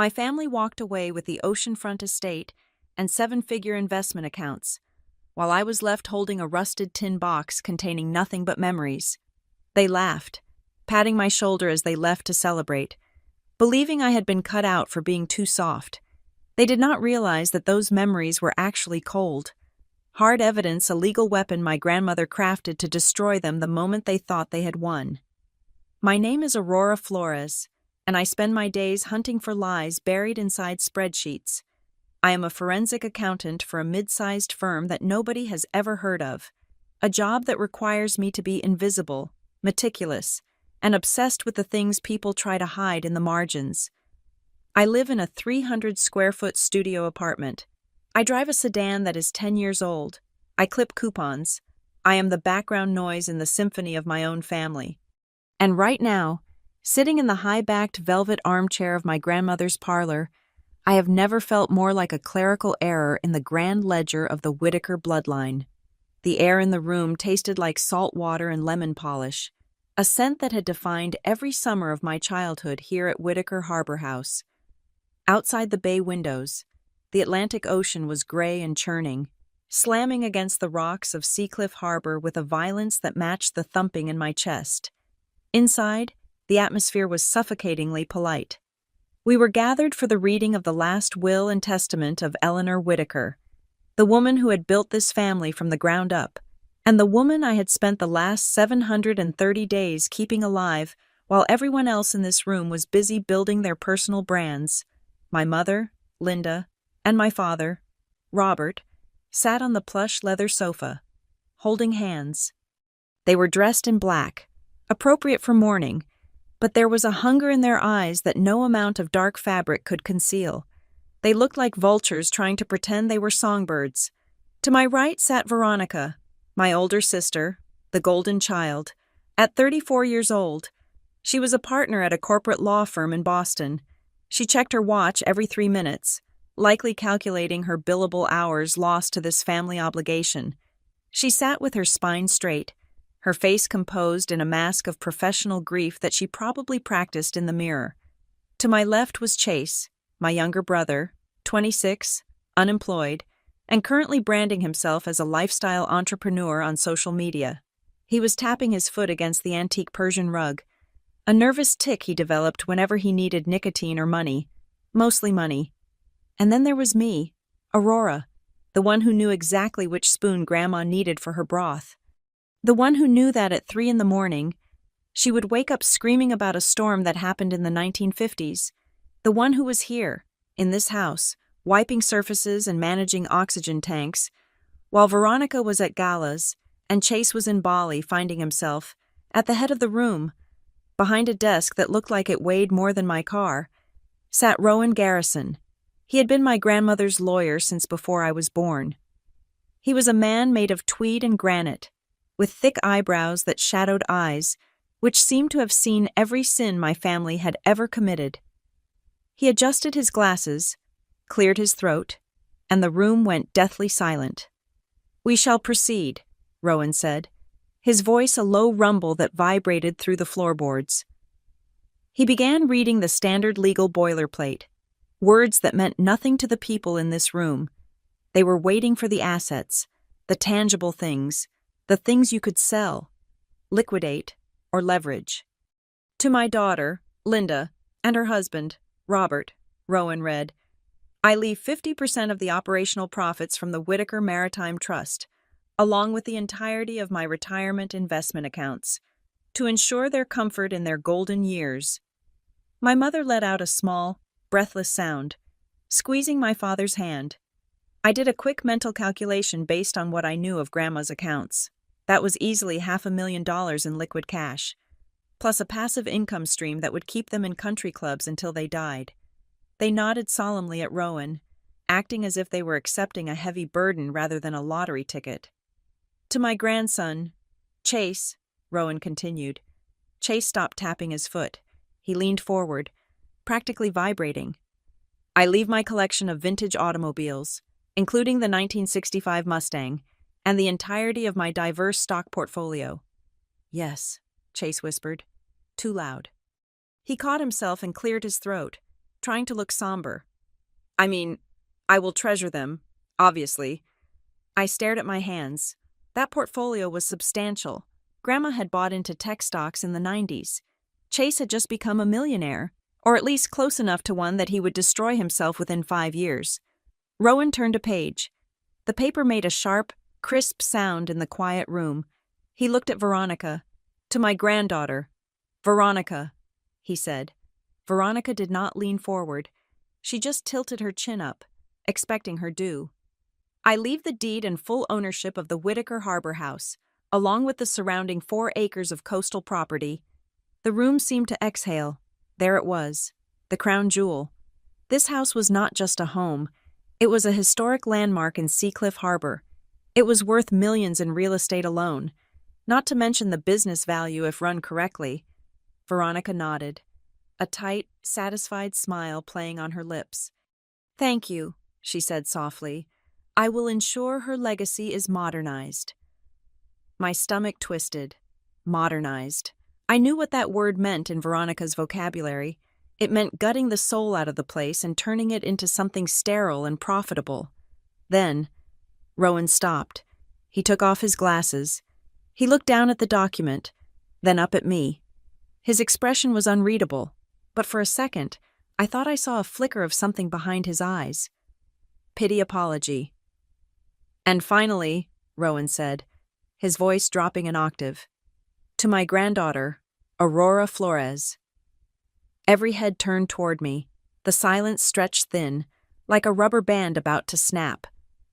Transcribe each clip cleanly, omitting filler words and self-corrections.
My family walked away with the oceanfront estate and seven-figure investment accounts, while I was left holding a rusted tin box containing nothing but memories. They laughed, patting my shoulder as they left to celebrate, believing I had been cut out for being too soft. They did not realize that those memories were actually cold. Hard evidence, a legal weapon my grandmother crafted to destroy them the moment they thought they had won. My name is Aurora Flores, and I spend my days hunting for lies buried inside spreadsheets. I am a forensic accountant for a mid-sized firm that nobody has ever heard of, a job that requires me to be invisible, meticulous, and obsessed with the things people try to hide in the margins. I live in a 300-square-foot studio apartment. I drive a sedan that is 10 years old. I clip coupons. I am the background noise in the symphony of my own family. And right now, sitting in the high-backed velvet armchair of my grandmother's parlor, I have never felt more like a clerical error in the grand ledger of the Whitaker bloodline. The air in the room tasted like salt water and lemon polish, a scent that had defined every summer of my childhood here at Whitaker Harbor House. Outside the bay windows, the Atlantic Ocean was gray and churning, slamming against the rocks of Seacliff Harbor with a violence that matched the thumping in my chest. Inside, the atmosphere was suffocatingly polite. We were gathered for the reading of the last will and testament of Eleanor Whitaker, the woman who had built this family from the ground up, and the woman I had spent the last 730 days keeping alive while everyone else in this room was busy building their personal brands. My mother, Linda, and my father, Robert, sat on the plush leather sofa, holding hands. They were dressed in black, appropriate for mourning, but there was a hunger in their eyes that no amount of dark fabric could conceal. They looked like vultures trying to pretend they were songbirds. To my right sat Veronica, my older sister, the golden child. At 34 years old, she was a partner at a corporate law firm in Boston. She checked her watch every 3 minutes, likely calculating her billable hours lost to this family obligation. She sat with her spine straight, her face composed in a mask of professional grief that she probably practiced in the mirror. To my left was Chase, my younger brother, 26, unemployed, and currently branding himself as a lifestyle entrepreneur on social media. He was tapping his foot against the antique Persian rug, a nervous tic he developed whenever he needed nicotine or money, mostly money. And then there was me, Aurora, the one who knew exactly which spoon Grandma needed for her broth. The one who knew that at 3 a.m, she would wake up screaming about a storm that happened in the 1950s. The one who was here, in this house, wiping surfaces and managing oxygen tanks, while Veronica was at galas and Chase was in Bali finding himself, at the head of the room, behind a desk that looked like it weighed more than my car, sat Rowan Garrison. He had been my grandmother's lawyer since before I was born. He was a man made of tweed and granite, with thick eyebrows that shadowed eyes, which seemed to have seen every sin my family had ever committed. He adjusted his glasses, cleared his throat, and the room went deathly silent. "We shall proceed," Rowan said, his voice a low rumble that vibrated through the floorboards. He began reading the standard legal boilerplate, words that meant nothing to the people in this room. They were waiting for the assets, the tangible things, the things you could sell, liquidate, or leverage. "To my daughter, Linda, and her husband, Robert," Rowan read, "I leave 50% of the operational profits from the Whitaker Maritime Trust, along with the entirety of my retirement investment accounts, to ensure their comfort in their golden years." My mother let out a small, breathless sound, squeezing my father's hand. I did a quick mental calculation based on what I knew of Grandma's accounts. That was easily $500,000 in liquid cash, plus a passive income stream that would keep them in country clubs until they died. They nodded solemnly at Rowan, acting as if they were accepting a heavy burden rather than a lottery ticket. "To my grandson, Chase," Rowan continued. Chase stopped tapping his foot. He leaned forward, practically vibrating. "I leave my collection of vintage automobiles, including the 1965 Mustang, and the entirety of my diverse stock portfolio." "Yes," Chase whispered. Too loud. He caught himself and cleared his throat. trying to look somber. I mean, I will treasure them, obviously. I stared at my hands. That portfolio was substantial. Grandma had bought into tech stocks in the 90s. Chase had just become a millionaire, or at least close enough to one that he would destroy himself within 5 years. Rowan turned a page. The paper made a sharp, crisp sound in the quiet room. He looked at Veronica. "To my granddaughter. Veronica," he said. Veronica did not lean forward. She just tilted her chin up, expecting her due. "I leave the deed and full ownership of the Whitaker Harbor House, along with the surrounding 4 acres of coastal property." The room seemed to exhale. There it was, the crown jewel. This house was not just a home. It was a historic landmark in Seacliff Harbor. It was worth millions in real estate alone, not to mention the business value if run correctly. Veronica nodded, a tight, satisfied smile playing on her lips. "Thank you," she said softly. "I will ensure her legacy is modernized." My stomach twisted. Modernized. I knew what that word meant in Veronica's vocabulary. It meant gutting the soul out of the place and turning it into something sterile and profitable. Then, Rowan stopped. He took off his glasses. He looked down at the document, then up at me. His expression was unreadable, but for a second, I thought I saw a flicker of something behind his eyes. Pity apology. "And finally," Rowan said, his voice dropping an octave, "to my granddaughter, Aurora Flores." Every head turned toward me. The silence stretched thin, like a rubber band about to snap.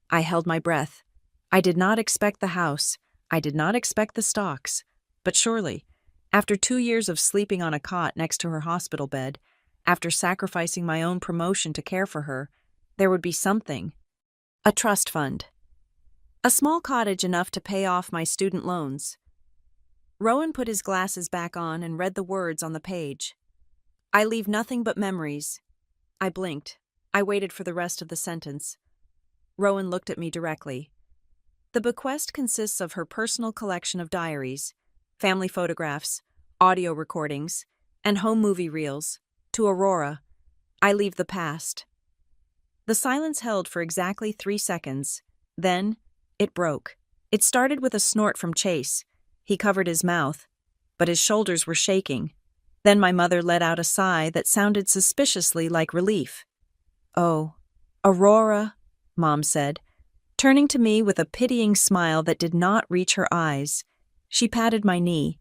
I held my breath. I did not expect the house. I did not expect the stocks. But surely, after 2 years of sleeping on a cot next to her hospital bed, after sacrificing my own promotion to care for her, there would be something. A trust fund. A small cottage enough to pay off my student loans. Rowan put his glasses back on and read the words on the page. "I leave nothing but memories." I blinked. I waited for the rest of the sentence. Rowan looked at me directly. "The bequest consists of her personal collection of diaries, family photographs, audio recordings, and home movie reels. To Aurora, I leave the past." The silence held for exactly 3 seconds. Then, it broke. It started with a snort from Chase. He covered his mouth, but his shoulders were shaking. Then my mother let out a sigh that sounded suspiciously like relief. "Oh, Aurora," Mom said, turning to me with a pitying smile that did not reach her eyes. She patted my knee.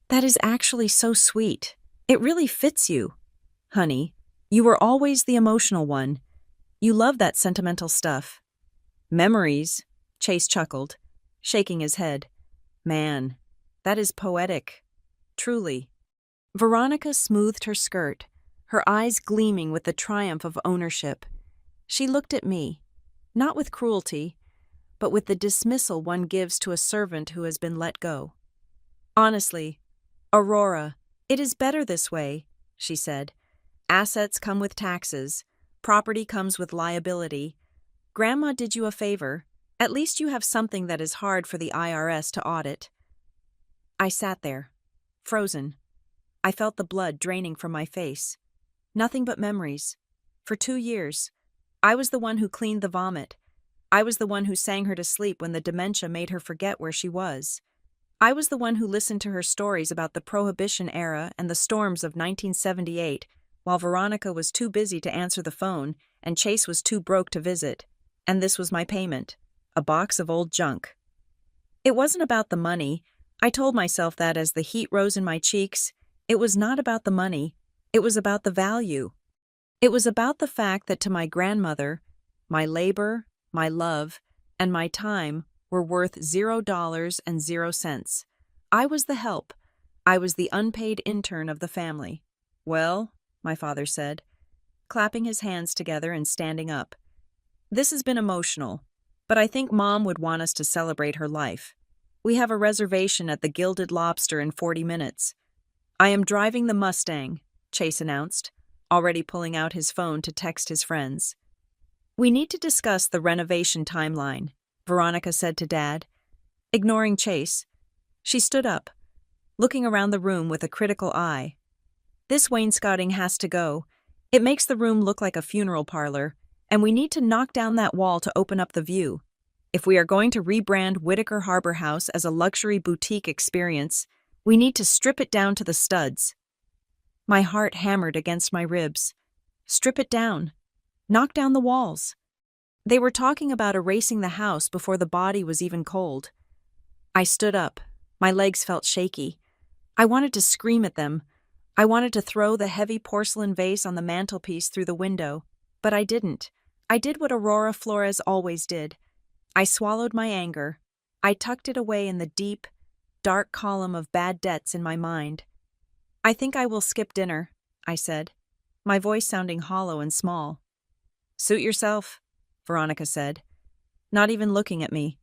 "That is actually so sweet. It really fits you. Honey, you were always the emotional one. You love that sentimental stuff." "Memories," Chase chuckled, shaking his head. "Man, that is poetic. Truly." Veronica smoothed her skirt, her eyes gleaming with the triumph of ownership. She looked at me, not with cruelty, but with the dismissal one gives to a servant who has been let go. "Honestly, Aurora, it is better this way," she said. "Assets come with taxes. Property comes with liability. Grandma did you a favor. At least you have something that is hard for the IRS to audit." I sat there, frozen. I felt the blood draining from my face. Nothing but memories. For 2 years, I was the one who cleaned the vomit. I was the one who sang her to sleep when the dementia made her forget where she was. I was the one who listened to her stories about the Prohibition era and the storms of 1978, while Veronica was too busy to answer the phone and Chase was too broke to visit. And this was my payment, a box of old junk. It wasn't about the money. I told myself that as the heat rose in my cheeks. It was not about the money. It was about the value. It was about the fact that to my grandmother, my labor, my love, and my time were worth $0 I was the help. I was the unpaid intern of the family. "Well," my father said, clapping his hands together and standing up, "this has been emotional, but I think Mom would want us to celebrate her life. We have a reservation at the Gilded Lobster in 40 minutes. I am driving the Mustang," Chase announced, already pulling out his phone to text his friends. "We need to discuss the renovation timeline," Veronica said to Dad. Ignoring Chase, she stood up, looking around the room with a critical eye. "This wainscoting has to go. It makes the room look like a funeral parlor, and we need to knock down that wall to open up the view. If we are going to rebrand Whitaker Harbor House as a luxury boutique experience, we need to strip it down to the studs. My heart hammered against my ribs. Strip it down. Knock down the walls. They were talking about erasing the house before the body was even cold. I stood up. My legs felt shaky. I wanted to scream at them. I wanted to throw the heavy porcelain vase on the mantelpiece through the window, but I didn't. I did what Aurora Flores always did. I swallowed my anger. I tucked it away in the deep, dark column of bad debts in my mind. "I think I will skip dinner," I said, my voice sounding hollow and small. "Suit yourself," Veronica said, not even looking at me.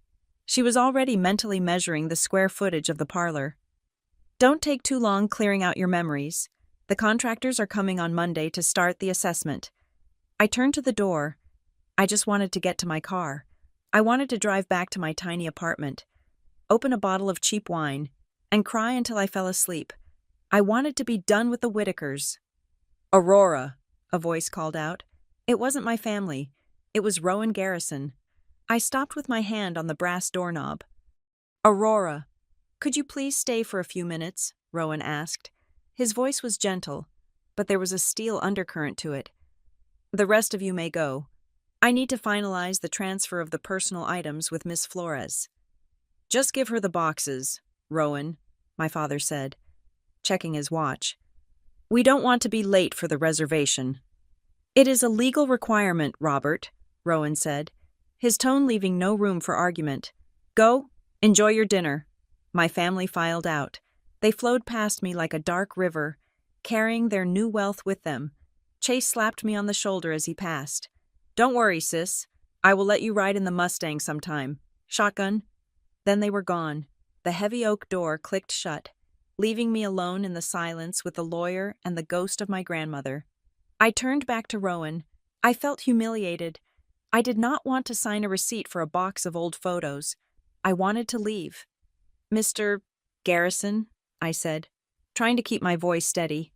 She was already mentally measuring the square footage of the parlor. "Don't take too long clearing out your memories. The contractors are coming on Monday to start the assessment." I turned to the door. I just wanted to get to my car. I wanted to drive back to my tiny apartment, open a bottle of cheap wine, and cry until I fell asleep. I wanted to be done with the Whitakers. "Aurora," a voice called out. It wasn't my family. It was Rowan Garrison. I stopped with my hand on the brass doorknob. "Aurora, could you please stay for a few minutes?" Rowan asked. His voice was gentle, but there was a steel undercurrent to it. "The rest of you may go. I need to finalize the transfer of the personal items with Miss Flores." "Just give her the boxes, Rowan," my father said, checking his watch. "We don't want to be late for the reservation." "It is a legal requirement, Robert," Rowan said, his tone leaving no room for argument. "Go, enjoy your dinner." My family filed out. They flowed past me like a dark river, carrying their new wealth with them. Chase slapped me on the shoulder as he passed. "Don't worry, sis. I will let you ride in the Mustang sometime. Shotgun?" Then they were gone. The heavy oak door clicked shut, leaving me alone in the silence with the lawyer and the ghost of my grandmother. I turned back to Rowan. I felt humiliated. I did not want to sign a receipt for a box of old photos. I wanted to leave. "Mr. Garrison," I said, trying to keep my voice steady.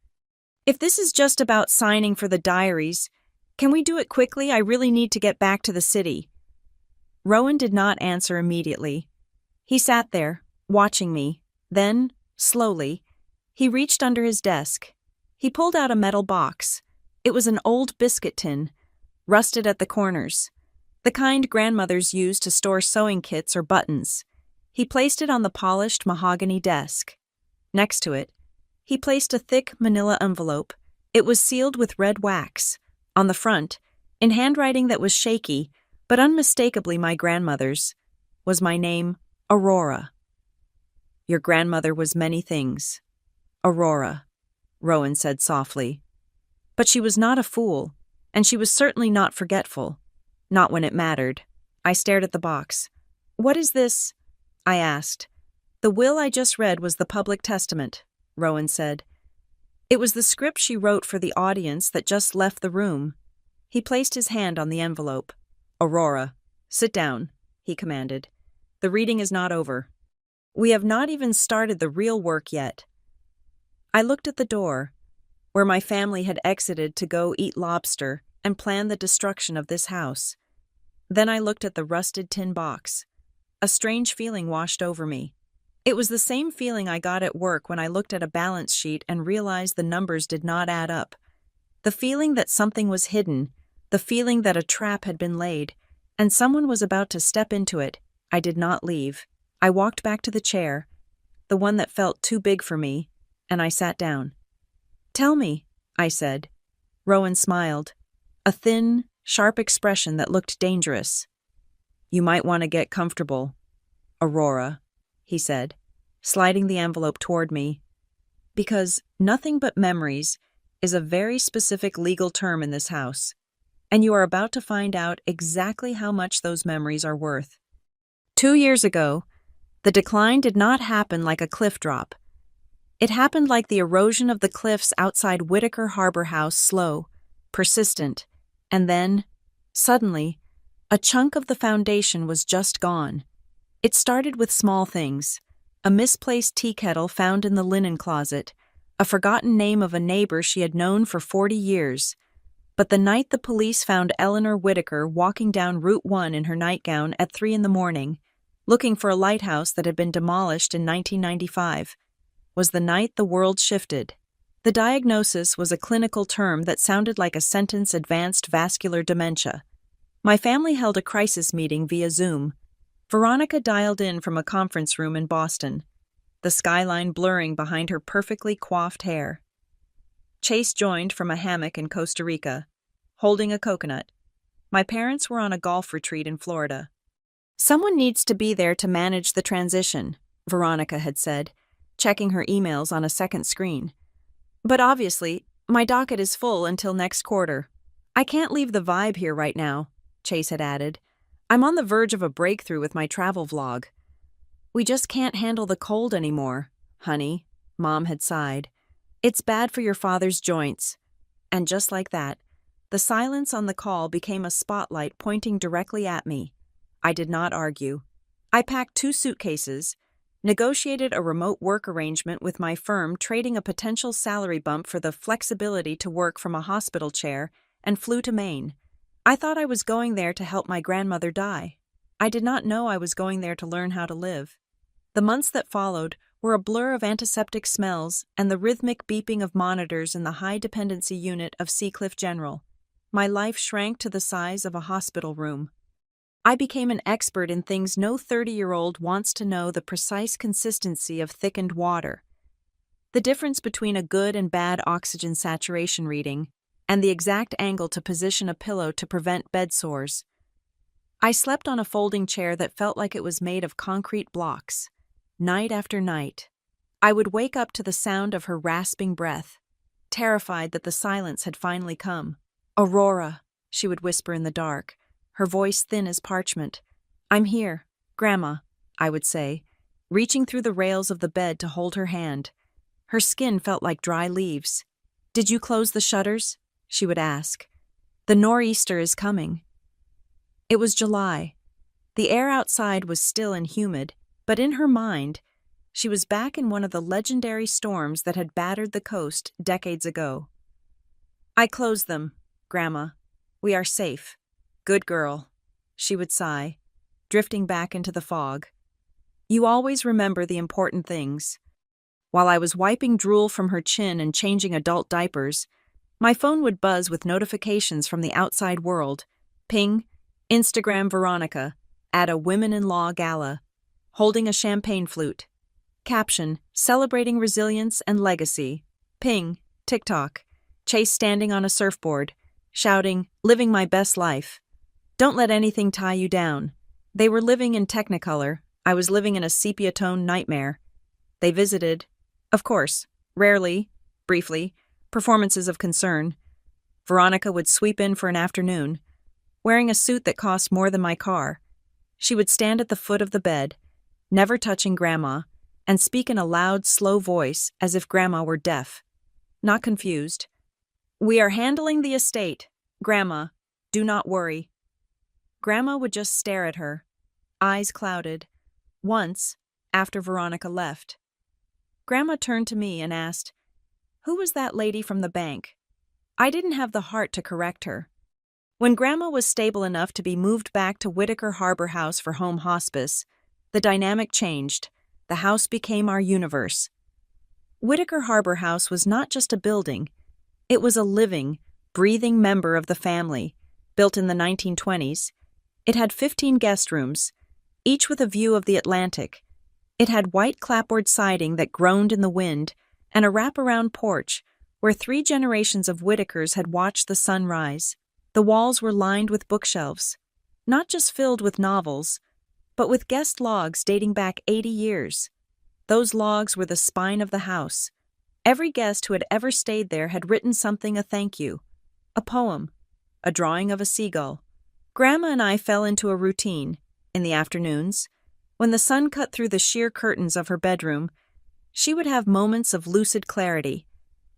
"If this is just about signing for the diaries, can we do it quickly? I really need to get back to the city." Rowan did not answer immediately. He sat there, watching me. Then, slowly, he reached under his desk. He pulled out a metal box. It was an old biscuit tin, rusted at the corners, the kind grandmothers used to store sewing kits or buttons. He placed it on the polished mahogany desk. Next to it, he placed a thick manila envelope. It was sealed with red wax. On the front, in handwriting that was shaky, but unmistakably my grandmother's, was my name, Aurora. "Your grandmother was many things, Aurora," Rowan said softly. "But she was not a fool, and she was certainly not forgetful. Not when it mattered." I stared at the box. "What is this?" I asked. "The will I just read was the public testament," Rowan said. "It was the script she wrote for the audience that just left the room." He placed his hand on the envelope. "Aurora, sit down," he commanded. "The reading is not over. We have not even started the real work yet." I looked at the door, where my family had exited to go eat lobster and plan the destruction of this house. Then I looked at the rusted tin box. A strange feeling washed over me. It was the same feeling I got at work when I looked at a balance sheet and realized the numbers did not add up. The feeling that something was hidden, the feeling that a trap had been laid, and someone was about to step into it. I did not leave. I walked back to the chair, the one that felt too big for me, and I sat down. "Tell me," I said. Rowan smiled, a thin, sharp expression that looked dangerous. "You might want to get comfortable, Aurora," he said, sliding the envelope toward me. "Because nothing but memories is a very specific legal term in this house, and you are about to find out exactly how much those memories are worth. 2 years ago, the decline did not happen like a cliff drop. It happened like the erosion of the cliffs outside Whitaker Harbor House, slow, persistent, and then, suddenly, a chunk of the foundation was just gone. It started with small things: a misplaced tea kettle found in the linen closet, a forgotten name of a neighbor she had known for 40 years, But the night the police found Eleanor Whitaker walking down Route 1 in her nightgown at 3 in the morning, looking for a lighthouse that had been demolished in 1995, was the night the world shifted. The diagnosis was a clinical term that sounded like a sentence: advanced vascular dementia. My family held a crisis meeting via Zoom. Veronica dialed in from a conference room in Boston, the skyline blurring behind her perfectly coiffed hair. Chase joined from a hammock in Costa Rica, holding a coconut. My parents were on a golf retreat in Florida. "Someone needs to be there to manage the transition," Veronica had said, checking her emails on a second screen. "But obviously, my docket is full until next quarter. I can't leave the vibe here right now," Chase had added. "I'm on the verge of a breakthrough with my travel vlog." "We just can't handle the cold anymore, honey," Mom had sighed. "It's bad for your father's joints." And just like that, the silence on the call became a spotlight pointing directly at me. I did not argue. I packed 2 suitcases, negotiated a remote work arrangement with my firm, trading a potential salary bump for the flexibility to work from a hospital chair, and flew to Maine. I thought I was going there to help my grandmother die. I did not know I was going there to learn how to live. The months that followed were a blur of antiseptic smells and the rhythmic beeping of monitors in the high-dependency unit of Seacliff General. My life shrank to the size of a hospital room. I became an expert in things no 30-year-old wants to know: the precise consistency of thickened water, the difference between a good and bad oxygen saturation reading, and the exact angle to position a pillow to prevent bed sores. I slept on a folding chair that felt like it was made of concrete blocks. Night after night, I would wake up to the sound of her rasping breath, terrified that the silence had finally come. "Aurora," she would whisper in the dark, her voice thin as parchment. "I'm here, Grandma," I would say, reaching through the rails of the bed to hold her hand. Her skin felt like dry leaves. "Did you close the shutters?" she would ask. "The nor'easter is coming." It was July. The air outside was still and humid, but in her mind, she was back in one of the legendary storms that had battered the coast decades ago. "I closed them, Grandma. We are safe. Good girl," she would sigh, drifting back into the fog. "You always remember the important things." While I was wiping drool from her chin and changing adult diapers, my phone would buzz with notifications from the outside world. Ping, Instagram Veronica, at a women-in-law gala, holding a champagne flute. Caption, celebrating resilience and legacy. Ping, TikTok, Chase standing on a surfboard, shouting, living my best life. Don't let anything tie you down. They were living in Technicolor. I was living in a sepia-tone nightmare. They visited, of course, rarely, briefly, performances of concern. Veronica would sweep in for an afternoon, wearing a suit that cost more than my car. She would stand at the foot of the bed, never touching Grandma, and speak in a loud, slow voice as if Grandma were deaf. Not confused. "We are handling the estate, Grandma. Do not worry." Grandma would just stare at her, eyes clouded. Once, after Veronica left, Grandma turned to me and asked, "Who was that lady from the bank?" I didn't have the heart to correct her. When Grandma was stable enough to be moved back to Whitaker Harbor House for home hospice, the dynamic changed. The house became our universe. Whitaker Harbor House was not just a building. It was a living, breathing member of the family, built in the 1920s. It had 15 guest rooms, each with a view of the Atlantic. It had white clapboard siding that groaned in the wind, and a wraparound porch where 3 generations of Whitakers had watched the sun rise. The walls were lined with bookshelves, not just filled with novels, but with guest logs dating back 80 years. Those logs were the spine of the house. Every guest who had ever stayed there had written something: a thank you, a poem, a drawing of a seagull. Grandma and I fell into a routine. In the afternoons, when the sun cut through the sheer curtains of her bedroom, she would have moments of lucid clarity.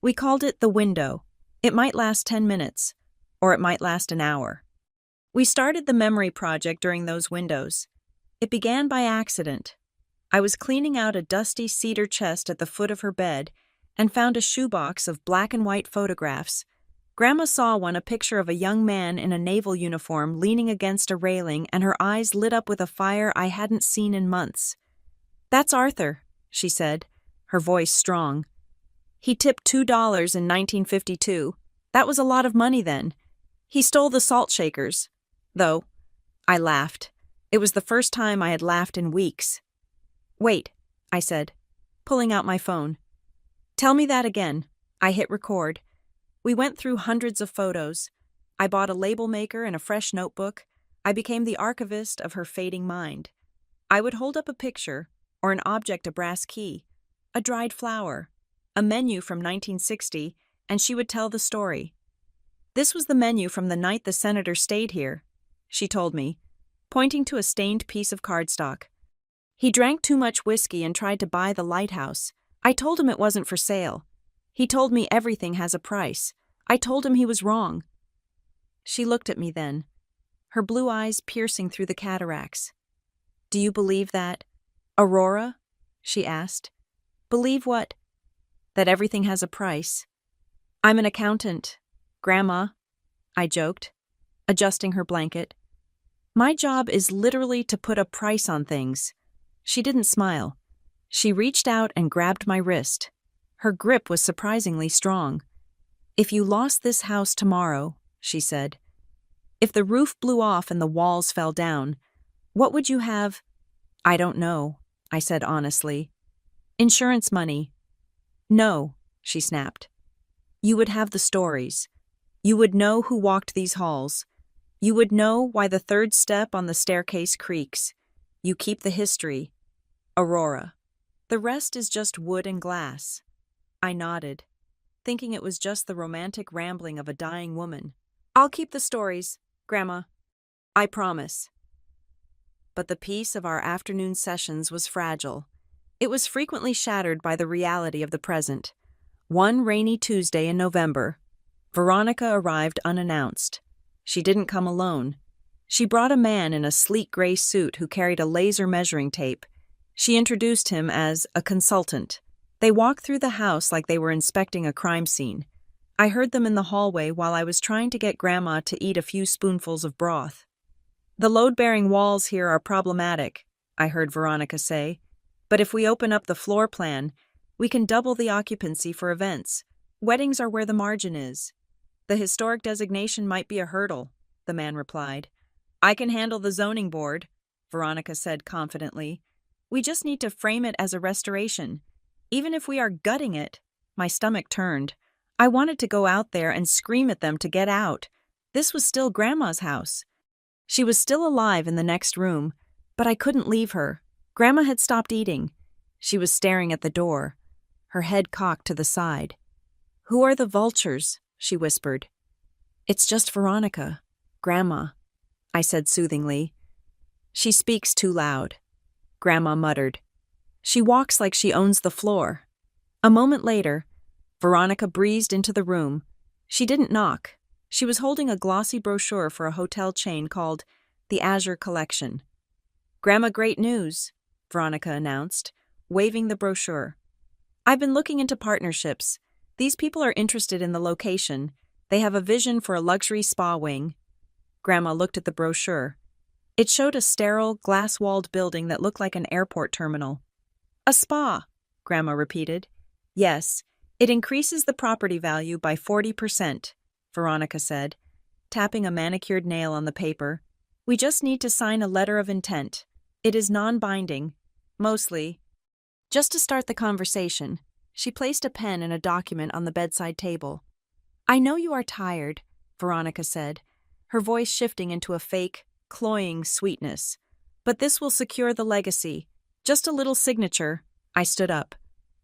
We called it the window. It might last 10 minutes, or it might last an hour. We started the memory project during those windows. It began by accident. I was cleaning out a dusty cedar chest at the foot of her bed and found a shoebox of black and white photographs. Grandma saw one, a picture of a young man in a naval uniform leaning against a railing, and her eyes lit up with a fire I hadn't seen in months. "That's Arthur," she said, her voice strong. "He tipped $2 in 1952. That was a lot of money then. He stole the salt shakers. Though." I laughed. It was the first time I had laughed in weeks. "Wait," I said, pulling out my phone. "Tell me that again." I hit record. We went through hundreds of photos. I bought a label maker and a fresh notebook. I became the archivist of her fading mind. I would hold up a picture, or an object, a brass key, a dried flower, a menu from 1960, and she would tell the story. "This was the menu from the night the senator stayed here," she told me, pointing to a stained piece of cardstock. "He drank too much whiskey and tried to buy the lighthouse. I told him it wasn't for sale. He told me everything has a price. I told him he was wrong." She looked at me then, her blue eyes piercing through the cataracts. "Do you believe that, Aurora?" she asked. "Believe what?" "That everything has a price." "I'm an accountant, Grandma," I joked, adjusting her blanket. "My job is literally to put a price on things." She didn't smile. She reached out and grabbed my wrist. Her grip was surprisingly strong. "If you lost this house tomorrow," she said, "if the roof blew off and the walls fell down, what would you have?" "I don't know," I said honestly. "Insurance money." "No," she snapped. "You would have the stories. You would know who walked these halls. You would know why the third step on the staircase creaks. You keep the history, Aurora. The rest is just wood and glass." I nodded, thinking it was just the romantic rambling of a dying woman. "I'll keep the stories, Grandma. I promise." But the peace of our afternoon sessions was fragile. It was frequently shattered by the reality of the present. One rainy Tuesday in November, Veronica arrived unannounced. She didn't come alone. She brought a man in a sleek gray suit who carried a laser measuring tape. She introduced him as a consultant. They walked through the house like they were inspecting a crime scene. I heard them in the hallway while I was trying to get Grandma to eat a few spoonfuls of broth. "The load-bearing walls here are problematic," I heard Veronica say. "But if we open up the floor plan, we can double the occupancy for events. Weddings are where the margin is." "The historic designation might be a hurdle," the man replied. "I can handle the zoning board," Veronica said confidently. "We just need to frame it as a restoration. Even if we are gutting it." My stomach turned. I wanted to go out there and scream at them to get out. This was still Grandma's house. She was still alive in the next room, but I couldn't leave her. Grandma had stopped eating. She was staring at the door, her head cocked to the side. "Who are the vultures?" she whispered. "It's just Veronica, Grandma," I said soothingly. "She speaks too loud," Grandma muttered. "She walks like she owns the floor." A moment later, Veronica breezed into the room. She didn't knock. She was holding a glossy brochure for a hotel chain called the Azure Collection. "Grandma, great news," Veronica announced, waving the brochure. "I've been looking into partnerships. These people are interested in the location. They have a vision for a luxury spa wing." Grandma looked at the brochure. It showed a sterile, glass-walled building that looked like an airport terminal. "A spa," Grandma repeated. "Yes, it increases the property value by 40%, Veronica said, tapping a manicured nail on the paper. "We just need to sign a letter of intent. It is non-binding, mostly." Just to start the conversation, she placed a pen and a document on the bedside table. "I know you are tired," Veronica said, her voice shifting into a fake, cloying sweetness. "But this will secure the legacy. Just a little signature." I stood up.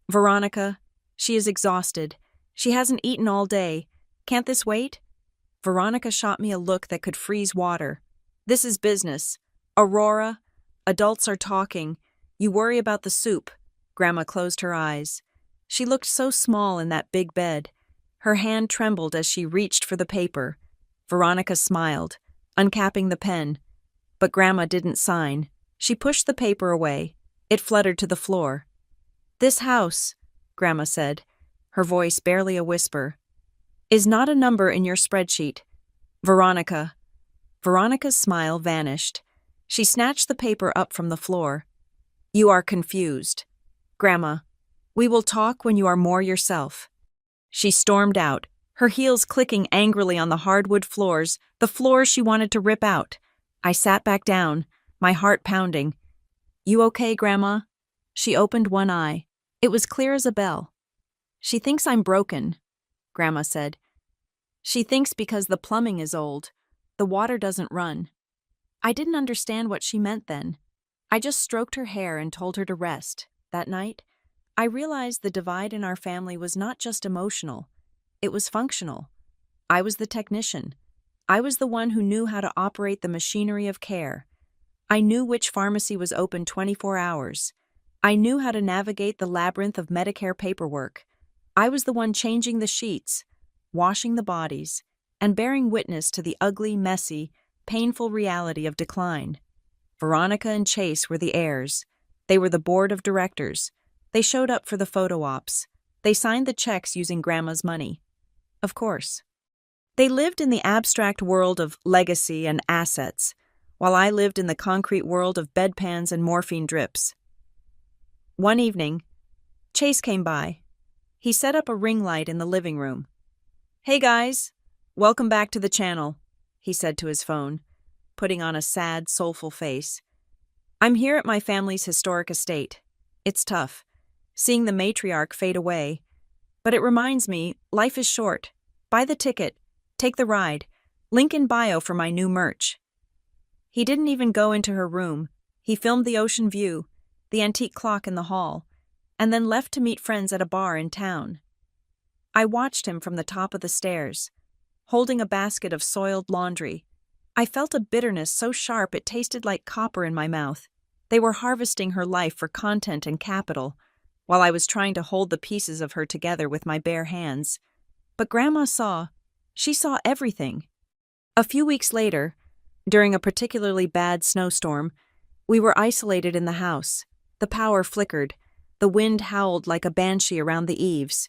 "Veronica, she is exhausted. She hasn't eaten all day. Can't this wait?" Veronica shot me a look that could freeze water. "This is business. Aurora, adults are talking. You worry about the soup." Grandma closed her eyes. She looked so small in that big bed. Her hand trembled as she reached for the paper. Veronica smiled, uncapping the pen. But Grandma didn't sign. She pushed the paper away. It fluttered to the floor. "This house," Grandma said, her voice barely a whisper. is not a number in your spreadsheet. Veronica. Veronica's smile vanished. She snatched the paper up from the floor. You are confused. Grandma, we will talk when you are more yourself. She stormed out, her heels clicking angrily on the hardwood floors, the floors she wanted to rip out. I sat back down, my heart pounding. You okay, Grandma? She opened one eye. It was clear as a bell. She thinks I'm broken, Grandma said. She thinks because the plumbing is old, the water doesn't run. I didn't understand what she meant then. I just stroked her hair and told her to rest. That night, I realized the divide in our family was not just emotional, it was functional. I was the technician. I was the one who knew how to operate the machinery of care. I knew which pharmacy was open 24 hours. I knew how to navigate the labyrinth of Medicare paperwork. I was the one changing the sheets, washing the bodies, and bearing witness to the ugly, messy, painful reality of decline. Veronica and Chase were the heirs. They were the board of directors. They showed up for the photo ops. They signed the checks using Grandma's money. Of course. They lived in the abstract world of legacy and assets, while I lived in the concrete world of bedpans and morphine drips. One evening, Chase came by. He set up a ring light in the living room. Hey guys, welcome back to the channel, he said to his phone, putting on a sad, soulful face. I'm here at my family's historic estate. It's tough, seeing the matriarch fade away. But it reminds me, life is short. Buy the ticket, take the ride, link in bio for my new merch. He didn't even go into her room. He filmed the ocean view, the antique clock in the hall, and then left to meet friends at a bar in town. I watched him from the top of the stairs, holding a basket of soiled laundry. I felt a bitterness so sharp it tasted like copper in my mouth. They were harvesting her life for content and capital, while I was trying to hold the pieces of her together with my bare hands. But Grandma she saw everything. A few weeks later, during a particularly bad snowstorm, we were isolated in the house. The power flickered. The wind howled like a banshee around the eaves.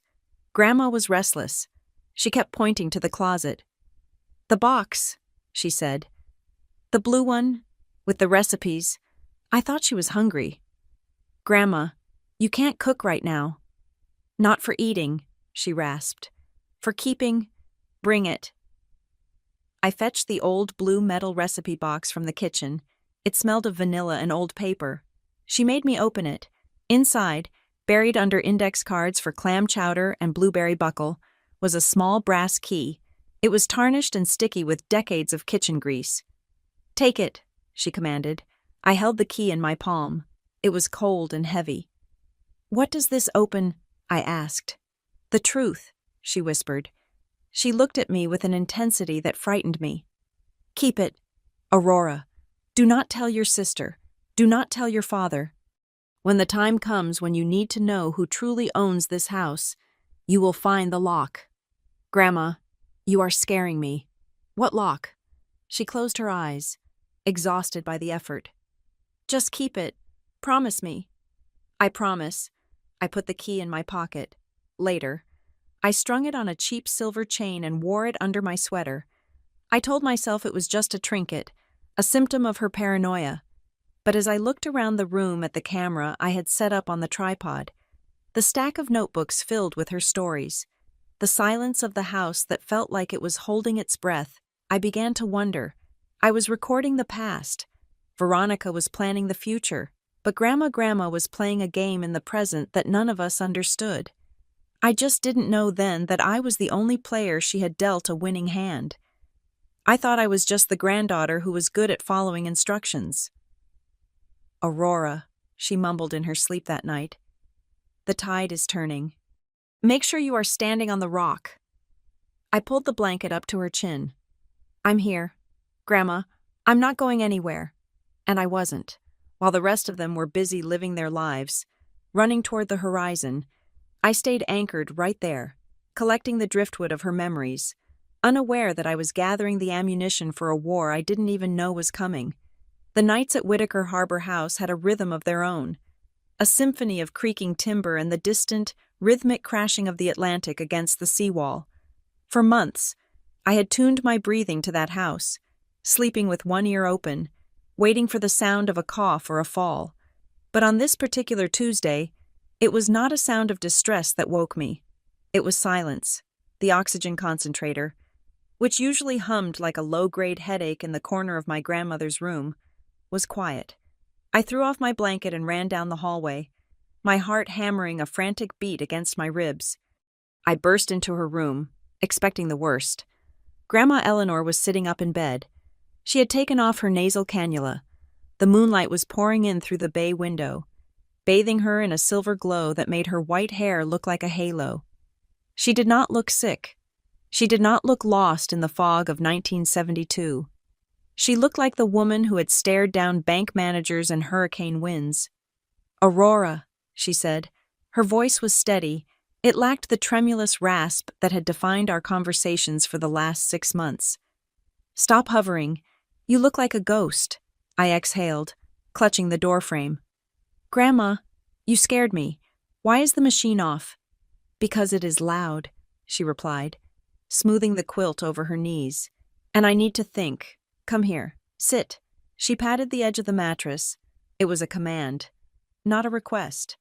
Grandma was restless. She kept pointing to the closet. The box, she said. The blue one, with the recipes. I thought she was hungry. Grandma, you can't cook right now. Not for eating, she rasped. For keeping, bring it. I fetched the old blue metal recipe box from the kitchen. It smelled of vanilla and old paper. She made me open it. Inside, buried under index cards for clam chowder and blueberry buckle, was a small brass key. It was tarnished and sticky with decades of kitchen grease. Take it, she commanded. I held the key in my palm. It was cold and heavy. What does this open? I asked. The truth, she whispered. She looked at me with an intensity that frightened me. Keep it, Aurora. Do not tell your sister. Do not tell your father. When the time comes when you need to know who truly owns this house, you will find the lock. Grandma, you are scaring me. What lock? She closed her eyes, exhausted by the effort. Just keep it. Promise me. I promise. I put the key in my pocket. Later, I strung it on a cheap silver chain and wore it under my sweater. I told myself it was just a trinket, a symptom of her paranoia. But as I looked around the room at the camera I had set up on the tripod, the stack of notebooks filled with her stories, the silence of the house that felt like it was holding its breath, I began to wonder. I was recording the past. Veronica was planning the future, but Grandma was playing a game in the present that none of us understood. I just didn't know then that I was the only player she had dealt a winning hand. I thought I was just the granddaughter who was good at following instructions. Aurora, she mumbled in her sleep that night. The tide is turning. Make sure you are standing on the rock. I pulled the blanket up to her chin. I'm here. Grandma, I'm not going anywhere. And I wasn't. While the rest of them were busy living their lives, running toward the horizon, I stayed anchored right there, collecting the driftwood of her memories, unaware that I was gathering the ammunition for a war I didn't even know was coming. The nights at Whitaker Harbor House had a rhythm of their own, a symphony of creaking timber and the distant, rhythmic crashing of the Atlantic against the seawall. For months, I had tuned my breathing to that house, sleeping with one ear open, waiting for the sound of a cough or a fall. But on this particular Tuesday, it was not a sound of distress that woke me. It was silence, the oxygen concentrator, which usually hummed like a low-grade headache in the corner of my grandmother's room, was quiet. I threw off my blanket and ran down the hallway, my heart hammering a frantic beat against my ribs. I burst into her room, expecting the worst. Grandma Eleanor was sitting up in bed. She had taken off her nasal cannula. The moonlight was pouring in through the bay window, bathing her in a silver glow that made her white hair look like a halo. She did not look sick. She did not look lost in the fog of 1972. She looked like the woman who had stared down bank managers and hurricane winds. "Aurora," she said. Her voice was steady. It lacked the tremulous rasp that had defined our conversations for the last 6 months. "Stop hovering. You look like a ghost," I exhaled, clutching the doorframe. "Grandma, you scared me. Why is the machine off?" "Because it is loud," she replied, smoothing the quilt over her knees. "And I need to think. Come here. Sit." She patted the edge of the mattress. It was a command, not a request.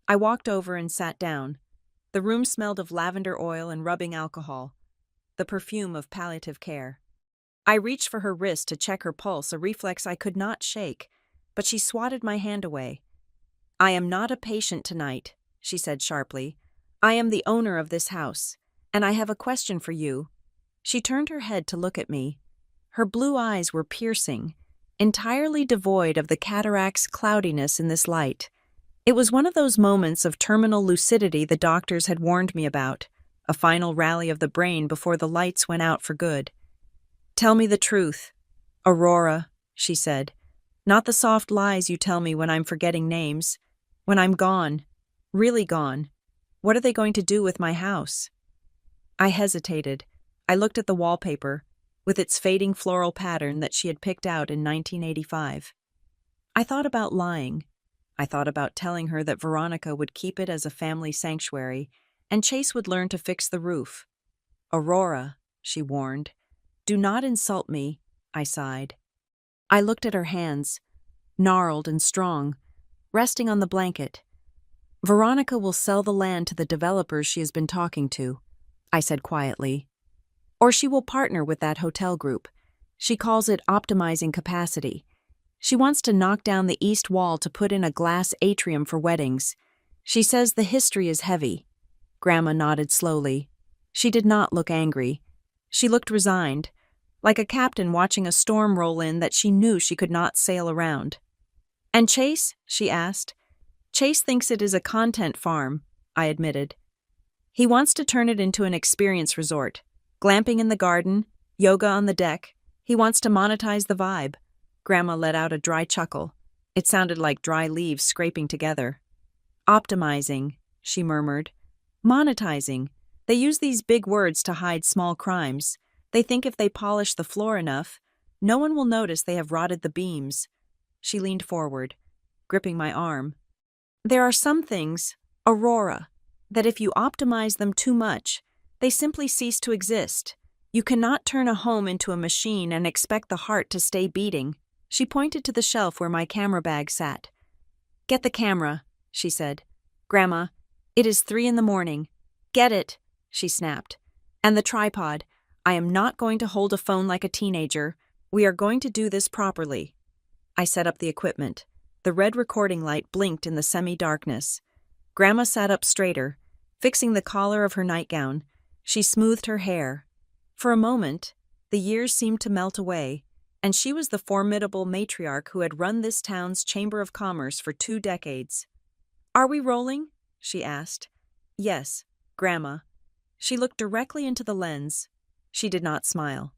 I walked over and sat down. The room smelled of lavender oil and rubbing alcohol, the perfume of palliative care. I reached for her wrist to check her pulse, a reflex I could not shake, but she swatted my hand away. "I am not a patient tonight," she said sharply. "I am the owner of this house, and I have a question for you." She turned her head to look at me. Her blue eyes were piercing, entirely devoid of the cataract's cloudiness in this light. It was one of those moments of terminal lucidity the doctors had warned me about, a final rally of the brain before the lights went out for good. "Tell me the truth, Aurora," she said. "Not the soft lies you tell me when I'm forgetting names. When I'm gone, really gone, what are they going to do with my house?" I hesitated. I looked at the wallpaper, with its fading floral pattern that she had picked out in 1985. I thought about lying. I thought about telling her that Veronica would keep it as a family sanctuary, and Chase would learn to fix the roof. "Aurora," she warned. "Do not insult me," I sighed. I looked at her hands, gnarled and strong, resting on the blanket. "Veronica will sell the land to the developers she has been talking to," I said quietly. "Or she will partner with that hotel group. She calls it optimizing capacity. She wants to knock down the east wall to put in a glass atrium for weddings. She says the history is heavy." Grandma nodded slowly. She did not look angry. She looked resigned, like a captain watching a storm roll in that she knew she could not sail around. "And Chase?" she asked. "Chase thinks it is a content farm," I admitted. "He wants to turn it into an experience resort. Glamping in the garden, yoga on the deck. He wants to monetize the vibe." Grandma let out a dry chuckle. It sounded like dry leaves scraping together. "Optimizing," she murmured. "Monetizing. They use these big words to hide small crimes. They think if they polish the floor enough, no one will notice they have rotted the beams." She leaned forward, gripping my arm. "There are some things, Aurora, that if you optimize them too much, they simply cease to exist. You cannot turn a home into a machine and expect the heart to stay beating." She pointed to the shelf where my camera bag sat. "Get the camera," she said. "Grandma, it is 3 a.m. "Get it," she snapped. "And the tripod. I am not going to hold a phone like a teenager. We are going to do this properly." I set up the equipment. The red recording light blinked in the semi-darkness. Grandma sat up straighter, fixing the collar of her nightgown. She smoothed her hair. For a moment, the years seemed to melt away, and she was the formidable matriarch who had run this town's Chamber of Commerce for 2 decades. "Are we rolling?" she asked. "Yes, Grandma." She looked directly into the lens. She did not smile.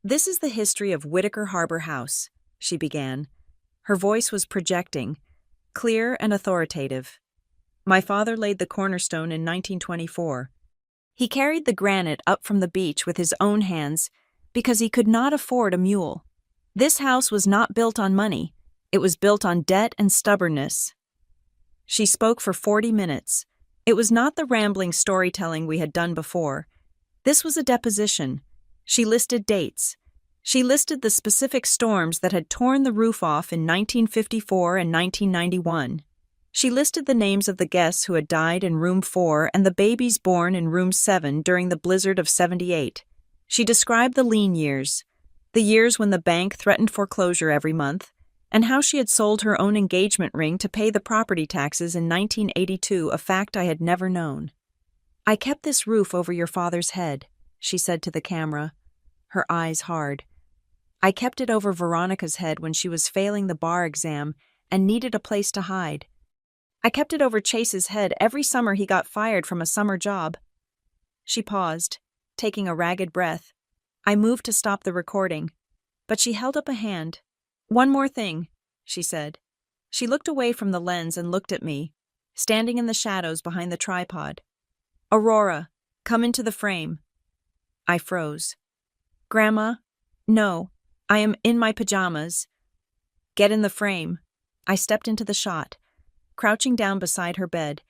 "This is the history of Whitaker Harbor House," she began. Her voice was projecting, clear and authoritative. "My father laid the cornerstone in 1924. He carried the granite up from the beach with his own hands because he could not afford a mule. This house was not built on money. It was built on debt and stubbornness." She spoke for 40 minutes. It was not the rambling storytelling we had done before. This was a deposition. She listed dates. She listed the specific storms that had torn the roof off in 1954 and 1991. She listed the names of the guests who had died in room 4 and the babies born in room 7 during the blizzard of '78. She described the lean years, the years when the bank threatened foreclosure every month, and how she had sold her own engagement ring to pay the property taxes in 1982, a fact I had never known. "I kept this roof over your father's head," she said to the camera, her eyes hard. "I kept it over Veronica's head when she was failing the bar exam and needed a place to hide. I kept it over Chase's head every summer he got fired from a summer job." She paused, taking a ragged breath. I moved to stop the recording, but she held up a hand. "One more thing," she said. She looked away from the lens and looked at me, standing in the shadows behind the tripod. "Aurora, come into the frame." I froze. "Grandma? No, I am in my pajamas." "Get in the frame." I stepped into the shot, crouching down beside her bed.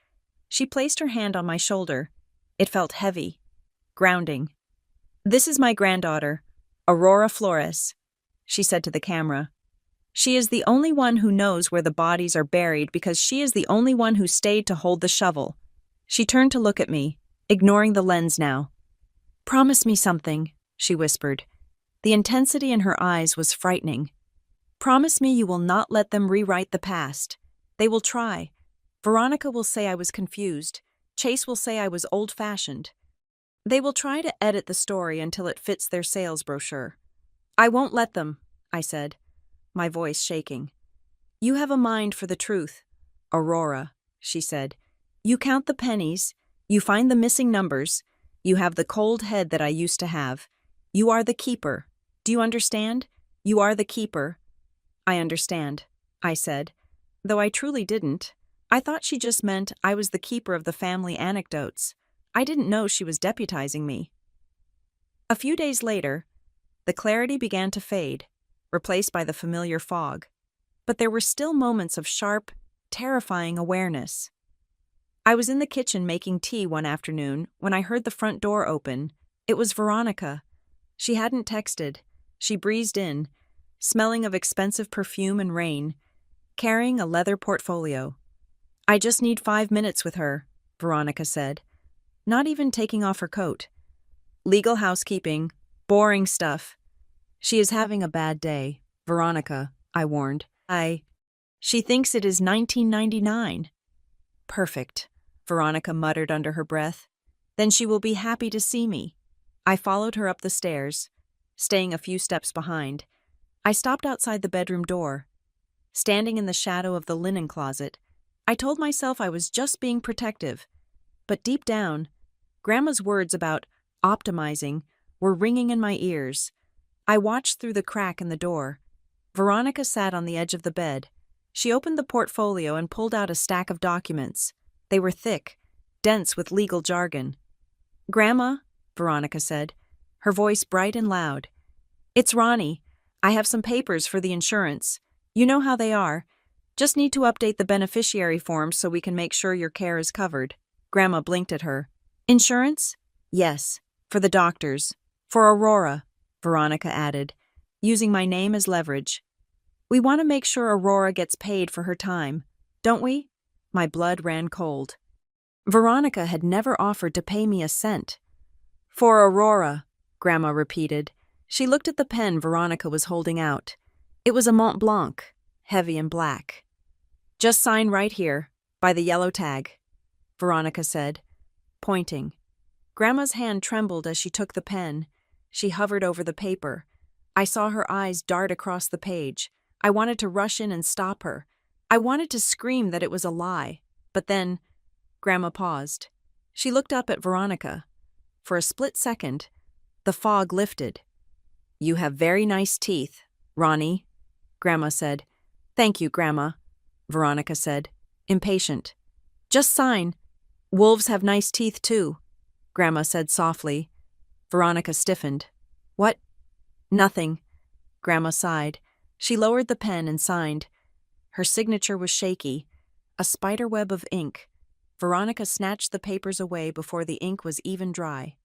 She placed her hand on my shoulder. It felt heavy, grounding. "This is my granddaughter, Aurora Flores," she said to the camera. "She is the only one who knows where the bodies are buried because she is the only one who stayed to hold the shovel." She turned to look at me, ignoring the lens now. "Promise me something," she whispered. The intensity in her eyes was frightening. "Promise me you will not let them rewrite the past. They will try. Veronica will say I was confused. Chase will say I was old-fashioned. They will try to edit the story until it fits their sales brochure. I won't let them," I said, my voice shaking. "You have a mind for the truth, Aurora," she said. "You count the pennies, you find the missing numbers, you have the cold head that I used to have. You are the keeper. Do you understand? You are the keeper." "I understand," I said, though I truly didn't. I thought she just meant I was the keeper of the family anecdotes. I didn't know she was deputizing me. A few days later, the clarity began to fade, replaced by the familiar fog. But there were still moments of sharp, terrifying awareness. I was in the kitchen making tea one afternoon when I heard the front door open. It was Veronica. She hadn't texted. She breezed in, smelling of expensive perfume and rain, carrying a leather portfolio. "I just need 5 minutes with her," Veronica said, not even taking off her coat. "Legal housekeeping, boring stuff." "She is having a bad day, Veronica," I warned. She thinks it is 1999. "Perfect," Veronica muttered under her breath. "Then she will be happy to see me." I followed her up the stairs, staying a few steps behind. I stopped outside the bedroom door. Standing in the shadow of the linen closet, I told myself I was just being protective. But deep down, Grandma's words about optimizing were ringing in my ears. I watched through the crack in the door. Veronica sat on the edge of the bed. She opened the portfolio and pulled out a stack of documents. They were thick, dense with legal jargon. "Grandma," Veronica said, her voice bright and loud. "It's Ronnie. I have some papers for the insurance. You know how they are. Just need to update the beneficiary forms so we can make sure your care is covered." Grandma blinked at her. "Insurance?" "Yes, for the doctors. For Aurora," Veronica added, using my name as leverage. "We want to make sure Aurora gets paid for her time, don't we?" My blood ran cold. Veronica had never offered to pay me a cent. "For Aurora," Grandma repeated. She looked at the pen Veronica was holding out. It was a Mont Blanc, heavy and black. "Just sign right here, by the yellow tag," Veronica said, pointing. Grandma's hand trembled as she took the pen. She hovered over the paper. I saw her eyes dart across the page. I wanted to rush in and stop her. I wanted to scream that it was a lie. But then, Grandma paused. She looked up at Veronica. For a split second, the fog lifted. "You have very nice teeth, Ronnie," Grandma said. "Thank you, Grandma," Veronica said, impatient. "Just sign. Wolves have nice teeth too," Grandma said softly. Veronica stiffened. "What?" "Nothing," Grandma sighed. She lowered the pen and signed. Her signature was shaky, a spiderweb of ink. Veronica snatched the papers away before the ink was even dry.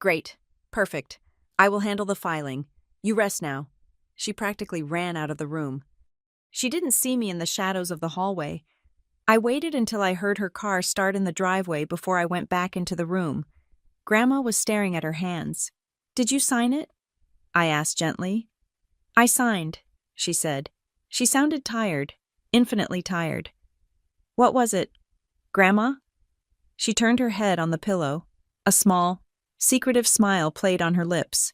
Great. Perfect. I will handle the filing. You rest now. She practically ran out of the room. She didn't see me in the shadows of the hallway. I waited until I heard her car start in the driveway before I went back into the room. Grandma was staring at her hands. Did you sign it? I asked gently. I signed, she said. She sounded tired, infinitely tired. What was it? Grandma? She turned her head on the pillow. A small, secretive smile played on her lips.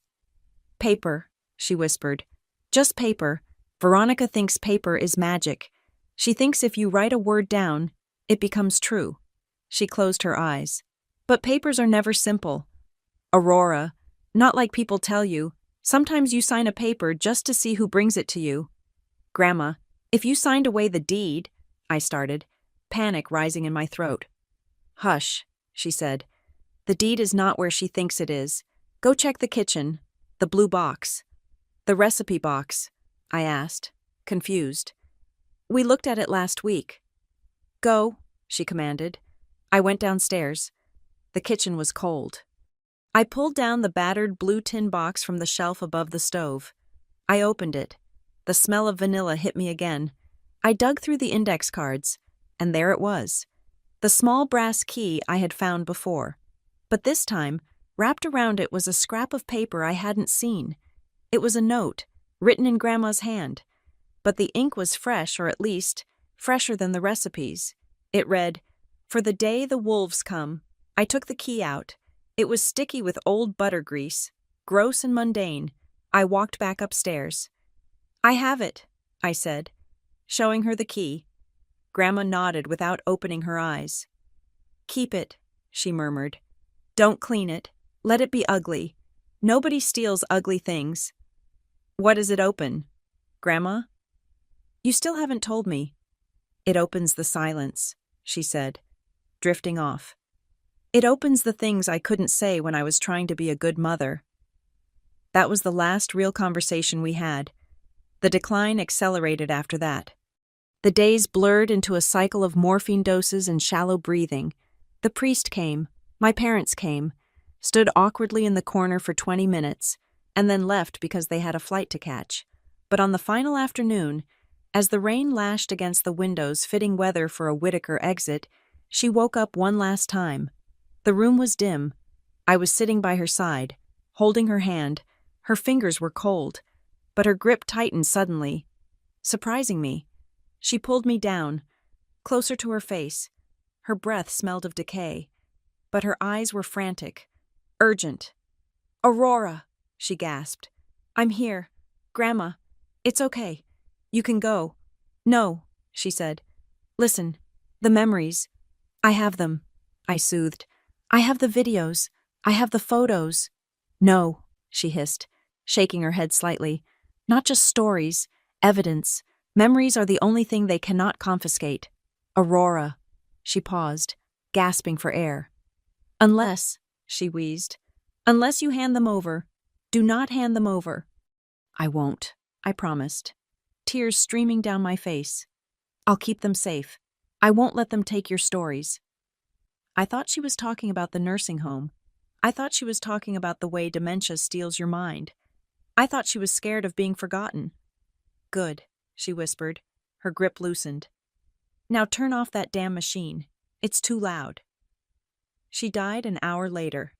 Paper, she whispered. Just paper. Veronica thinks paper is magic. She thinks if you write a word down, it becomes true. She closed her eyes. But papers are never simple. Aurora, not like people tell you. Sometimes you sign a paper just to see who brings it to you. Grandma, if you signed away the deed, I started, panic rising in my throat. Hush, she said. The deed is not where she thinks it is. Go check the kitchen, the blue box. The recipe box, I asked, confused. We looked at it last week. Go, she commanded. I went downstairs. The kitchen was cold. I pulled down the battered blue tin box from the shelf above the stove. I opened it. The smell of vanilla hit me again. I dug through the index cards, and there it was. The small brass key I had found before. But this time, wrapped around it was a scrap of paper I hadn't seen. It was a note, written in Grandma's hand. But the ink was fresh, or at least, fresher than the recipes. It read, "For the day the wolves come." I took the key out. It was sticky with old butter grease, gross and mundane. I walked back upstairs. I have it, I said, showing her the key. Grandma nodded without opening her eyes. Keep it, she murmured. Don't clean it. Let it be ugly. Nobody steals ugly things. What does it open? Grandma? You still haven't told me. It opens the silence, she said, drifting off. It opens the things I couldn't say when I was trying to be a good mother. That was the last real conversation we had. The decline accelerated after that. The days blurred into a cycle of morphine doses and shallow breathing. The priest came, my parents came, stood awkwardly in the corner for 20 minutes, and then left because they had a flight to catch. But on the final afternoon, as the rain lashed against the windows fitting weather for a Whittaker exit, she woke up one last time. The room was dim. I was sitting by her side, holding her hand. Her fingers were cold, but her grip tightened suddenly, surprising me. She pulled me down, closer to her face. Her breath smelled of decay, but her eyes were frantic, urgent. Aurora, she gasped. I'm here. Grandma, it's okay. You can go. No, she said. Listen, the memories. I have them, I soothed. I have the videos. I have the photos. No, she hissed, shaking her head slightly. Not just stories, evidence. Memories are the only thing they cannot confiscate. Aurora. She paused, gasping for air. Unless, she wheezed, unless you hand them over. Do not hand them over. I won't, I promised, tears streaming down my face. I'll keep them safe. I won't let them take your stories. I thought she was talking about the nursing home. I thought she was talking about the way dementia steals your mind. I thought she was scared of being forgotten. Good, she whispered, her grip loosened. Now turn off that damn machine. It's too loud. She died an hour later.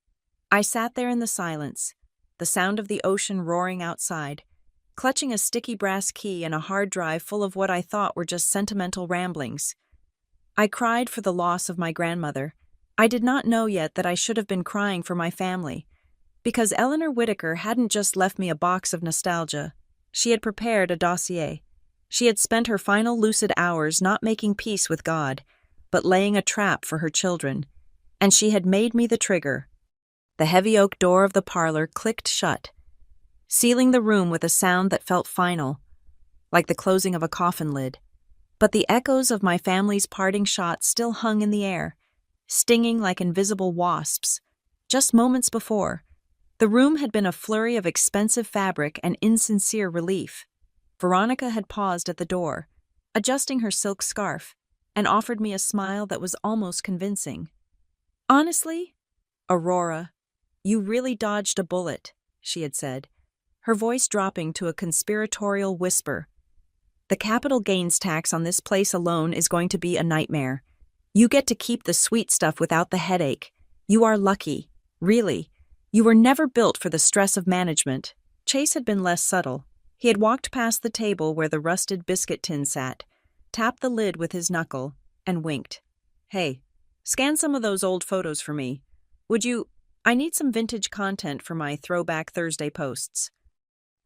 I sat there in the silence, the sound of the ocean roaring outside, clutching a sticky brass key and a hard drive full of what I thought were just sentimental ramblings. I cried for the loss of my grandmother. I did not know yet that I should have been crying for my family, because Eleanor Whittaker hadn't just left me a box of nostalgia. She had prepared a dossier. She had spent her final lucid hours not making peace with God, but laying a trap for her children. And she had made me the trigger. The heavy oak door of the parlor clicked shut, sealing the room with a sound that felt final, like the closing of a coffin lid. But the echoes of my family's parting shot still hung in the air, stinging like invisible wasps. Just moments before, the room had been a flurry of expensive fabric and insincere relief. Veronica had paused at the door, adjusting her silk scarf, and offered me a smile that was almost convincing. Honestly, Aurora, You really dodged a bullet, she had said, her voice dropping to a conspiratorial whisper. The capital gains tax on this place alone is going to be a nightmare. You get to keep the sweet stuff without the headache. You are lucky. Really. You were never built for the stress of management. Chase had been less subtle. He had walked past the table where the rusted biscuit tin sat, tapped the lid with his knuckle, and winked. Hey, scan some of those old photos for me. Would you? I need some vintage content for my Throwback Thursday posts.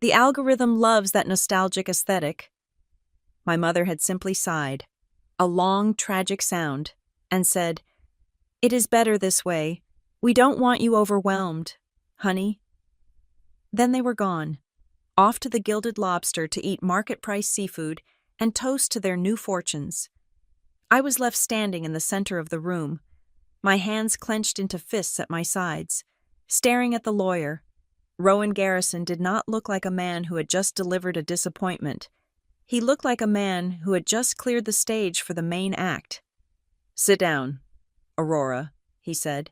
The algorithm loves that nostalgic aesthetic. My mother had simply sighed, a long, tragic sound, and said, It is better this way. We don't want you overwhelmed, honey. Then they were gone, off to the Gilded Lobster to eat market-price seafood and toast to their new fortunes. I was left standing in the center of the room, my hands clenched into fists at my sides, staring at the lawyer. Rowan Garrison did not look like a man who had just delivered a disappointment. He looked like a man who had just cleared the stage for the main act. Sit down, Aurora, he said.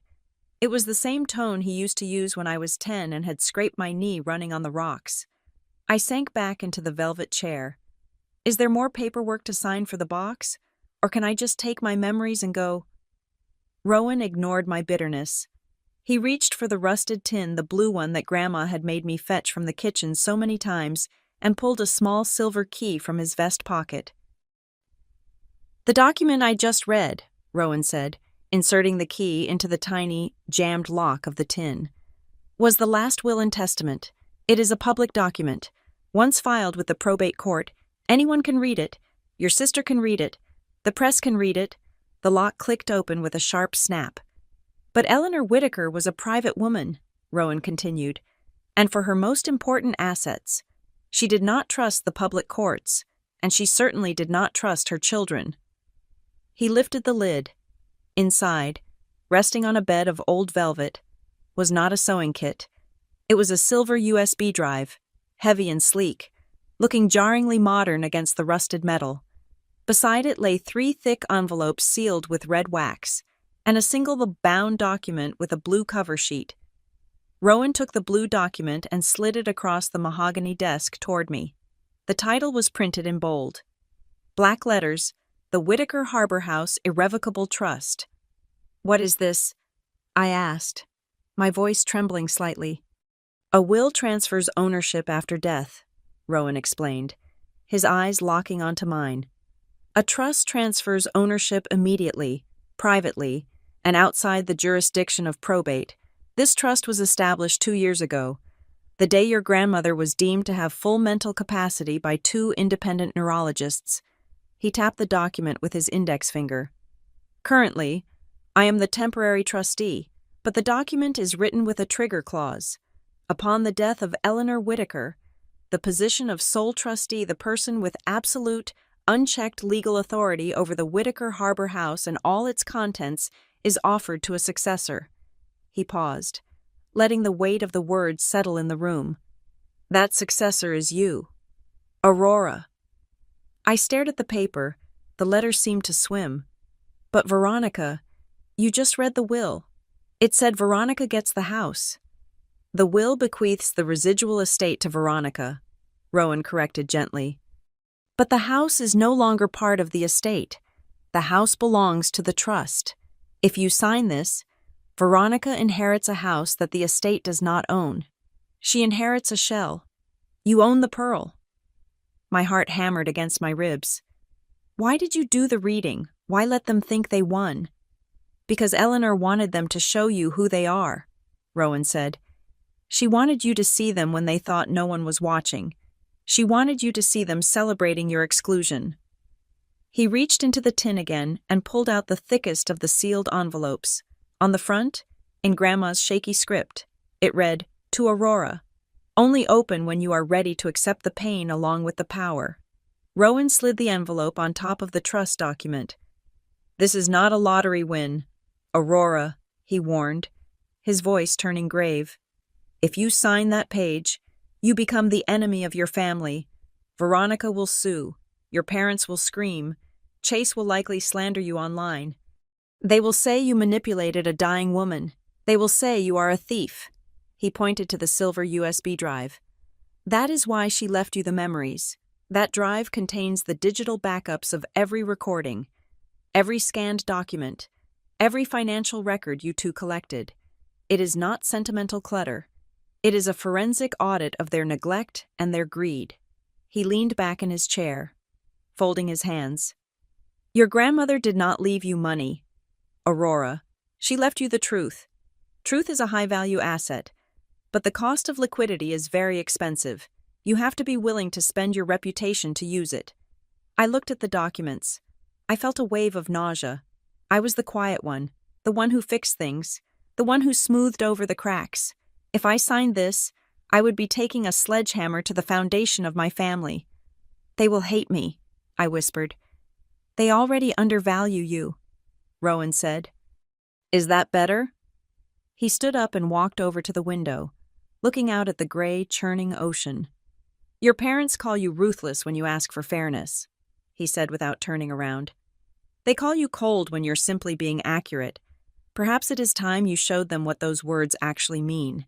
It was the same tone he used to use when I was 10 and had scraped my knee running on the rocks. I sank back into the velvet chair. Is there more paperwork to sign for the box? Or can I just take my memories and go? Rowan ignored my bitterness. He reached for the rusted tin, the blue one that Grandma had made me fetch from the kitchen so many times, and pulled a small silver key from his vest pocket. The document I just read, Rowan said, inserting the key into the tiny, jammed lock of the tin, was the last will and testament. It is a public document. Once filed with the probate court, anyone can read it. Your sister can read it. The press can read it. The lock clicked open with a sharp snap. But Eleanor Whitaker was a private woman, Rowan continued, and for her most important assets, she did not trust the public courts, and she certainly did not trust her children. He lifted the lid. Inside, resting on a bed of old velvet, was not a sewing kit. It was a silver USB drive, heavy and sleek, looking jarringly modern against the rusted metal. Beside it lay 3 thick envelopes sealed with red wax, and a single bound document with a blue cover sheet. Rowan took the blue document and slid it across the mahogany desk toward me. The title was printed in bold. Black letters, The Whitaker Harbor House Irrevocable Trust. What is this? I asked, my voice trembling slightly. A will transfers ownership after death, Rowan explained, his eyes locking onto mine. A trust transfers ownership immediately, privately, and outside the jurisdiction of probate. This trust was established 2 years ago, the day your grandmother was deemed to have full mental capacity by 2 independent neurologists. He tapped the document with his index finger. Currently, I am the temporary trustee, but the document is written with a trigger clause. Upon the death of Eleanor Whitaker, the position of sole trustee, the person with absolute, unchecked legal authority over the Whitaker Harbor House and all its contents, is offered to a successor. He paused, letting the weight of the words settle in the room. That successor is you, Aurora. I stared at the paper. The letters seemed to swim. But Veronica, you just read the will. It said Veronica gets the house. The will bequeaths the residual estate to Veronica, Rowan corrected gently. But the house is no longer part of the estate. The house belongs to the trust. If you sign this, Veronica inherits a house that the estate does not own. She inherits a shell. You own the pearl. My heart hammered against my ribs. Why did you do the reading? Why let them think they won? Because Eleanor wanted them to show you who they are, Rowan said. She wanted you to see them when they thought no one was watching. She wanted you to see them celebrating your exclusion. He reached into the tin again and pulled out the thickest of the sealed envelopes. On the front, in Grandma's shaky script, it read, To Aurora. Only open when you are ready to accept the pain along with the power. Rowan slid the envelope on top of the trust document. This is not a lottery win, Aurora, he warned, his voice turning grave. If you sign that page, you become the enemy of your family. Veronica will sue. Your parents will scream. Chase will likely slander you online. They will say you manipulated a dying woman. They will say you are a thief. He pointed to the silver USB drive. That is why she left you the memories. That drive contains the digital backups of every recording, every scanned document, every financial record you two collected. It is not sentimental clutter. It is a forensic audit of their neglect and their greed. He leaned back in his chair, folding his hands. Your grandmother did not leave you money, Aurora. She left you the truth. Truth is a high-value asset, but the cost of liquidity is very expensive. You have to be willing to spend your reputation to use it. I looked at the documents. I felt a wave of nausea. I was the quiet one, the one who fixed things, the one who smoothed over the cracks. If I signed this, I would be taking a sledgehammer to the foundation of my family. They will hate me, I whispered. They already undervalue you, Rowan said. Is that better? He stood up and walked over to the window, looking out at the gray, churning ocean. Your parents call you ruthless when you ask for fairness, he said without turning around. They call you cold when you're simply being accurate. Perhaps it is time you showed them what those words actually mean.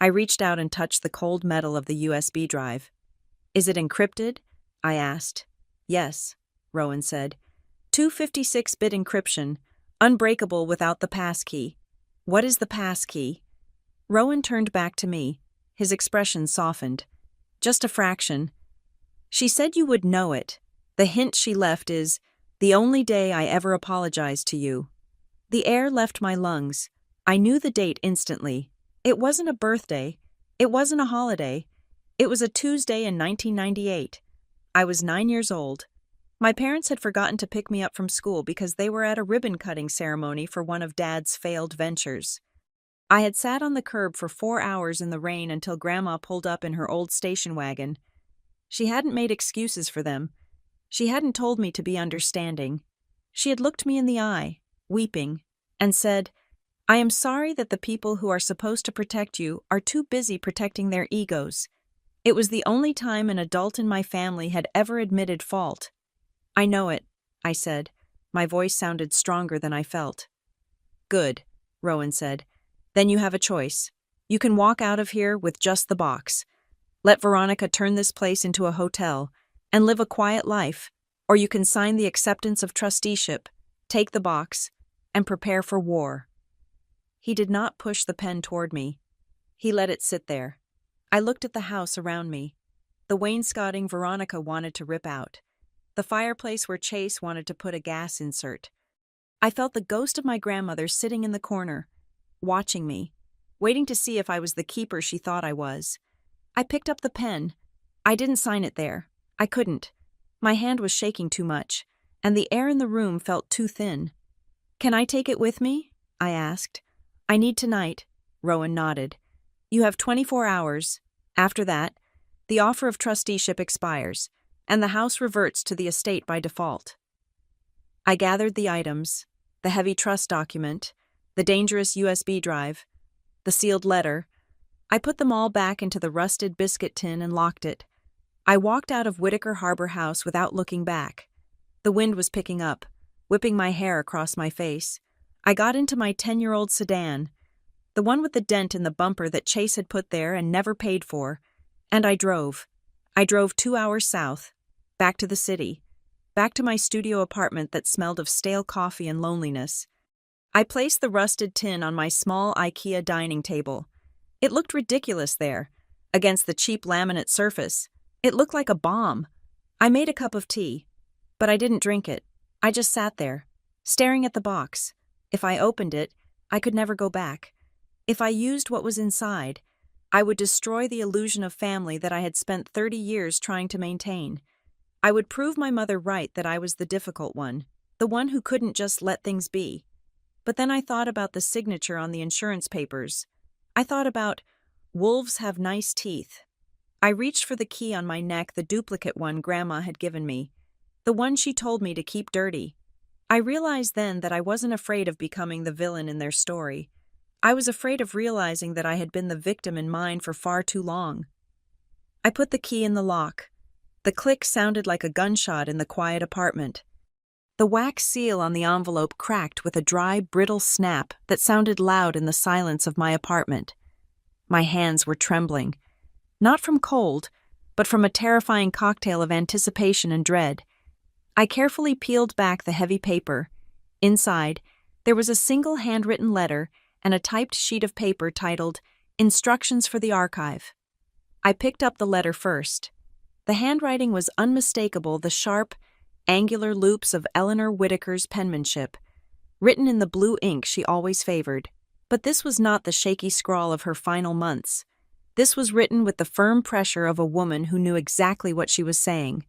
I reached out and touched the cold metal of the USB drive. Is it encrypted? I asked. Yes, Rowan said. 256-bit encryption, unbreakable without the passkey. What is the passkey? Rowan turned back to me. His expression softened. Just a fraction. She said you would know it. The hint she left is, the only day I ever apologized to you. The air left my lungs. I knew the date instantly. It wasn't a birthday. It wasn't a holiday. It was a Tuesday in 1998. I was 9 years old. My parents had forgotten to pick me up from school because they were at a ribbon-cutting ceremony for one of Dad's failed ventures. I had sat on the curb for 4 hours in the rain until Grandma pulled up in her old station wagon. She hadn't made excuses for them. She hadn't told me to be understanding. She had looked me in the eye, weeping, and said, I am sorry that the people who are supposed to protect you are too busy protecting their egos. It was the only time an adult in my family had ever admitted fault. I know it, I said. My voice sounded stronger than I felt. Good, Rowan said. Then you have a choice. You can walk out of here with just the box. Let Veronica turn this place into a hotel and live a quiet life, or you can sign the acceptance of trusteeship, take the box, and prepare for war. He did not push the pen toward me. He let it sit there. I looked at the house around me. The wainscoting Veronica wanted to rip out. The fireplace where Chase wanted to put a gas insert. I felt the ghost of my grandmother sitting in the corner, watching me, waiting to see if I was the keeper she thought I was. I picked up the pen. I didn't sign it there. I couldn't. My hand was shaking too much, and the air in the room felt too thin. Can I take it with me? I asked. I need tonight. Rowan nodded. You have 24 hours. After that, the offer of trusteeship expires, and the house reverts to the estate by default. I gathered the items, the heavy trust document, the dangerous USB drive, the sealed letter. I put them all back into the rusted biscuit tin and locked it. I walked out of Whitaker Harbor House without looking back. The wind was picking up, whipping my hair across my face. I got into my 10-year-old sedan, the one with the dent in the bumper that Chase had put there and never paid for, and I drove. I drove 2 hours south, back to the city, back to my studio apartment that smelled of stale coffee and loneliness. I placed the rusted tin on my small IKEA dining table. It looked ridiculous there, against the cheap laminate surface. It looked like a bomb. I made a cup of tea, but I didn't drink it. I just sat there, staring at the box. If I opened it, I could never go back. If I used what was inside, I would destroy the illusion of family that I had spent 30 years trying to maintain. I would prove my mother right that I was the difficult one, the one who couldn't just let things be. But then I thought about the signature on the insurance papers. I thought about, wolves have nice teeth. I reached for the key on my neck, the duplicate one Grandma had given me, the one she told me to keep dirty. I realized then that I wasn't afraid of becoming the villain in their story. I was afraid of realizing that I had been the victim in mine for far too long. I put the key in the lock. The click sounded like a gunshot in the quiet apartment. The wax seal on the envelope cracked with a dry, brittle snap that sounded loud in the silence of my apartment. My hands were trembling, not from cold, but from a terrifying cocktail of anticipation and dread. I carefully peeled back the heavy paper. Inside, there was a single handwritten letter and a typed sheet of paper titled Instructions for the Archive. I picked up the letter first. The handwriting was unmistakable, the sharp, angular loops of Eleanor Whitaker's penmanship, written in the blue ink she always favored. But this was not the shaky scrawl of her final months. This was written with the firm pressure of a woman who knew exactly what she was saying.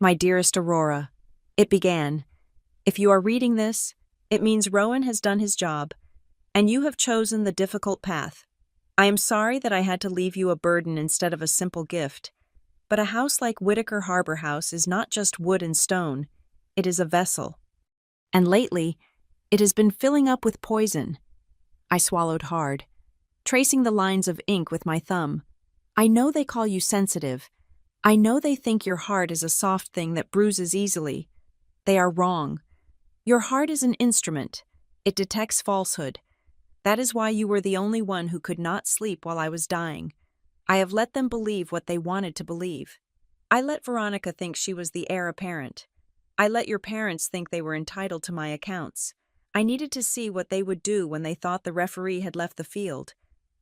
My dearest Aurora, it began. If you are reading this, it means Rowan has done his job, and you have chosen the difficult path. I am sorry that I had to leave you a burden instead of a simple gift, but a house like Whitaker Harbor House is not just wood and stone, it is a vessel. And lately, it has been filling up with poison. I swallowed hard, tracing the lines of ink with my thumb. I know they call you sensitive. I know they think your heart is a soft thing that bruises easily. They are wrong. Your heart is an instrument. It detects falsehood. That is why you were the only one who could not sleep while I was dying. I have let them believe what they wanted to believe. I let Veronica think she was the heir apparent. I let your parents think they were entitled to my accounts. I needed to see what they would do when they thought the referee had left the field.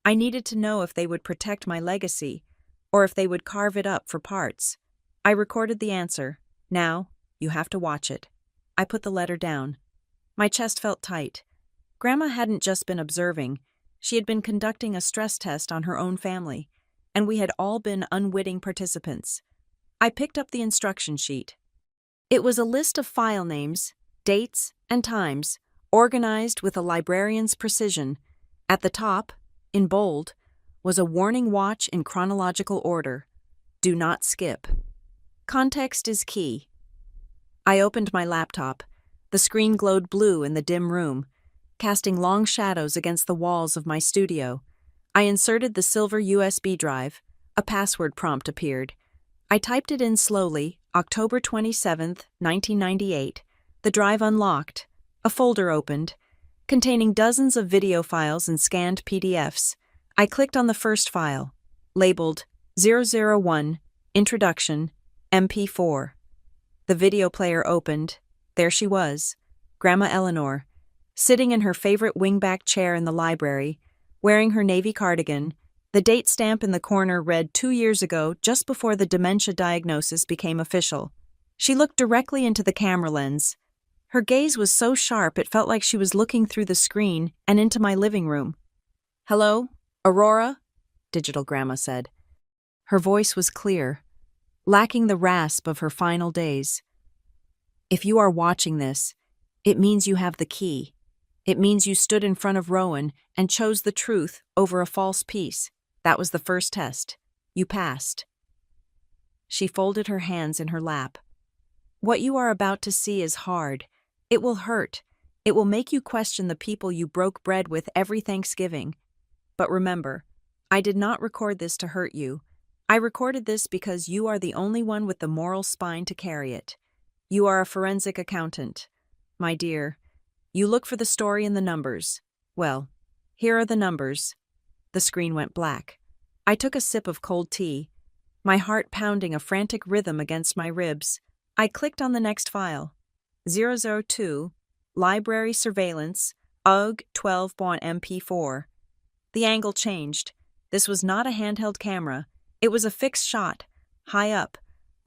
I needed to know if they would protect my legacy, or if they would carve it up for parts. I recorded the answer. Now, you have to watch it. I put the letter down. My chest felt tight. Grandma hadn't just been observing. She had been conducting a stress test on her own family, and we had all been unwitting participants. I picked up the instruction sheet. It was a list of file names, dates, and times, organized with a librarian's precision. At the top, in bold, was a warning watch in chronological order. Do not skip. Context is key. I opened my laptop. The screen glowed blue in the dim room, casting long shadows against the walls of my studio. I inserted the silver USB drive. A password prompt appeared. I typed it in slowly, October 27th, 1998. The drive unlocked. A folder opened, containing dozens of video files and scanned PDFs. I clicked on the first file, labeled 001, Introduction, MP4. The video player opened. There she was, Grandma Eleanor, sitting in her favorite wingback chair in the library, wearing her navy cardigan. The date stamp in the corner read 2 years ago, just before the dementia diagnosis became official. She looked directly into the camera lens. Her gaze was so sharp it felt like she was looking through the screen and into my living room. "Hello, Aurora?" Digital Grandma said. Her voice was clear, lacking the rasp of her final days. "If you are watching this, it means you have the key. It means you stood in front of Rowan and chose the truth over a false peace. That was the first test. You passed." She folded her hands in her lap. "What you are about to see is hard. It will hurt. It will make you question the people you broke bread with every Thanksgiving. But remember, I did not record this to hurt you. I recorded this because you are the only one with the moral spine to carry it. You are a forensic accountant. My dear, you look for the story in the numbers. Well, here are the numbers." The screen went black. I took a sip of cold tea, my heart pounding a frantic rhythm against my ribs. I clicked on the next file. 002, Library Surveillance, UG 12.MP4. The angle changed. This was not a handheld camera. It was a fixed shot, high up,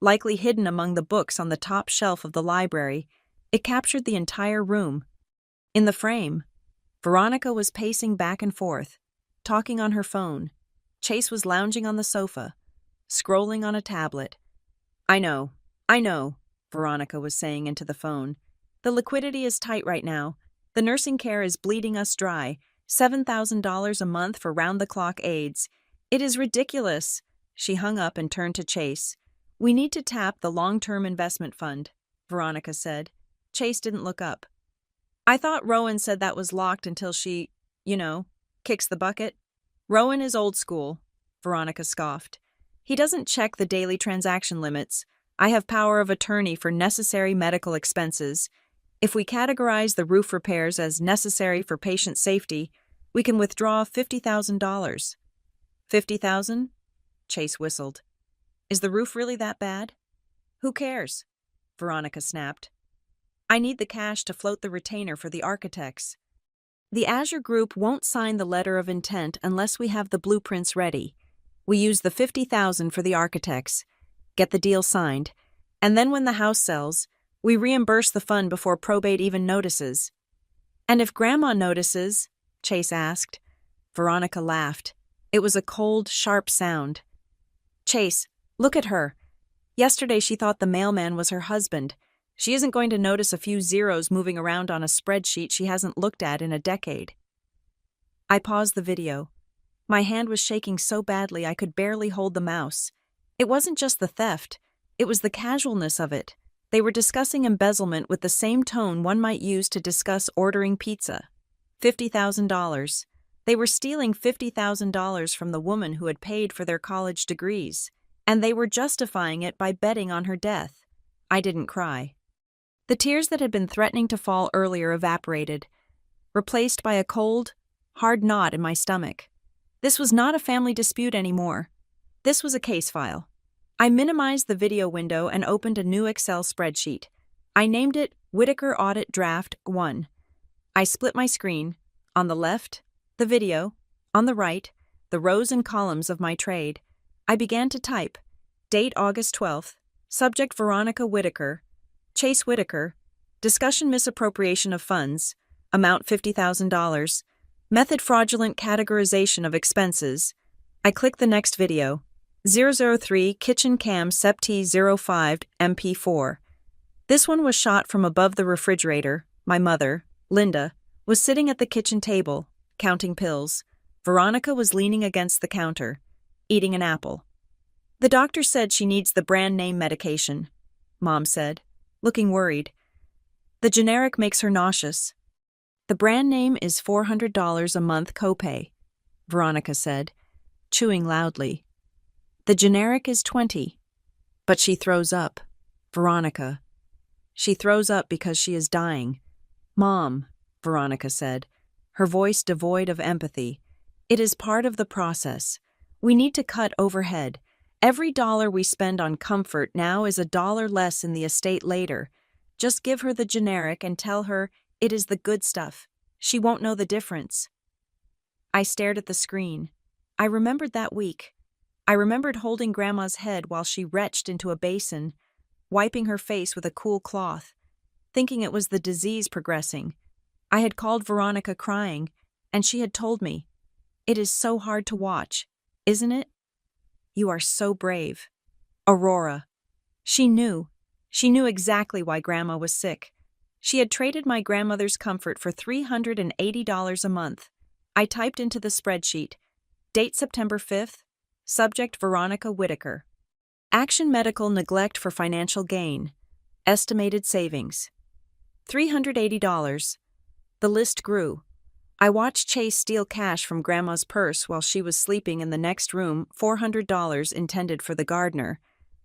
likely hidden among the books on the top shelf of the library. It captured the entire room. In the frame, Veronica was pacing back and forth, talking on her phone. Chase was lounging on the sofa, scrolling on a tablet. I know, Veronica was saying into the phone. "The liquidity is tight right now. The nursing care is bleeding us dry. $7,000 a month for round-the-clock aides. It is ridiculous." She hung up and turned to Chase. "We need to tap the long-term investment fund," Veronica said. Chase didn't look up. "I thought Rowan said that was locked until she, kicks the bucket." "Rowan is old school," Veronica scoffed. "He doesn't check the daily transaction limits. I have power of attorney for necessary medical expenses. If we categorize the roof repairs as necessary for patient safety, we can withdraw $50,000. $50,000? Chase whistled. Is the roof really that bad? Who cares? Veronica snapped. I need the cash to float the retainer for the architects. The Azure Group won't sign the letter of intent unless we have the blueprints ready. We use the $50,000 for the architects, get the deal signed, and then when the house sells, we reimburse the fund before probate even notices. And if Grandma notices? Chase asked. Veronica laughed. It was a cold, sharp sound. Chase, look at her. Yesterday she thought the mailman was her husband. She isn't going to notice a few zeros moving around on a spreadsheet she hasn't looked at in a decade. I paused the video. My hand was shaking so badly I could barely hold the mouse. It wasn't just the theft. It was the casualness of it. They were discussing embezzlement with the same tone one might use to discuss ordering pizza. $50,000. They were stealing $50,000 from the woman who had paid for their college degrees, and they were justifying it by betting on her death. I didn't cry. The tears that had been threatening to fall earlier evaporated, replaced by a cold, hard knot in my stomach. This was not a family dispute anymore. This was a case file. I minimized the video window and opened a new Excel spreadsheet. I named it Whitaker Audit Draft 1. I split my screen. On the left, the video. On the right, the rows and columns of my trade. I began to type. Date August 12th. Subject Veronica Whitaker. Chase Whitaker. Discussion misappropriation of funds. Amount $50,000. Method fraudulent categorization of expenses. I clicked the next video. 003 Kitchen Cam SEPT05 MP4. This one was shot from above the refrigerator. My mother, Linda, was sitting at the kitchen table, counting pills. Veronica was leaning against the counter, eating an apple. The doctor said she needs the brand name medication, Mom said, looking worried. The generic makes her nauseous. The brand name is $400 a month copay, Veronica said, chewing loudly. The generic is $20. But she throws up. Veronica. She throws up because she is dying. Mom, Veronica said, her voice devoid of empathy. It is part of the process. We need to cut overhead. Every dollar we spend on comfort now is $1 less in the estate later. Just give her the generic and tell her it is the good stuff. She won't know the difference. I stared at the screen. I remembered that week. I remembered holding Grandma's head while she retched into a basin, wiping her face with a cool cloth, thinking it was the disease progressing. I had called Veronica crying, and she had told me, "It is so hard to watch, isn't it? You are so brave." Aurora. She knew. She knew exactly why Grandma was sick. She had traded my grandmother's comfort for $380 a month. I typed into the spreadsheet, date September 5th, subject Veronica Whitaker. Action medical neglect for financial gain. Estimated savings. $380. The list grew. I watched Chase steal cash from Grandma's purse while she was sleeping in the next room, $400 intended for the gardener.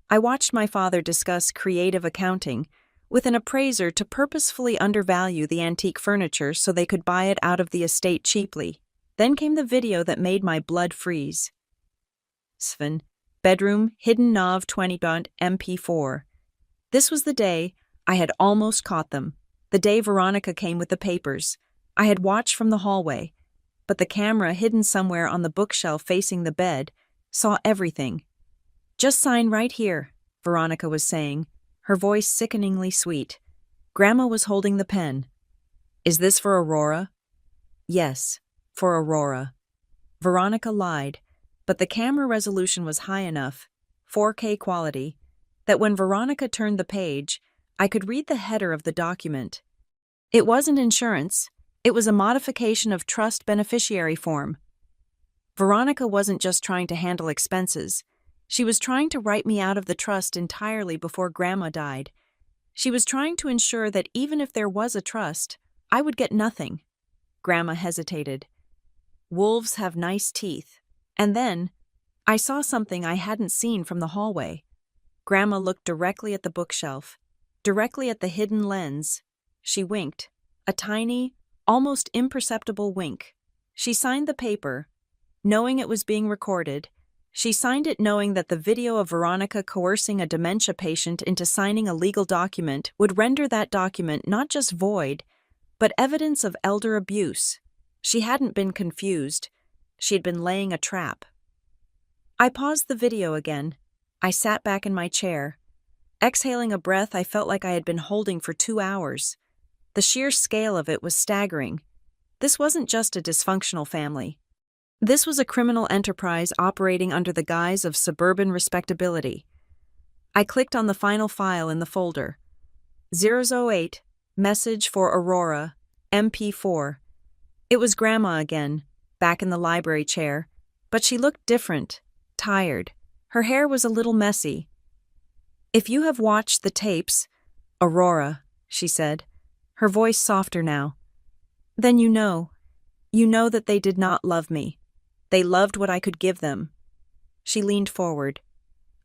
I watched my father discuss creative accounting with an appraiser to purposefully undervalue the antique furniture so they could buy it out of the estate cheaply. Then came the video that made my blood freeze. Sven, bedroom, hidden Nav 20. MP4. This was the day I had almost caught them, the day Veronica came with the papers. I had watched from the hallway, but the camera hidden somewhere on the bookshelf facing the bed saw everything. Just sign right here, Veronica was saying, her voice sickeningly sweet. Grandma was holding the pen. Is this for Aurora? Yes, for Aurora. Veronica lied. But the camera resolution was high enough, 4K quality, that when Veronica turned the page, I could read the header of the document. It wasn't insurance. It was a modification of trust beneficiary form. Veronica wasn't just trying to handle expenses. She was trying to write me out of the trust entirely before Grandma died. She was trying to ensure that even if there was a trust, I would get nothing. Grandma hesitated. Wolves have nice teeth. And then, I saw something I hadn't seen from the hallway. Grandma looked directly at the bookshelf, directly at the hidden lens. She winked. A tiny, almost imperceptible wink. She signed the paper, knowing it was being recorded. She signed it knowing that the video of Veronica coercing a dementia patient into signing a legal document would render that document not just void, but evidence of elder abuse. She hadn't been confused. She had been laying a trap. I paused the video again. I sat back in my chair. Exhaling a breath I felt like I had been holding for 2 hours. The sheer scale of it was staggering. This wasn't just a dysfunctional family. This was a criminal enterprise operating under the guise of suburban respectability. I clicked on the final file in the folder. 008, message for Aurora, MP4. It was Grandma again, back in the library chair, but she looked different, tired. Her hair was a little messy. If you have watched the tapes, Aurora, she said, her voice softer now, then you know that they did not love me. They loved what I could give them. She leaned forward.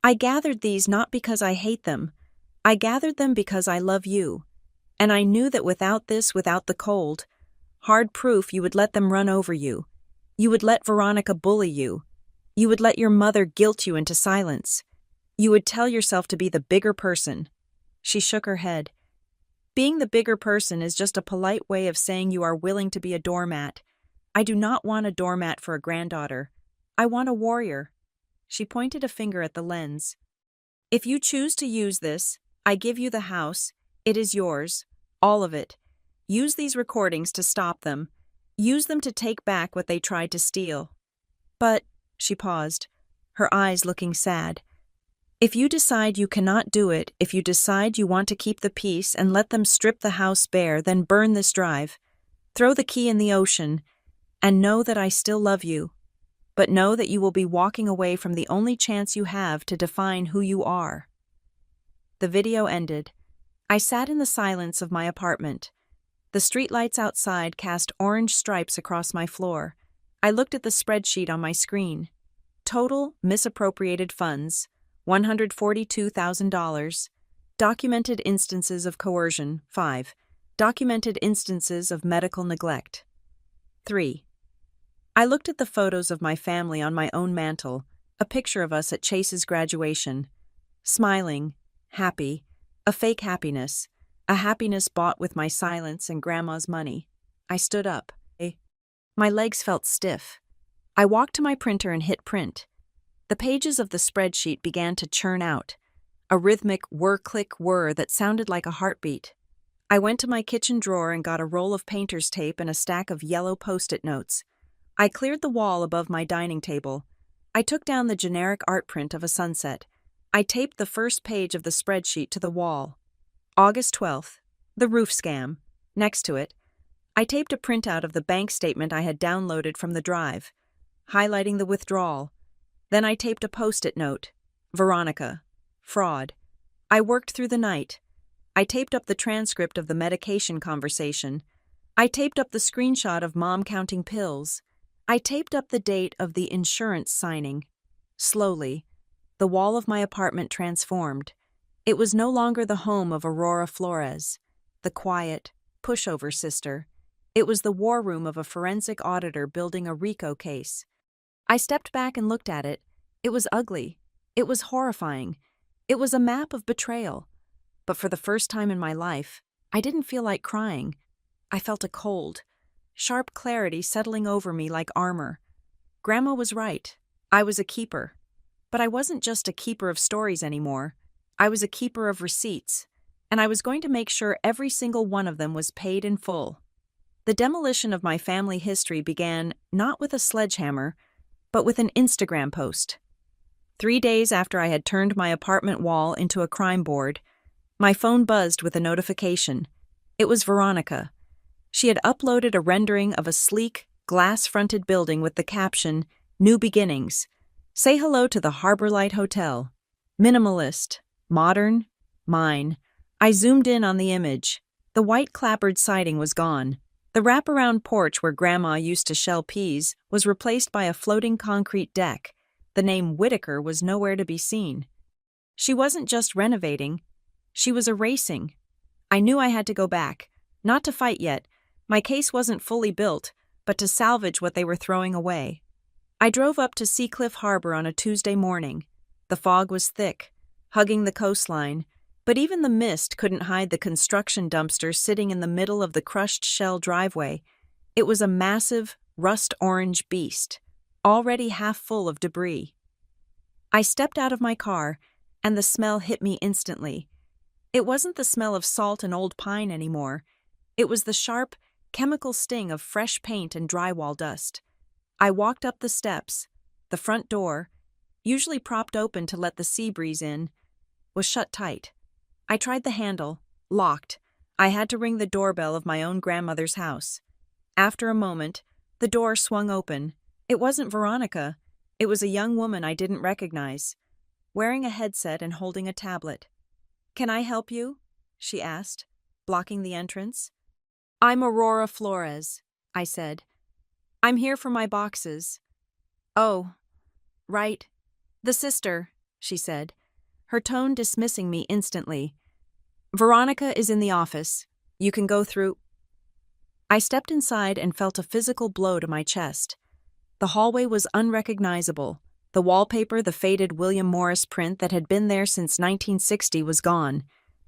I gathered these not because I hate them. I gathered them because I love you. And I knew that without this, without the cold, hard proof, you would let them run over you. You would let Veronica bully you. You would let your mother guilt you into silence. You would tell yourself to be the bigger person. She shook her head. Being the bigger person is just a polite way of saying you are willing to be a doormat. I do not want a doormat for a granddaughter. I want a warrior. She pointed a finger at the lens. If you choose to use this, I give you the house. It is yours. All of it. Use these recordings to stop them. Use them to take back what they tried to steal. But, she paused, her eyes looking sad. If you decide you cannot do it, if you decide you want to keep the peace and let them strip the house bare, then burn this drive. Throw the key in the ocean. And know that I still love you, but know that you will be walking away from the only chance you have to define who you are. The video ended. I sat in the silence of my apartment. The streetlights outside cast orange stripes across my floor. I looked at the spreadsheet on my screen. Total misappropriated funds, $142,000. Documented instances of coercion, 5. Documented instances of medical neglect, 3. I looked at the photos of my family on my own mantle, a picture of us at Chase's graduation. Smiling, happy, a fake happiness, a happiness bought with my silence and Grandma's money. I stood up. My legs felt stiff. I walked to my printer and hit print. The pages of the spreadsheet began to churn out, a rhythmic whir-click-whir that sounded like a heartbeat. I went to my kitchen drawer and got a roll of painter's tape and a stack of yellow Post-it notes. I cleared the wall above my dining table. I took down the generic art print of a sunset. I taped the first page of the spreadsheet to the wall. August 12th, the roof scam. Next to it, I taped a printout of the bank statement I had downloaded from the drive, highlighting the withdrawal. Then I taped a Post-it note. Veronica. Fraud. I worked through the night. I taped up the transcript of the medication conversation. I taped up the screenshot of Mom counting pills. I taped up the date of the insurance signing. Slowly, the wall of my apartment transformed. It was no longer the home of Aurora Flores, the quiet, pushover sister. It was the war room of a forensic auditor building a RICO case. I stepped back and looked at it. It was ugly. It was horrifying. It was a map of betrayal. But for the first time in my life, I didn't feel like crying. I felt a cold, sharp clarity settling over me like armor. Grandma was right. I was a keeper. But I wasn't just a keeper of stories anymore. I was a keeper of receipts, and I was going to make sure every single one of them was paid in full. The demolition of my family history began not with a sledgehammer, but with an Instagram post. 3 days after I had turned my apartment wall into a crime board, my phone buzzed with a notification. It was Veronica. She had uploaded a rendering of a sleek, glass-fronted building with the caption, "New Beginnings. Say hello to the Harborlight Hotel. Minimalist. Modern. Mine." I zoomed in on the image. The white clapboard siding was gone. The wraparound porch where Grandma used to shell peas was replaced by a floating concrete deck. The name Whitaker was nowhere to be seen. She wasn't just renovating. She was erasing. I knew I had to go back, Not to fight yet. My case wasn't fully built, but to salvage what they were throwing away. I drove up to Seacliff Harbor on a Tuesday morning. The fog was thick, hugging the coastline, but even the mist couldn't hide the construction dumpster sitting in the middle of the crushed shell driveway. It was a massive, rust-orange beast, already half full of debris. I stepped out of my car, and the smell hit me instantly. It wasn't the smell of salt and old pine anymore. It was the sharp, chemical sting of fresh paint and drywall dust. I walked up the steps. The front door, usually propped open to let the sea breeze in, was shut tight. I tried the handle, locked. I had to ring the doorbell of my own grandmother's house. After a moment, the door swung open. It wasn't Veronica. It was a young woman I didn't recognize, wearing a headset and holding a tablet. "Can I help you?" she asked, blocking the entrance. "I'm Aurora Flores," I said. "I'm here for my boxes." "Oh, right. The sister," she said, her tone dismissing me instantly. "Veronica is in the office. You can go through." I stepped inside and felt a physical blow to my chest. The hallway was unrecognizable. The wallpaper, the faded William Morris print that had been there since 1960, was gone,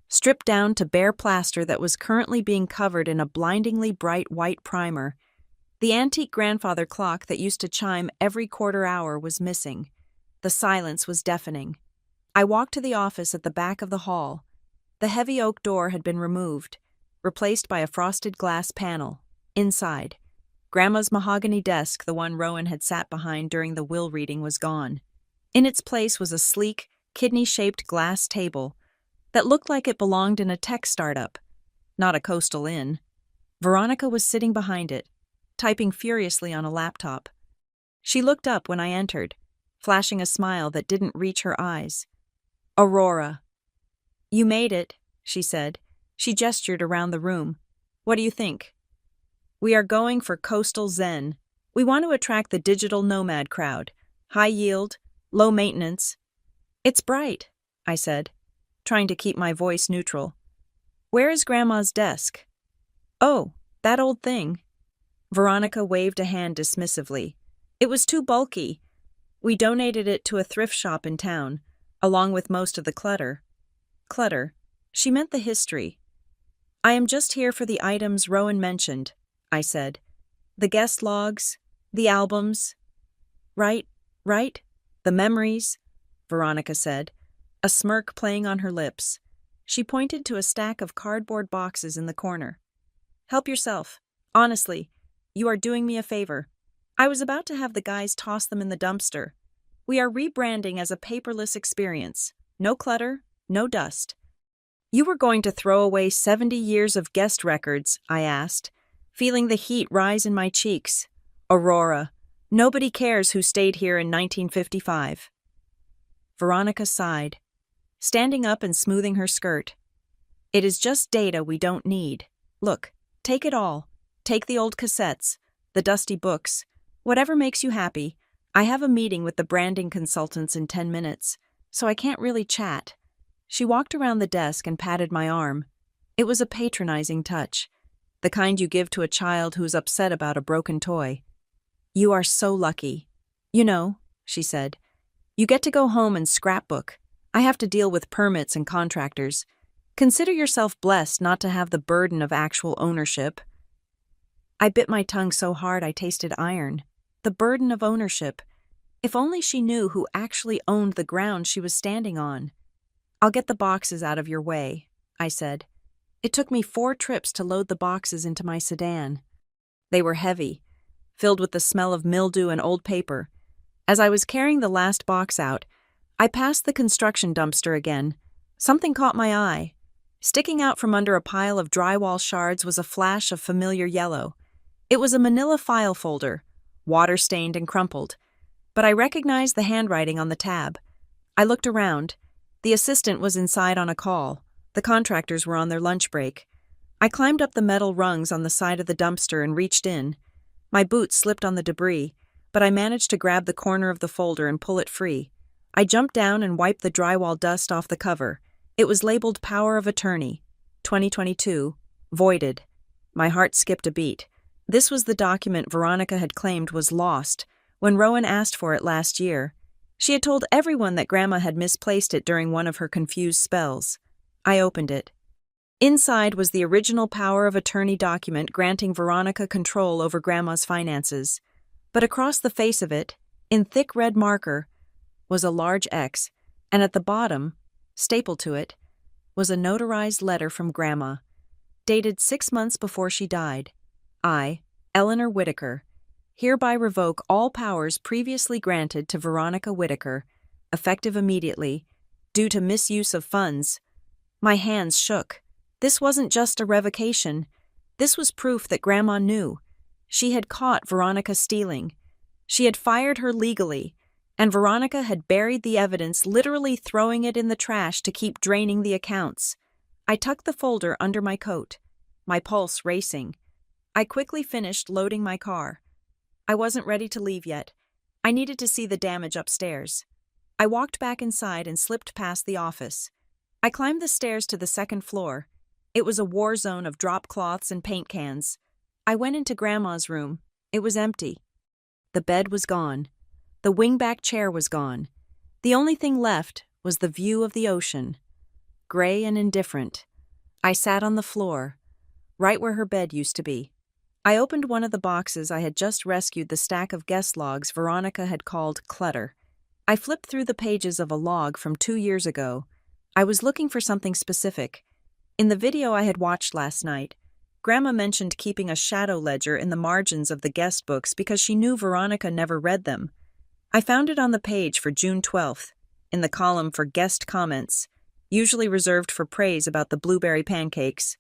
stripped down to bare plaster that was currently being covered in a blindingly bright white primer. The antique grandfather clock that used to chime every quarter hour was missing. The silence was deafening. I walked to the office at the back of the hall. The heavy oak door had been removed, replaced by a frosted glass panel. Inside, Grandma's mahogany desk, the one Rowan had sat behind during the will reading, was gone. In its place was a sleek, kidney-shaped glass table that looked like it belonged in a tech startup, not a coastal inn. Veronica was sitting behind it, typing furiously on a laptop. She looked up when I entered, flashing a smile that didn't reach her eyes. "Aurora." "You made it," she said. She gestured around the room. "What do you think?" "We are going for coastal zen. We want to attract the digital nomad crowd. High yield, low maintenance." "It's bright," I said, trying to keep my voice neutral. "Where is Grandma's desk?" "Oh, that old thing." Veronica waved a hand dismissively. "It was too bulky. We donated it to a thrift shop in town, along with most of the clutter." Clutter. She meant the history. "I am just here for the items Rowan mentioned," I said. "The guest logs, the albums." Right. The memories," Veronica said, a smirk playing on her lips. She pointed to a stack of cardboard boxes in the corner. "Help yourself. Honestly, you are doing me a favor. I was about to have the guys toss them in the dumpster. We are rebranding as a paperless experience. No clutter, no dust." "You were going to throw away 70 years of guest records," I asked, feeling the heat rise in my cheeks. "Aurora, nobody cares who stayed here in 1955. Veronica sighed, standing up and smoothing her skirt. "It is just data we don't need. Look, take it all. Take the old cassettes, the dusty books, whatever makes you happy. I have a meeting with the branding consultants in 10 minutes, so I can't really chat." She walked around the desk and patted my arm. It was a patronizing touch, the kind you give to a child who's upset about a broken toy. "You are so lucky. You know," she said, "you get to go home and scrapbook. I have to deal with permits and contractors. Consider yourself blessed not to have the burden of actual ownership." I bit my tongue so hard I tasted iron. The burden of ownership. If only she knew who actually owned the ground she was standing on. "I'll get the boxes out of your way," I said. It took me 4 trips to load the boxes into my sedan. They were heavy, filled with the smell of mildew and old paper. As I was carrying the last box out, I passed the construction dumpster again. Something caught my eye. Sticking out from under a pile of drywall shards was a flash of familiar yellow. It was a manila file folder, water-stained and crumpled, but I recognized the handwriting on the tab. I looked around. The assistant was inside on a call. The contractors were on their lunch break. I climbed up the metal rungs on the side of the dumpster and reached in. My boots slipped on the debris, but I managed to grab the corner of the folder and pull it free. I jumped down and wiped the drywall dust off the cover. It was labeled Power of Attorney, 2022, voided. My heart skipped a beat. This was the document Veronica had claimed was lost when Rowan asked for it last year. She had told everyone that Grandma had misplaced it during one of her confused spells. I opened it. Inside was the original power of attorney document granting Veronica control over Grandma's finances. But across the face of it, in thick red marker, was a large X, and at the bottom, stapled to it, was a notarized letter from Grandma, dated 6 months before she died. I, Eleanor Whitaker, hereby revoke all powers previously granted to Veronica Whitaker, effective immediately, due to misuse of funds. My hands shook. This wasn't just a revocation. This was proof that Grandma knew. She had caught Veronica stealing. She had fired her legally, and Veronica had buried the evidence, literally throwing it in the trash to keep draining the accounts. I tucked the folder under my coat, my pulse racing. I quickly finished loading my car. I wasn't ready to leave yet. I needed to see the damage upstairs. I walked back inside and slipped past the office. I climbed the stairs to the second floor. It was a war zone of drop cloths and paint cans. I went into Grandma's room. It was empty. The bed was gone. The wingback chair was gone. The only thing left was the view of the ocean. Gray and indifferent. I sat on the floor, right where her bed used to be. I opened one of the boxes I had just rescued, the stack of guest logs Veronica had called clutter. I flipped through the pages of a log from 2 years ago. I was looking for something specific. In the video I had watched last night, Grandma mentioned keeping a shadow ledger in the margins of the guest books because she knew Veronica never read them. I found it on the page for June 12th, in the column for guest comments, usually reserved for praise about the blueberry pancakes.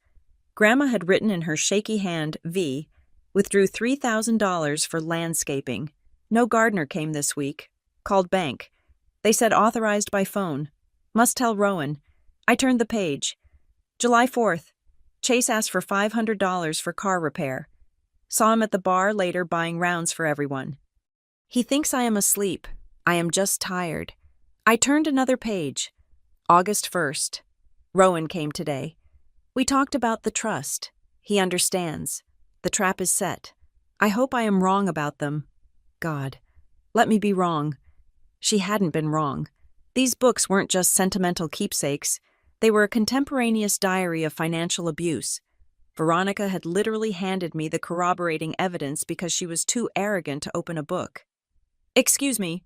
Grandma had written in her shaky hand, V, withdrew $3,000 for landscaping. No gardener came this week. Called bank. They said authorized by phone. Must tell Rowan. I turned the page. July 4th. Chase asked for $500 for car repair. Saw him at the bar later buying rounds for everyone. He thinks I am asleep. I am just tired. I turned another page. August 1st. Rowan came today. We talked about the trust. He understands. The trap is set. I hope I am wrong about them. God, let me be wrong. She hadn't been wrong. These books weren't just sentimental keepsakes. They were a contemporaneous diary of financial abuse. Veronica had literally handed me the corroborating evidence because she was too arrogant to open a book. Excuse me.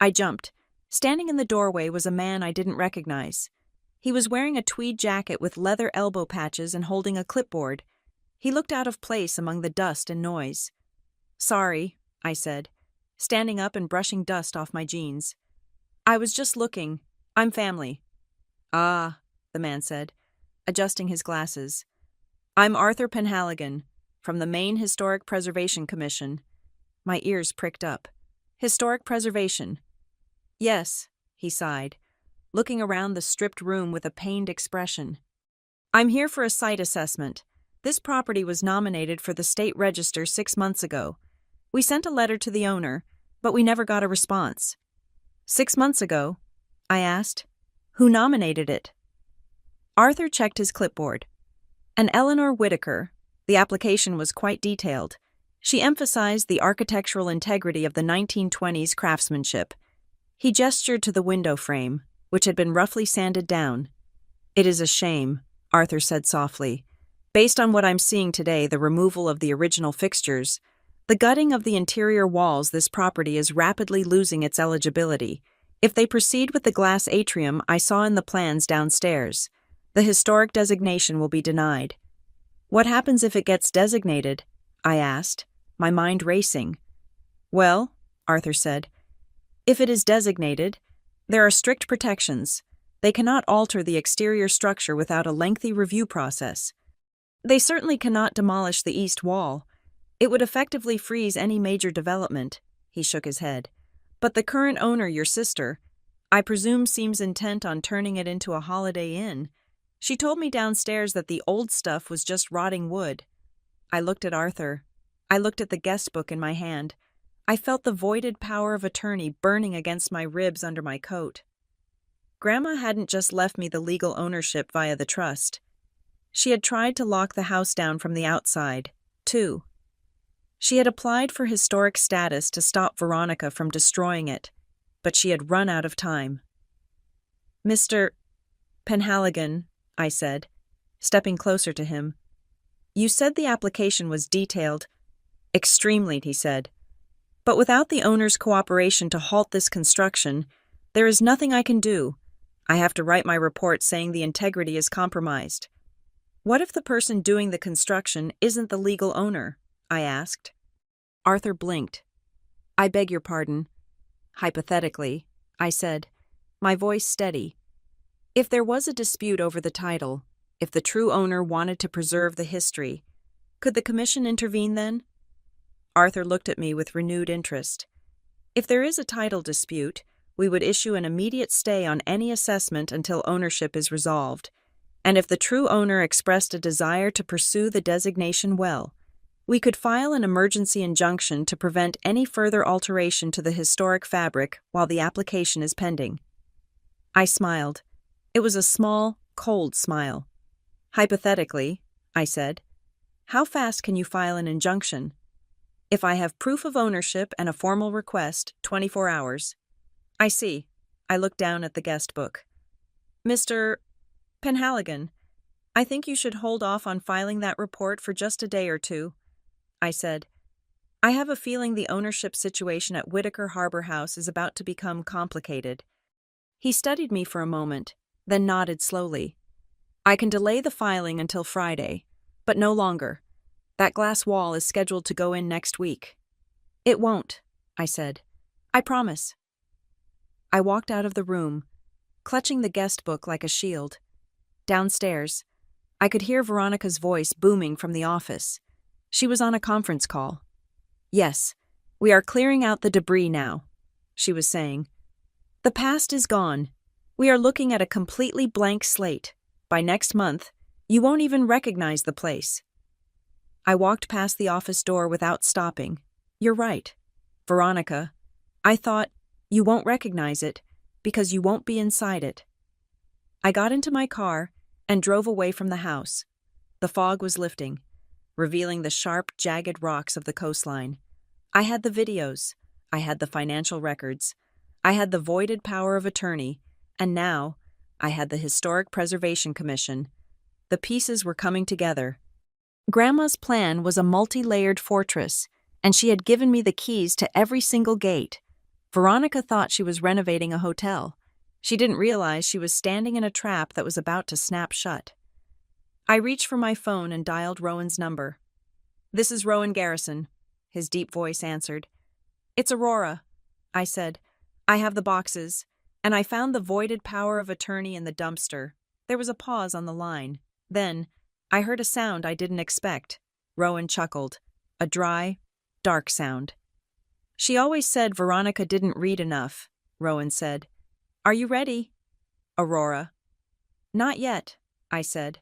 I jumped. Standing in the doorway was a man I didn't recognize. He was wearing a tweed jacket with leather elbow patches and holding a clipboard. He looked out of place among the dust and noise. Sorry, I said, standing up and brushing dust off my jeans. I was just looking. I'm family. Ah, the man said, adjusting his glasses. I'm Arthur Penhaligon, from the Maine Historic Preservation Commission. My ears pricked up. Historic preservation. Yes, he sighed, looking around the stripped room with a pained expression. I'm here for a site assessment. This property was nominated for the state register 6 months ago. We sent a letter to the owner, but we never got a response. 6 months ago? I asked. Who nominated it? Arthur checked his clipboard. An Eleanor Whitaker. The application was quite detailed. She emphasized the architectural integrity of the 1920s craftsmanship. He gestured to the window frame, which had been roughly sanded down. It is a shame, Arthur said softly. Based on what I'm seeing today, the removal of the original fixtures, the gutting of the interior walls, this property is rapidly losing its eligibility. If they proceed with the glass atrium I saw in the plans downstairs, the historic designation will be denied. What happens if it gets designated? I asked, my mind racing. Well, Arthur said, if it is designated, there are strict protections. They cannot alter the exterior structure without a lengthy review process. They certainly cannot demolish the east wall. It would effectively freeze any major development. He shook his head. But the current owner, your sister, I presume seems intent on turning it into a Holiday Inn. She told me downstairs that the old stuff was just rotting wood. I looked at Arthur. I looked at the guest book in my hand. I felt the voided power of attorney burning against my ribs under my coat. Grandma hadn't just left me the legal ownership via the trust. She had tried to lock the house down from the outside, too. She had applied for historic status to stop Veronica from destroying it, but she had run out of time. "Mr. Penhaligon," I said, stepping closer to him. "You said the application was detailed." "Extremely," he said. "But without the owner's cooperation to halt this construction, there is nothing I can do. I have to write my report saying the integrity is compromised." "What if the person doing the construction isn't the legal owner?" I asked. Arthur blinked. "I beg your pardon." "Hypothetically," I said, my voice steady. "If there was a dispute over the title, if the true owner wanted to preserve the history, could the commission intervene then?" Arthur looked at me with renewed interest. "If there is a title dispute, we would issue an immediate stay on any assessment until ownership is resolved. And if the true owner expressed a desire to pursue the designation well, we could file an emergency injunction to prevent any further alteration to the historic fabric while the application is pending." I smiled. It was a small, cold smile. "Hypothetically," I said, "how fast can you file an injunction?" "If I have proof of ownership and a formal request, 24 hours. "I see." I looked down at the guest book. "Mr. Penhaligon, I think you should hold off on filing that report for just a day or two," I said. "I have a feeling the ownership situation at Whitaker Harbor House is about to become complicated." He studied me for a moment, then nodded slowly. "I can delay the filing until Friday, but no longer. That glass wall is scheduled to go in next week." "It won't," I said. "I promise." I walked out of the room, clutching the guest book like a shield. Downstairs, I could hear Veronica's voice booming from the office. She was on a conference call. "Yes, we are clearing out the debris now," she was saying. "The past is gone. We are looking at a completely blank slate. By next month, you won't even recognize the place." I walked past the office door without stopping. "You're right, Veronica. I thought, you won't recognize it because you won't be inside it." I got into my car and drove away from the house. The fog was lifting, revealing the sharp, jagged rocks of the coastline. I had the videos. I had the financial records. I had the voided power of attorney. And now, I had the Historic Preservation Commission. The pieces were coming together. Grandma's plan was a multi-layered fortress, and she had given me the keys to every single gate. Veronica thought she was renovating a hotel. She didn't realize she was standing in a trap that was about to snap shut. I reached for my phone and dialed Rowan's number. "This is Rowan Garrison," his deep voice answered. "It's Aurora," I said. "I have the boxes, and I found the voided power of attorney in the dumpster." There was a pause on the line. Then, I heard a sound I didn't expect. Rowan chuckled. A dry, dark sound. "She always said Veronica didn't read enough," Rowan said. "Are you ready?" "Aurora." "Not yet," I said,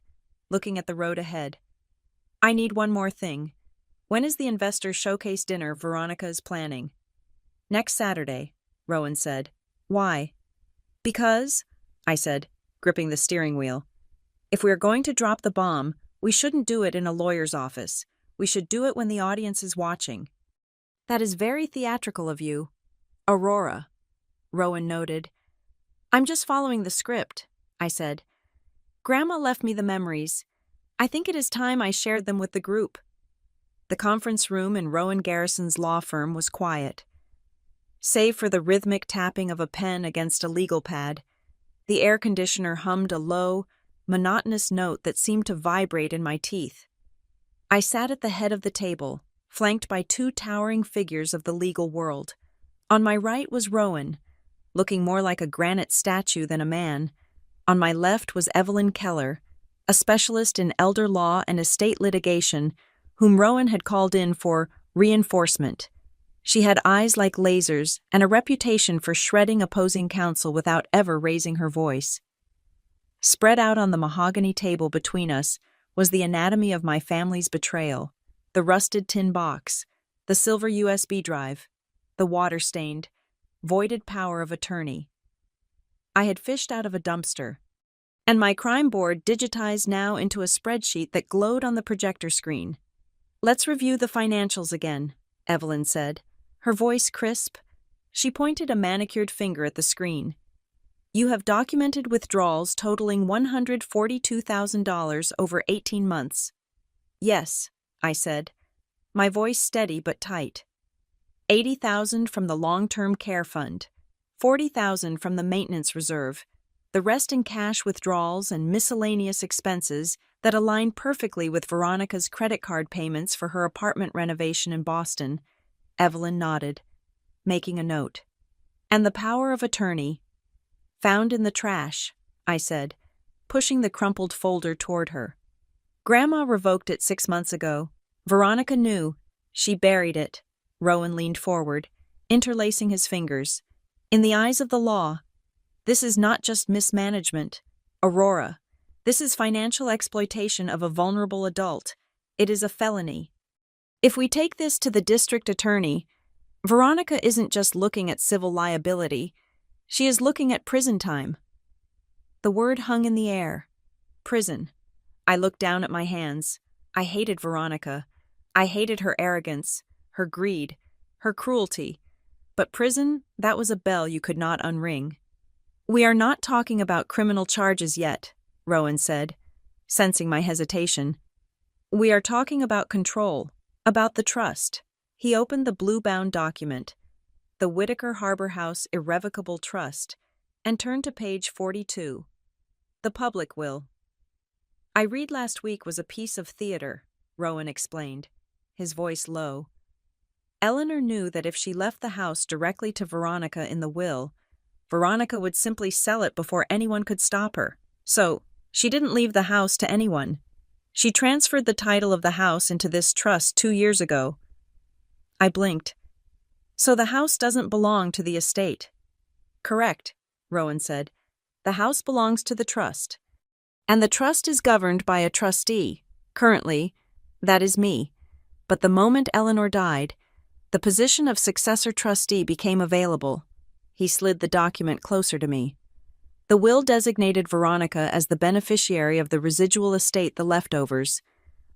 looking at the road ahead. "I need one more thing. When is the investor showcase dinner Veronica is planning?" "Next Saturday," Rowan said. "Why?" "Because," I said, gripping the steering wheel, "if we are going to drop the bomb, we shouldn't do it in a lawyer's office. We should do it when the audience is watching." "That is very theatrical of you, Aurora," Rowan noted. "I'm just following the script," I said. "Grandma left me the memories. I think it is time I shared them with the group." The conference room in Rowan Garrison's law firm was quiet. Save for the rhythmic tapping of a pen against a legal pad, the air conditioner hummed a low, monotonous note that seemed to vibrate in my teeth. I sat at the head of the table, flanked by two towering figures of the legal world. On my right was Rowan, looking more like a granite statue than a man. On my left was Evelyn Keller, a specialist in elder law and estate litigation, whom Rowan had called in for reinforcement. She had eyes like lasers and a reputation for shredding opposing counsel without ever raising her voice. Spread out on the mahogany table between us was the anatomy of my family's betrayal: the rusted tin box, the silver USB drive, the water-stained, voided power of attorney. I had fished out of a dumpster. And my crime board digitized now into a spreadsheet that glowed on the projector screen. "Let's review the financials again," Evelyn said, her voice crisp. She pointed a manicured finger at the screen. "You have documented withdrawals totaling $142,000 over 18 months. "Yes," I said, my voice steady but tight. "$80,000 from the long-term care fund, $40,000 from the maintenance reserve, the rest in cash withdrawals and miscellaneous expenses that align perfectly with Veronica's credit card payments for her apartment renovation in Boston." Evelyn nodded, making a note. "And the power of attorney." "Found in the trash," I said, pushing the crumpled folder toward her. "Grandma revoked it 6 months ago. Veronica knew. She buried it." Rowan leaned forward, interlacing his fingers. "In the eyes of the law, this is not just mismanagement, Aurora. This is financial exploitation of a vulnerable adult. It is a felony. If we take this to the district attorney, Veronica isn't just looking at civil liability. She is looking at prison time." The word hung in the air. Prison. I looked down at my hands. I hated Veronica. I hated her arrogance, her greed, her cruelty. But prison, that was a bell you could not unring. "We are not talking about criminal charges yet," Rowan said, sensing my hesitation. "We are talking about control, about the trust." He opened the blue-bound document, the Whitaker Harbor House Irrevocable Trust, and turned to page 42. "The public will." "I read last week was a piece of theater," Rowan explained, his voice low. "Eleanor knew that if she left the house directly to Veronica in the will, Veronica would simply sell it before anyone could stop her. So, she didn't leave the house to anyone. She transferred the title of the house into this trust 2 years ago." I blinked. "So the house doesn't belong to the estate?" "Correct," Rowan said. "The house belongs to the trust. And the trust is governed by a trustee. Currently, that is me. But the moment Eleanor died, the position of successor trustee became available." He slid the document closer to me. "The will designated Veronica as the beneficiary of the residual estate, the leftovers.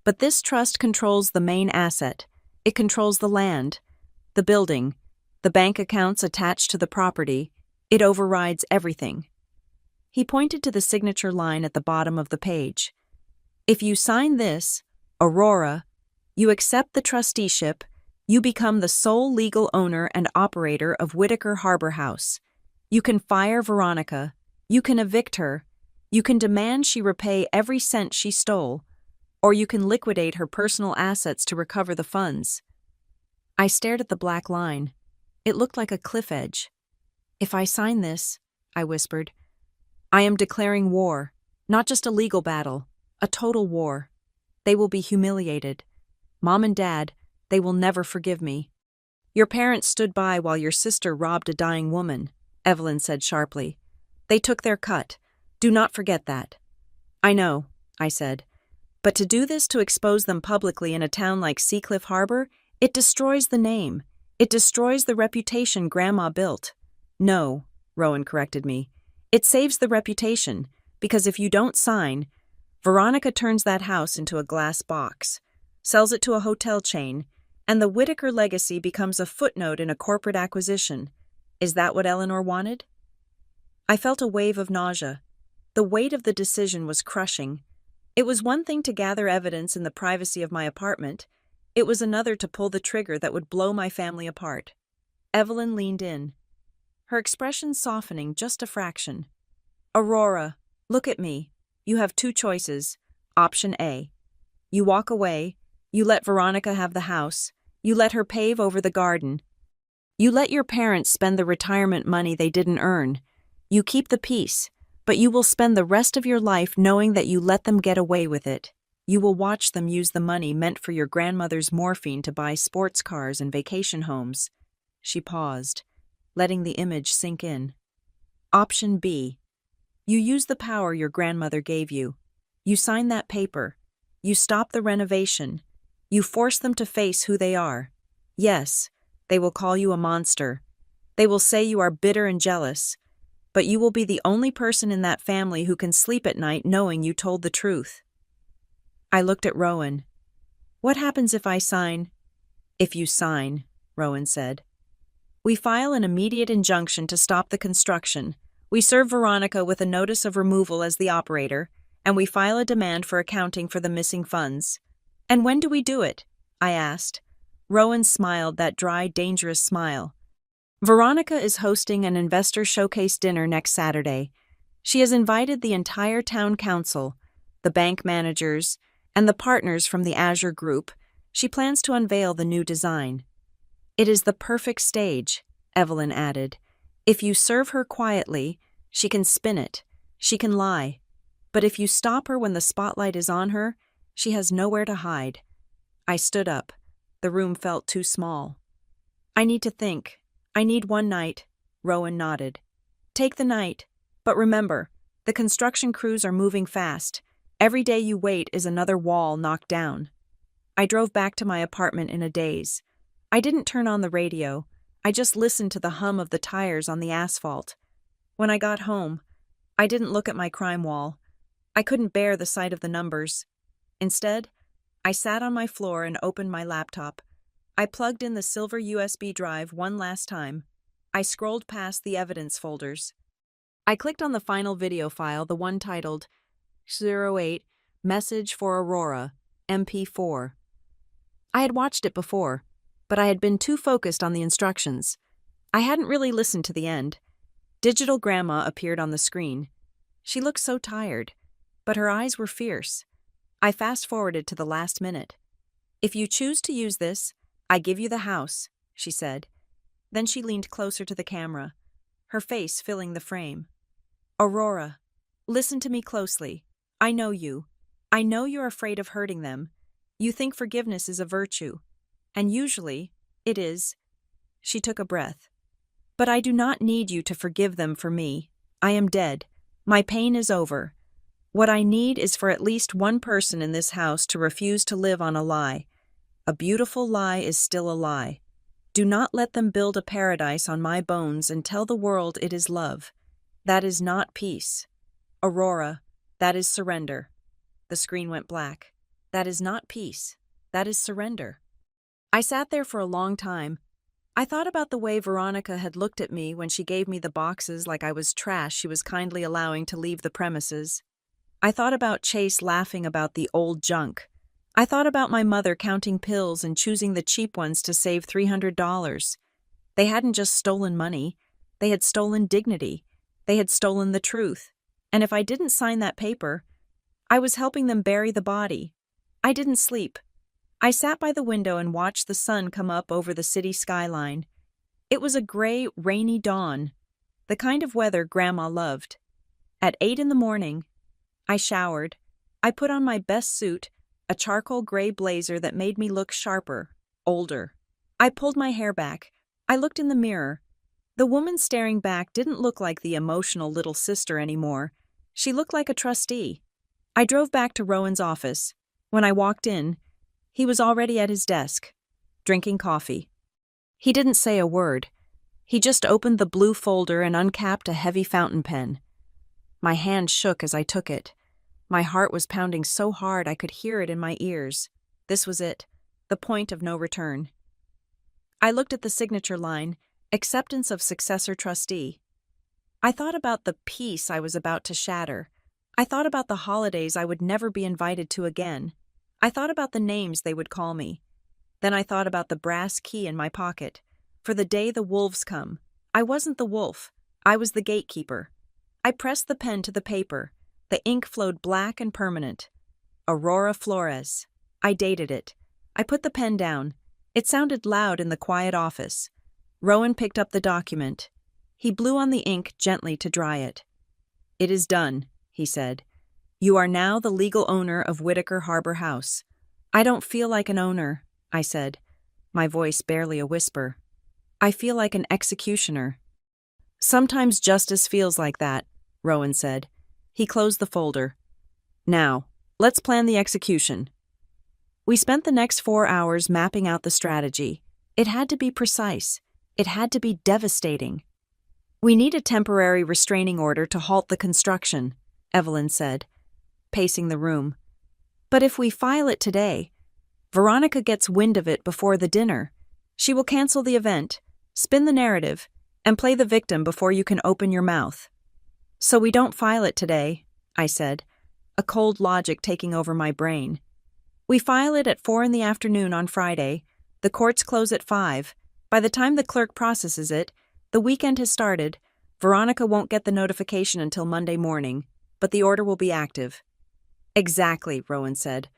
But this trust controls the main asset. It controls the land, the building, the bank accounts attached to the property. It overrides everything." He pointed to the signature line at the bottom of the page. "If you sign this, Aurora, you accept the trusteeship, you become the sole legal owner and operator of Whitaker Harbor House. You can fire Veronica, you can evict her, you can demand she repay every cent she stole, or you can liquidate her personal assets to recover the funds." I stared at the black line. It looked like a cliff edge. "If I sign this," I whispered, "I am declaring war, not just a legal battle, a total war. They will be humiliated. Mom and Dad, they will never forgive me." "Your parents stood by while your sister robbed a dying woman," Evelyn said sharply. "They took their cut. Do not forget that." "I know," I said. "But to do this to expose them publicly in a town like Seacliff Harbor, it destroys the name. It destroys the reputation Grandma built." "No," Rowan corrected me. "It saves the reputation, because if you don't sign, Veronica turns that house into a glass box, sells it to a hotel chain, and the Whitaker legacy becomes a footnote in a corporate acquisition. Is that what Eleanor wanted?" I felt a wave of nausea. The weight of the decision was crushing. It was one thing to gather evidence in the privacy of my apartment. It was another to pull the trigger that would blow my family apart. Evelyn leaned in, her expression softening just a fraction. "Aurora, look at me. You have 2 choices. Option A. You walk away. You let Veronica have the house. You let her pave over the garden. You let your parents spend the retirement money they didn't earn. You keep the peace, but you will spend the rest of your life knowing that you let them get away with it. You will watch them use the money meant for your grandmother's morphine to buy sports cars and vacation homes." She paused, letting the image sink in. "Option B. You use the power your grandmother gave you. You sign that paper. You stop the renovation. You force them to face who they are. Yes, they will call you a monster. They will say you are bitter and jealous. but you will be the only person in that family who can sleep at night knowing you told the truth." I looked at Rowan. "What happens if I sign?" "If you sign," Rowan said. "We file an immediate injunction to stop the construction. We serve Veronica with a notice of removal as the operator, and we file a demand for accounting for the missing funds." "And when do we do it?" I asked. Rowan smiled that dry, dangerous smile. "Veronica is hosting an investor showcase dinner next Saturday. She has invited the entire town council, the bank managers, and the partners from the Azure Group. She plans to unveil the new design." "It is the perfect stage," Evelyn added. "If you serve her quietly, she can spin it, she can lie. But if you stop her when the spotlight is on her, she has nowhere to hide." I stood up. The room felt too small. "I need to think. I need one night," Rowan nodded. "Take the night. But remember, the construction crews are moving fast. Every day you wait is another wall knocked down." I drove back to my apartment in a daze. I didn't turn on the radio. I just listened to the hum of the tires on the asphalt. When I got home, I didn't look at my crime wall. I couldn't bear the sight of the numbers. Instead, I sat on my floor and opened my laptop. I plugged in the silver USB drive one last time. I scrolled past the evidence folders. I clicked on the final video file, the one titled 08 Message for Aurora, MP4. I had watched it before, but I had been too focused on the instructions. I hadn't really listened to the end. Digital Grandma appeared on the screen. She looked so tired, but her eyes were fierce. I fast-forwarded to the last minute. "If you choose to use this, I give you the house," she said. Then she leaned closer to the camera, her face filling the frame. "Aurora, listen to me closely. I know you. I know you're afraid of hurting them. You think forgiveness is a virtue. And usually, it is." She took a breath. "But I do not need you to forgive them for me. I am dead. My pain is over. What I need is for at least one person in this house to refuse to live on a lie. A beautiful lie is still a lie. Do not let them build a paradise on my bones and tell the world it is love. That is not peace. Aurora, that is surrender." The screen went black. "That is not peace. That is surrender." I sat there for a long time. I thought about the way Veronica had looked at me when she gave me the boxes like I was trash she was kindly allowing to leave the premises. I thought about Chase laughing about the old junk. I thought about my mother counting pills and choosing the cheap ones to save $300. They hadn't just stolen money. They had stolen dignity. They had stolen the truth. And if I didn't sign that paper, I was helping them bury the body. I didn't sleep. I sat by the window and watched the sun come up over the city skyline. It was a gray, rainy dawn, the kind of weather Grandma loved. At 8 in the morning, I showered. I put on my best suit, a charcoal gray blazer that made me look sharper, older. I pulled my hair back. I looked in the mirror. The woman staring back didn't look like the emotional little sister anymore. She looked like a trustee. I drove back to Rowan's office. When I walked in, he was already at his desk, drinking coffee. He didn't say a word. He just opened the blue folder and uncapped a heavy fountain pen. My hand shook as I took it. My heart was pounding so hard I could hear it in my ears. This was it, the point of no return. I looked at the signature line, acceptance of successor trustee. I thought about the peace I was about to shatter. I thought about the holidays I would never be invited to again. I thought about the names they would call me. Then I thought about the brass key in my pocket. For the day the wolves come. I wasn't the wolf. I was the gatekeeper. I pressed the pen to the paper. The ink flowed black and permanent. Aurora Flores. I dated it. I put the pen down. It sounded loud in the quiet office. Rowan picked up the document. He blew on the ink gently to dry it. "It is done," he said. "You are now the legal owner of Whitaker Harbor House." "I don't feel like an owner," I said, my voice barely a whisper. "I feel like an executioner." "Sometimes justice feels like that," Rowan said. He closed the folder. "Now, let's plan the execution." We spent the next 4 hours mapping out the strategy. It had to be precise. It had to be devastating. We need a temporary restraining order to halt the construction, Evelyn said, pacing the room. But if we file it today, Veronica gets wind of it before the dinner. She will cancel the event, spin the narrative, and play the victim before you can open your mouth. So we don't file it today, I said, a cold logic taking over my brain. We file it at 4 p.m. on Friday. The courts close at 5. By the time the clerk processes it, the weekend has started. Veronica won't get the notification until Monday morning, but the order will be active. Exactly, Rowan said,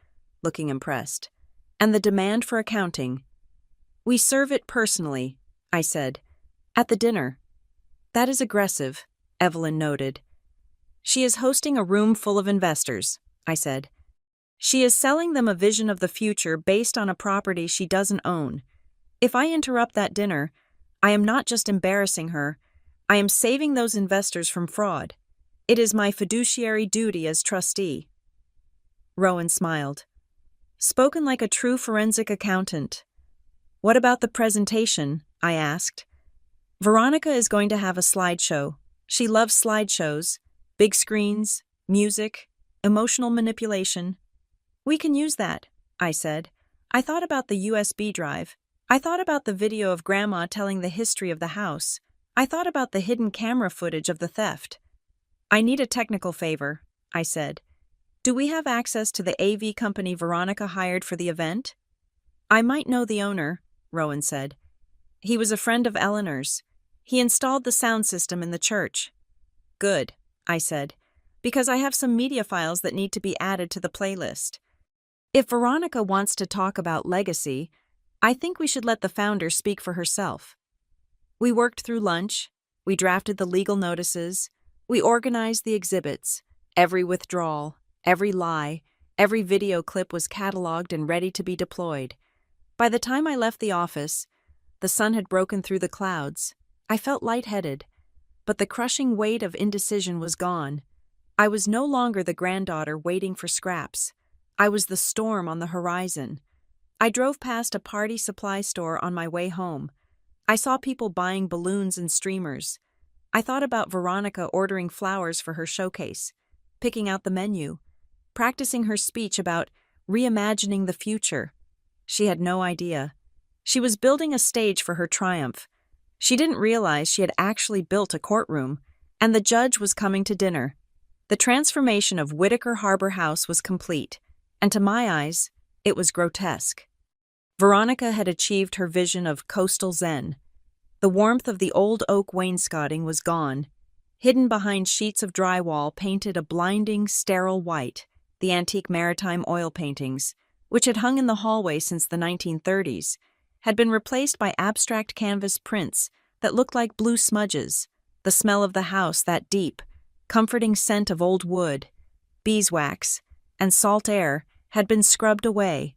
looking impressed. And the demand for accounting. We serve it personally, I said, at the dinner. That is aggressive, Evelyn noted. She is hosting a room full of investors, I said. She is selling them a vision of the future based on a property she doesn't own. If I interrupt that dinner, I am not just embarrassing her, I am saving those investors from fraud. It is my fiduciary duty as trustee. Rowan smiled. Spoken like a true forensic accountant. What about the presentation? I asked. Veronica is going to have a slideshow. She loves slideshows, big screens, music, emotional manipulation. We can use that, I said. I thought about the USB drive. I thought about the video of Grandma telling the history of the house. I thought about the hidden camera footage of the theft. I need a technical favor, I said. Do we have access to the AV company Veronica hired for the event? I might know the owner, Rowan said. He was a friend of Eleanor's. He installed the sound system in the church. Good, I said, because I have some media files that need to be added to the playlist. If Veronica wants to talk about legacy, I think we should let the founder speak for herself. We worked through lunch, we drafted the legal notices, we organized the exhibits. Every withdrawal, every lie, every video clip was cataloged and ready to be deployed. By the time I left the office, the sun had broken through the clouds. I felt lightheaded, but the crushing weight of indecision was gone. I was no longer the granddaughter waiting for scraps. I was the storm on the horizon. I drove past a party supply store on my way home. I saw people buying balloons and streamers. I thought about Veronica ordering flowers for her showcase, picking out the menu, practicing her speech about reimagining the future. She had no idea. She was building a stage for her triumph. She didn't realize she had actually built a courtroom, and the judge was coming to dinner. The transformation of Whitaker Harbor House was complete, and to my eyes, it was grotesque. Veronica had achieved her vision of coastal zen. The warmth of the old oak wainscoting was gone. Hidden behind sheets of drywall painted a blinding, sterile white, the antique maritime oil paintings, which had hung in the hallway since the 1930s, had been replaced by abstract canvas prints that looked like blue smudges. The smell of the house, that deep, comforting scent of old wood, beeswax, and salt air, had been scrubbed away,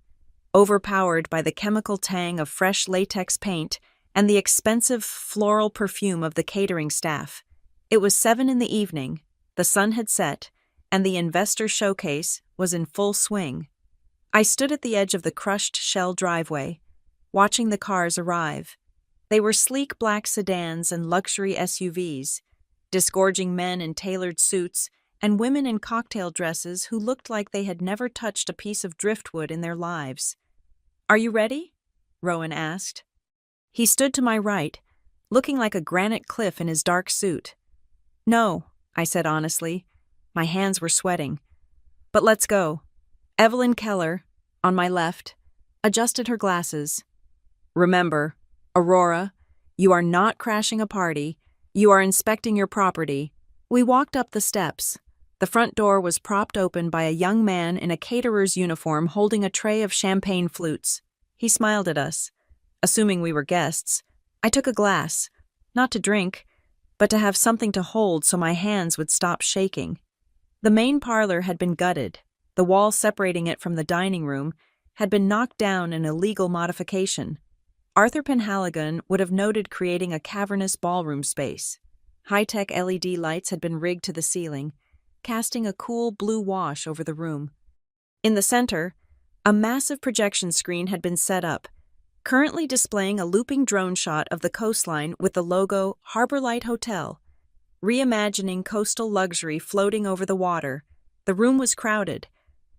overpowered by the chemical tang of fresh latex paint and the expensive floral perfume of the catering staff. It was 7 p.m, the sun had set, and the investor showcase was in full swing. I stood at the edge of the crushed shell driveway, watching the cars arrive. They were sleek black sedans and luxury SUVs, disgorging men in tailored suits and women in cocktail dresses who looked like they had never touched a piece of driftwood in their lives. "Are you ready?" Rowan asked. He stood to my right, looking like a granite cliff in his dark suit. "No," I said honestly. My hands were sweating. "But let's go." Evelyn Keller, on my left, adjusted her glasses. "Remember, Aurora, you are not crashing a party. You are inspecting your property." We walked up the steps. The front door was propped open by a young man in a caterer's uniform holding a tray of champagne flutes. He smiled at us. Assuming we were guests, I took a glass, not to drink, but to have something to hold so my hands would stop shaking. The main parlor had been gutted. The wall separating it from the dining room had been knocked down in a legal modification. Arthur Penhaligon would have noted creating a cavernous ballroom space. High-tech LED lights had been rigged to the ceiling, casting a cool blue wash over the room. In the center, a massive projection screen had been set up, currently displaying a looping drone shot of the coastline with the logo Harborlight Hotel, reimagining coastal luxury floating over the water. The room was crowded.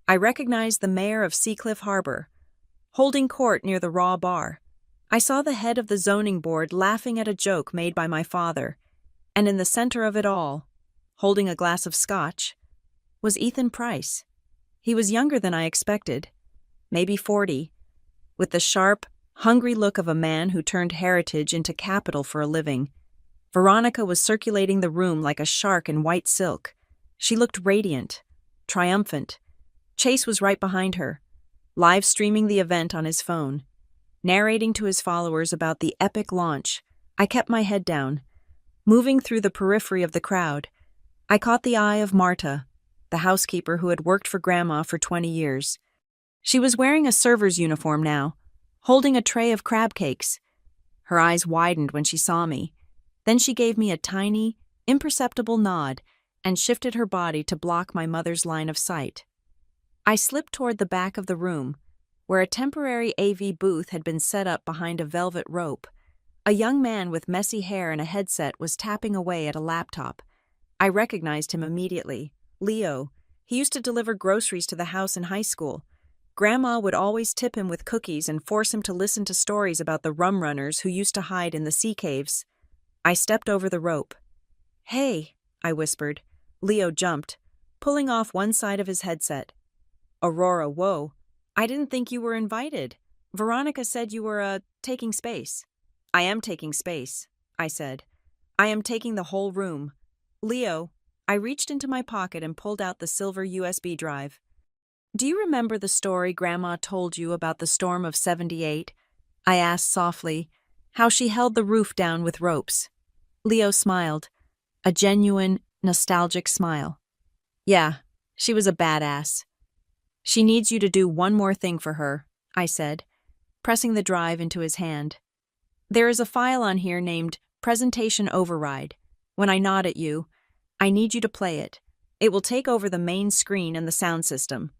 I recognized the mayor of Seacliff Harbor, holding court near the Raw Bar. I saw the head of the zoning board laughing at a joke made by my father, and in the center of it all, holding a glass of scotch, was Ethan Price. He was younger than I expected, maybe 40, with the sharp, hungry look of a man who turned heritage into capital for a living. Veronica was circulating the room like a shark in white silk. She looked radiant, triumphant. Chase was right behind her, live streaming the event on his phone, narrating to his followers about the epic launch. I kept my head down. Moving through the periphery of the crowd, I caught the eye of Marta, the housekeeper who had worked for Grandma for 20 years. She was wearing a server's uniform now, holding a tray of crab cakes. Her eyes widened when she saw me. Then she gave me a tiny, imperceptible nod and shifted her body to block my mother's line of sight. I slipped toward the back of the room, where a temporary AV booth had been set up behind a velvet rope. A young man with messy hair and a headset was tapping away at a laptop. I recognized him immediately. Leo. He used to deliver groceries to the house in high school. Grandma would always tip him with cookies and force him to listen to stories about the rum runners who used to hide in the sea caves. I stepped over the rope. "Hey," I whispered. Leo jumped, pulling off one side of his headset. "Aurora, whoa. I didn't think you were invited. Veronica said you were, taking space." "I am taking space," I said. "I am taking the whole room." "Leo," I reached into my pocket and pulled out the silver USB drive. "Do you remember the story Grandma told you about the storm of '78? I asked softly, how she held the roof down with ropes. Leo smiled, a genuine, nostalgic smile. "Yeah, she was a badass. She needs you to do one more thing for her," I said, pressing the drive into his hand. "There is a file on here named Presentation Override. When I nod at you, I need you to play it. It will take over the main screen and the sound system."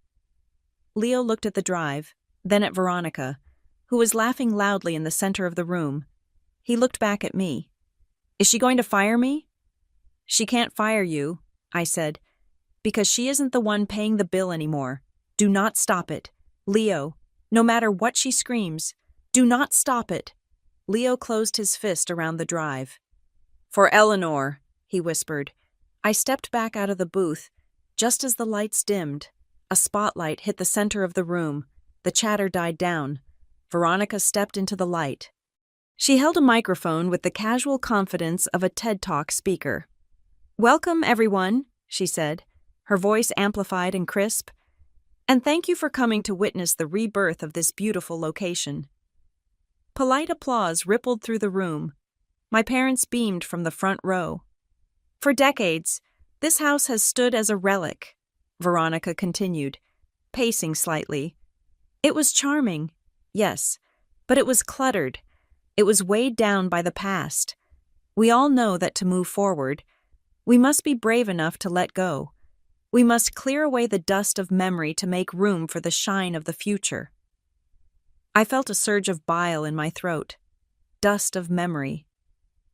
Leo looked at the drive, then at Veronica, who was laughing loudly in the center of the room. He looked back at me. "Is she going to fire me?" "She can't fire you," I said, "because she isn't the one paying the bill anymore. Do not stop it. Leo, no matter what she screams, do not stop it." Leo closed his fist around the drive. "For Eleanor," he whispered. I stepped back out of the booth, just as the lights dimmed. A spotlight hit the center of the room. The chatter died down. Veronica stepped into the light. She held a microphone with the casual confidence of a TED Talk speaker. "Welcome, everyone," she said, her voice amplified and crisp. "And thank you for coming to witness the rebirth of this beautiful location." Polite applause rippled through the room. My parents beamed from the front row. "For decades, this house has stood as a relic," Veronica continued, pacing slightly. "It was charming, yes, but it was cluttered. It was weighed down by the past. We all know that to move forward, we must be brave enough to let go. We must clear away the dust of memory to make room for the shine of the future." I felt a surge of bile in my throat. Dust of memory.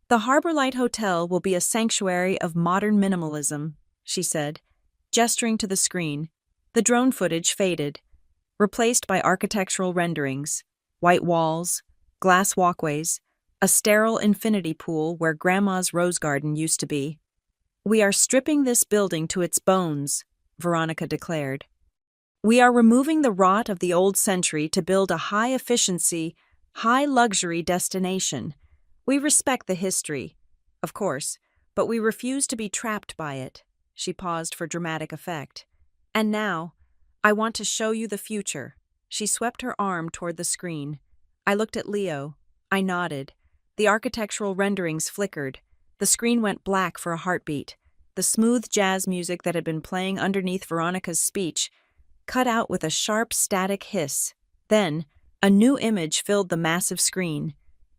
"The Harborlight Hotel will be a sanctuary of modern minimalism," she said, gesturing to the screen. The drone footage faded, replaced by architectural renderings, white walls, glass walkways, a sterile infinity pool where Grandma's rose garden used to be. "We are stripping this building to its bones," Veronica declared. "We are removing the rot of the old century to build a high-efficiency, high-luxury destination. We respect the history, of course, but we refuse to be trapped by it." She paused for dramatic effect. "And now, I want to show you the future." She swept her arm toward the screen. I looked at Leo. I nodded. The architectural renderings flickered. The screen went black for a heartbeat. The smooth jazz music that had been playing underneath Veronica's speech cut out with a sharp static hiss. Then, a new image filled the massive screen.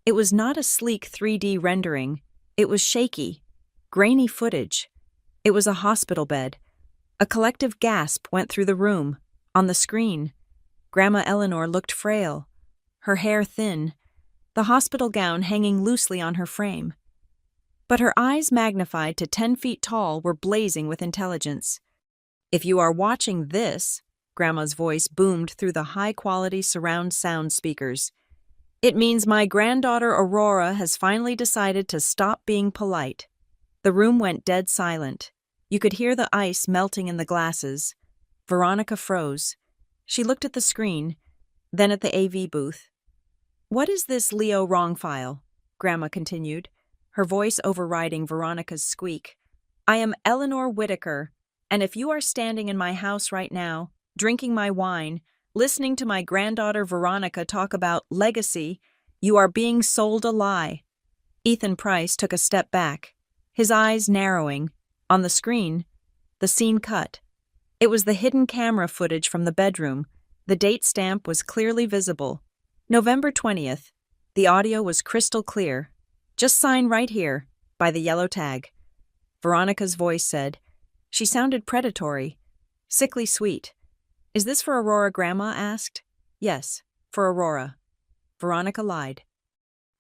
It was not a sleek 3D rendering. It was shaky, grainy footage. It was a hospital bed. A collective gasp went through the room. On the screen, Grandma Eleanor looked frail. her hair thin, the hospital gown hanging loosely on her frame. But her eyes, magnified to 10 feet tall, were blazing with intelligence. "If you are watching this," Grandma's voice boomed through the high-quality surround sound speakers, "it means my granddaughter Aurora has finally decided to stop being polite." The room went dead silent. You could hear the ice melting in the glasses. Veronica froze. She looked at the screen, then at the AV booth. "What is this Leo wrong file?" Grandma continued, her voice overriding Veronica's squeak. "I am Eleanor Whitaker, and if you are standing in my house right now, drinking my wine, listening to my granddaughter Veronica talk about legacy, you are being sold a lie." Ethan Price took a step back, his eyes narrowing. On the screen, the scene cut. It was the hidden camera footage from the bedroom. The date stamp was clearly visible. November 20th. The audio was crystal clear. "Just sign right here," by the yellow tag. Veronica's voice said. She sounded predatory, sickly sweet. "Is this for Aurora?" Grandma asked. "Yes, for Aurora." Veronica lied.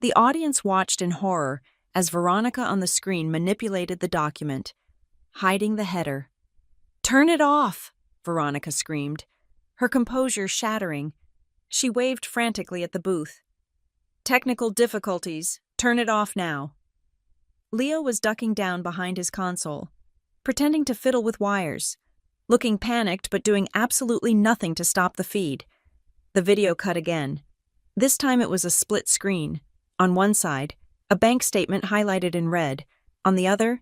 The audience watched in horror as Veronica on the screen manipulated the document, hiding the header. "Turn it off!" Veronica screamed, her composure shattering. She waved frantically at the booth. "Technical difficulties. Turn it off now." Leo was ducking down behind his console, pretending to fiddle with wires, looking panicked but doing absolutely nothing to stop the feed. The video cut again. This time it was a split screen. On one side, a bank statement highlighted in red. On the other,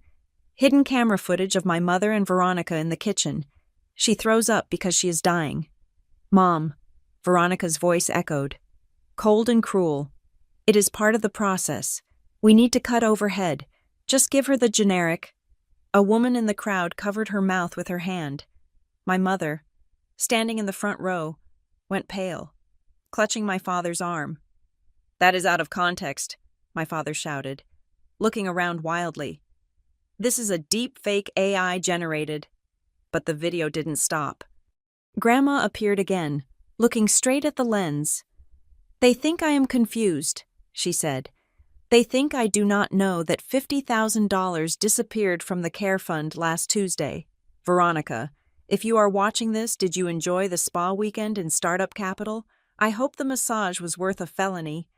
hidden camera footage of my mother and Veronica in the kitchen. She throws up because she is dying. "Mom," Veronica's voice echoed, cold and cruel. "It is part of the process. We need to cut overhead. Just give her the generic." A woman in the crowd covered her mouth with her hand. My mother, standing in the front row, went pale, clutching my father's arm. "That is out of context," my father shouted, looking around wildly. "This is a deep fake AI generated." But the video didn't stop. Grandma appeared again, looking straight at the lens. "They think I am confused," she said. "They think I do not know that $50,000 disappeared from the care fund last Tuesday. Veronica, if you are watching this, did you enjoy the spa weekend in Startup Capital? I hope the massage was worth a felony."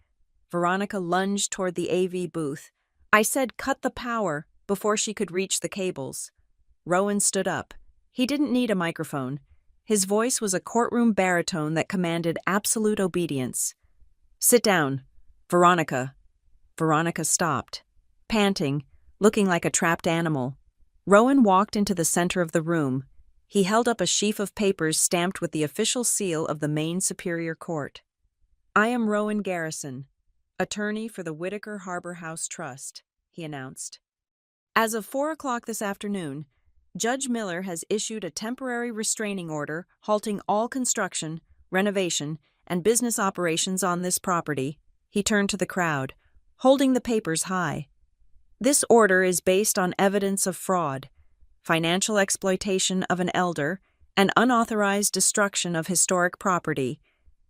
Veronica lunged toward the AV booth. I said cut the power before she could reach the cables. Rowan stood up. He didn't need a microphone. His voice was a courtroom baritone that commanded absolute obedience. "Sit down, Veronica." Veronica stopped, panting, looking like a trapped animal. Rowan walked into the center of the room. He held up a sheaf of papers stamped with the official seal of the Maine Superior Court. "I am Rowan Garrison, attorney for the Whitaker Harbor House Trust," he announced. "As of 4 o'clock this afternoon, Judge Miller has issued a temporary restraining order halting all construction, renovation, and business operations on this property." He turned to the crowd, holding the papers high. "This order is based on evidence of fraud, financial exploitation of an elder, and unauthorized destruction of historic property.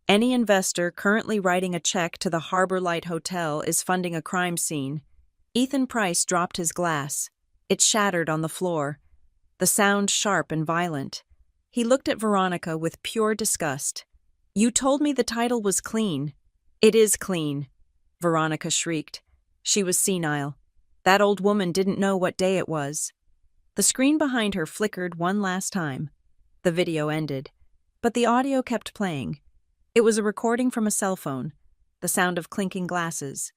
Any investor currently writing a check to the Harbor Light Hotel is funding a crime scene." Ethan Price dropped his glass. It shattered on the floor, the sound sharp and violent. He looked at Veronica with pure disgust. "You told me the title was clean." "It is clean," Veronica shrieked. She was senile. That old woman didn't know what day it was. The screen behind her flickered one last time. The video ended, but the audio kept playing. It was a recording from a cell phone, the sound of clinking glasses,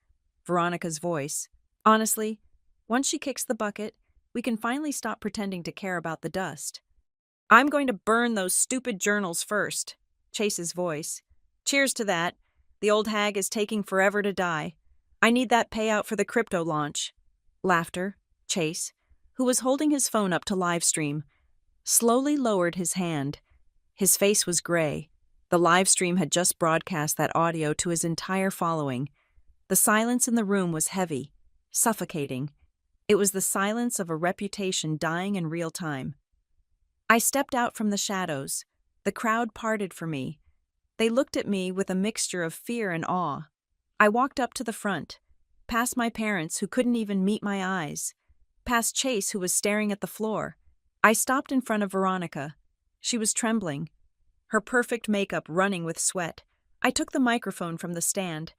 Veronica's voice. "Honestly, once she kicks the bucket, we can finally stop pretending to care about the dust." "I'm going to burn those stupid journals first," Chase's voice. "Cheers to that. The old hag is taking forever to die. I need that payout for the crypto launch." Laughter. Chase, who was holding his phone up to live stream, slowly lowered his hand. His face was gray. The live stream had just broadcast that audio to his entire following. The silence in the room was heavy, suffocating. It was the silence of a reputation dying in real time. I stepped out from the shadows. The crowd parted for me. They looked at me with a mixture of fear and awe. I walked up to the front, past my parents who couldn't even meet my eyes, past Chase who was staring at the floor. I stopped in front of Veronica. She was trembling, her perfect makeup running with sweat. I took the microphone from the stand.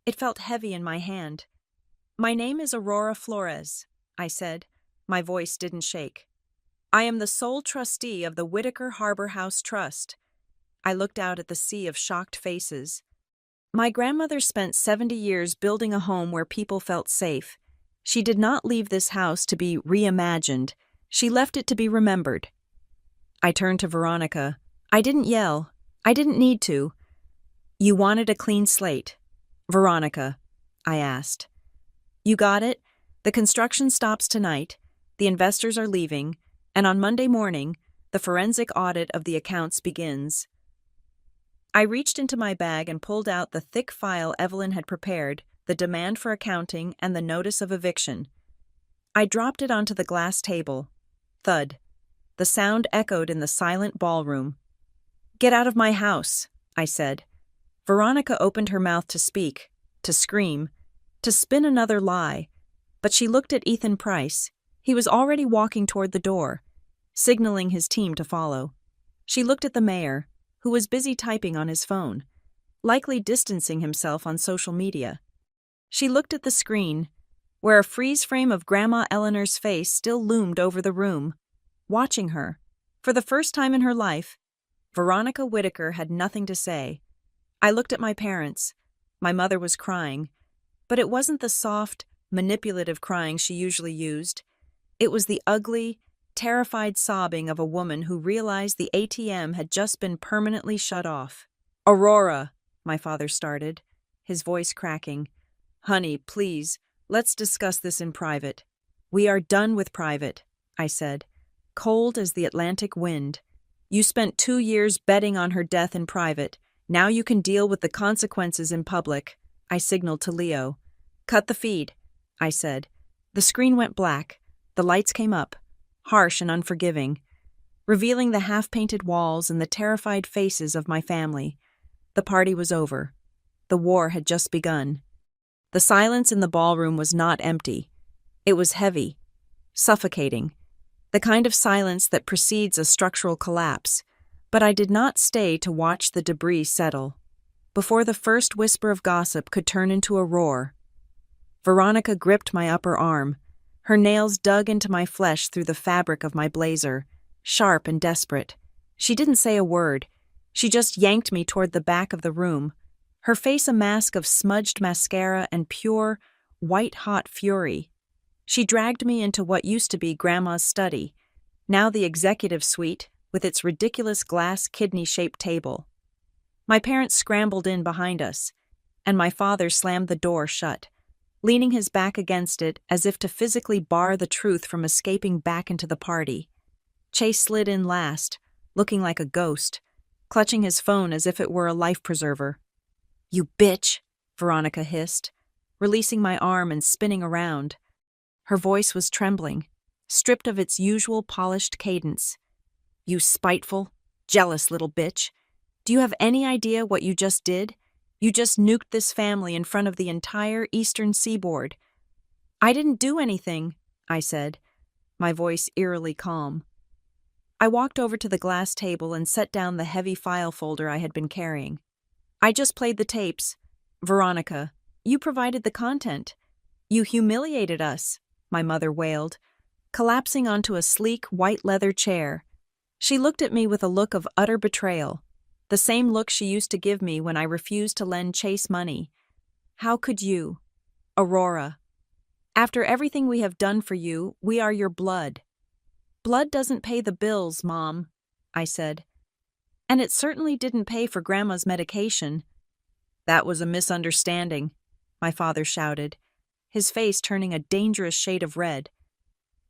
It felt heavy in my hand. "My name is Aurora Flores," I said. My voice didn't shake. "I am the sole trustee of the Whitaker Harbor House Trust." I looked out at the sea of shocked faces. My grandmother spent 70 years building a home where people felt safe. She did not leave this house to be reimagined. She left it to be remembered. I turned to Veronica. I didn't yell. I didn't need to. "You wanted a clean slate, Veronica," I asked. "You got it? The construction stops tonight, the investors are leaving, and on Monday morning, the forensic audit of the accounts begins." I reached into my bag and pulled out the thick file Evelyn had prepared, the demand for accounting and the notice of eviction. I dropped it onto the glass table. Thud. The sound echoed in the silent ballroom. "Get out of my house," I said. Veronica opened her mouth to speak, to scream, to spin another lie, but she looked at Ethan Price. He was already walking toward the door, signaling his team to follow. She looked at the mayor, who was busy typing on his phone, likely distancing himself on social media. She looked at the screen, where a freeze frame of Grandma Eleanor's face still loomed over the room, watching her. For the first time in her life, Veronica Whitaker had nothing to say. I looked at my parents. My mother was crying, but it wasn't the soft, manipulative crying she usually used. It was the ugly, terrified sobbing of a woman who realized the ATM had just been permanently shut off. "Aurora," my father started, his voice cracking. "Honey, please, let's discuss this in private." "We are done with private," I said, cold as the Atlantic wind. "You spent 2 years betting on her death in private. Now you can deal with the consequences in public." I signaled to Leo. "Cut the feed," I said. The screen went black. The lights came up, harsh and unforgiving, revealing the half-painted walls and the terrified faces of my family. The party was over. The war had just begun. The silence in the ballroom was not empty. It was heavy, suffocating, the kind of silence that precedes a structural collapse. But I did not stay to watch the debris settle. Before the first whisper of gossip could turn into a roar, Veronica gripped my upper arm. Her nails dug into my flesh through the fabric of my blazer, sharp and desperate. She didn't say a word. She just yanked me toward the back of the room, her face a mask of smudged mascara and pure, white-hot fury. She dragged me into what used to be Grandma's study, now the executive suite with its ridiculous glass kidney-shaped table. My parents scrambled in behind us, and my father slammed the door shut, leaning his back against it as if to physically bar the truth from escaping back into the party. Chase slid in last, looking like a ghost, clutching his phone as if it were a life preserver. "You bitch," Veronica hissed, releasing my arm and spinning around. Her voice was trembling, stripped of its usual polished cadence. "You spiteful, jealous little bitch. Do you have any idea what you just did? You just nuked this family in front of the entire eastern seaboard." "I didn't do anything," I said, my voice eerily calm. I walked over to the glass table and set down the heavy file folder I had been carrying. "I just played the tapes. Veronica, you provided the content. You humiliated us," my mother wailed, collapsing onto a sleek white leather chair. She looked at me with a look of utter betrayal, the same look she used to give me when I refused to lend Chase money. "How could you? Aurora. After everything we have done for you, we are your blood." "Blood doesn't pay the bills, Mom," I said. "And it certainly didn't pay for Grandma's medication." "That was a misunderstanding," my father shouted, his face turning a dangerous shade of red.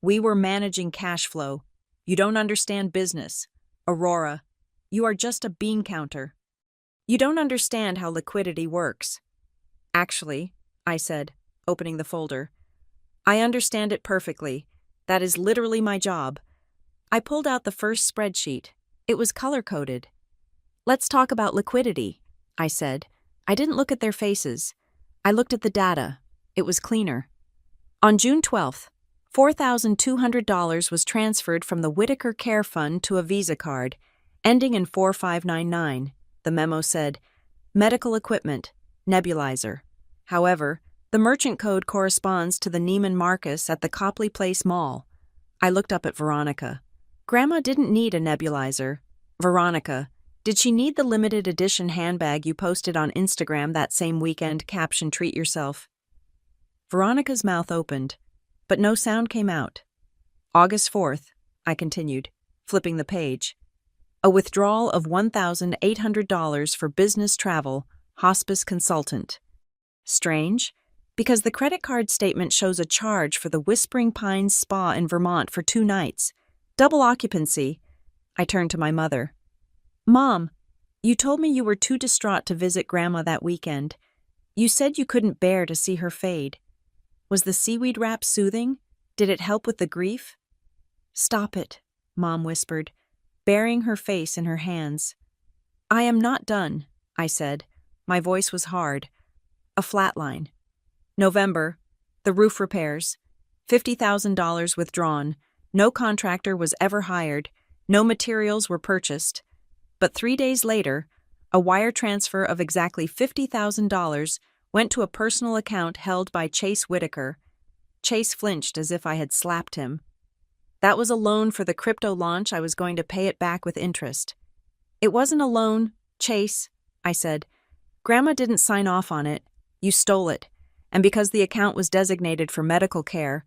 "We were managing cash flow. You don't understand business. Aurora, you are just a bean counter. You don't understand how liquidity works." "Actually," I said, opening the folder, "I understand it perfectly. That is literally my job." I pulled out the first spreadsheet. It was color-coded. Let's talk about liquidity, I said. I didn't look at their faces. I looked at the data. It was cleaner. On June 12th, $4,200 was transferred from the Whitaker Care Fund to a Visa card, ending in 4599. The memo said, medical equipment, nebulizer. However, the merchant code corresponds to the Neiman Marcus at the Copley Place Mall. I looked up at Veronica. Grandma didn't need a nebulizer. Veronica, did she need the limited edition handbag you posted on Instagram that same weekend, caption treat yourself? Veronica's mouth opened, but no sound came out. August 4th, I continued, flipping the page. A withdrawal of $1,800 for business travel, hospice consultant. Strange, because the credit card statement shows a charge for the Whispering Pines Spa in Vermont for 2 nights. Double occupancy. I turned to my mother. Mom, you told me you were too distraught to visit Grandma that weekend. You said you couldn't bear to see her fade. Was the seaweed wrap soothing? Did it help with the grief? Stop it, Mom whispered, burying her face in her hands. I am not done, I said. My voice was hard. A flatline. November, the roof repairs. $50,000 withdrawn. No contractor was ever hired. No materials were purchased. But 3 days later, a wire transfer of exactly $50,000 went to a personal account held by Chase Whitaker. Chase flinched as if I had slapped him. That was a loan for the crypto launch. I was going to pay it back with interest. It wasn't a loan, Chase, I said. Grandma didn't sign off on it. You stole it. And because the account was designated for medical care,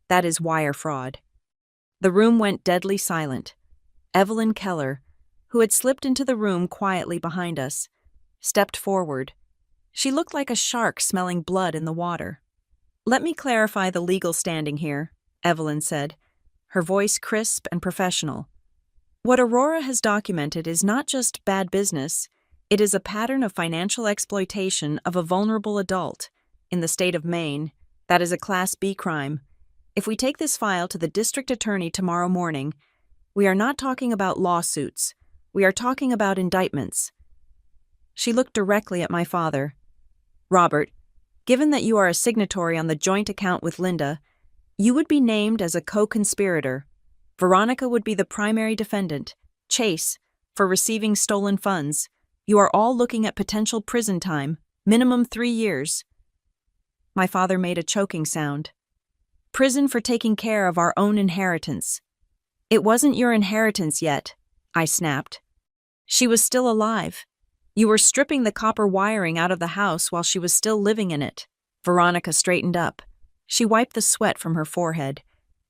that is wire fraud. The room went deadly silent. Evelyn Keller, who had slipped into the room quietly behind us, stepped forward. She looked like a shark smelling blood in the water. Let me clarify the legal standing here, Evelyn said, her voice crisp and professional. What Aurora has documented is not just bad business, it is a pattern of financial exploitation of a vulnerable adult. In the state of Maine, that is a Class B crime. If we take this file to the district attorney tomorrow morning, we are not talking about lawsuits. We are talking about indictments. She looked directly at my father. Robert, given that you are a signatory on the joint account with Linda, you would be named as a co-conspirator. Veronica would be the primary defendant. Chase, for receiving stolen funds. You are all looking at potential prison time, minimum 3 years. My father made a choking sound. Prison for taking care of our own inheritance. It wasn't your inheritance yet, I snapped. She was still alive. You were stripping the copper wiring out of the house while she was still living in it. Veronica straightened up. She wiped the sweat from her forehead,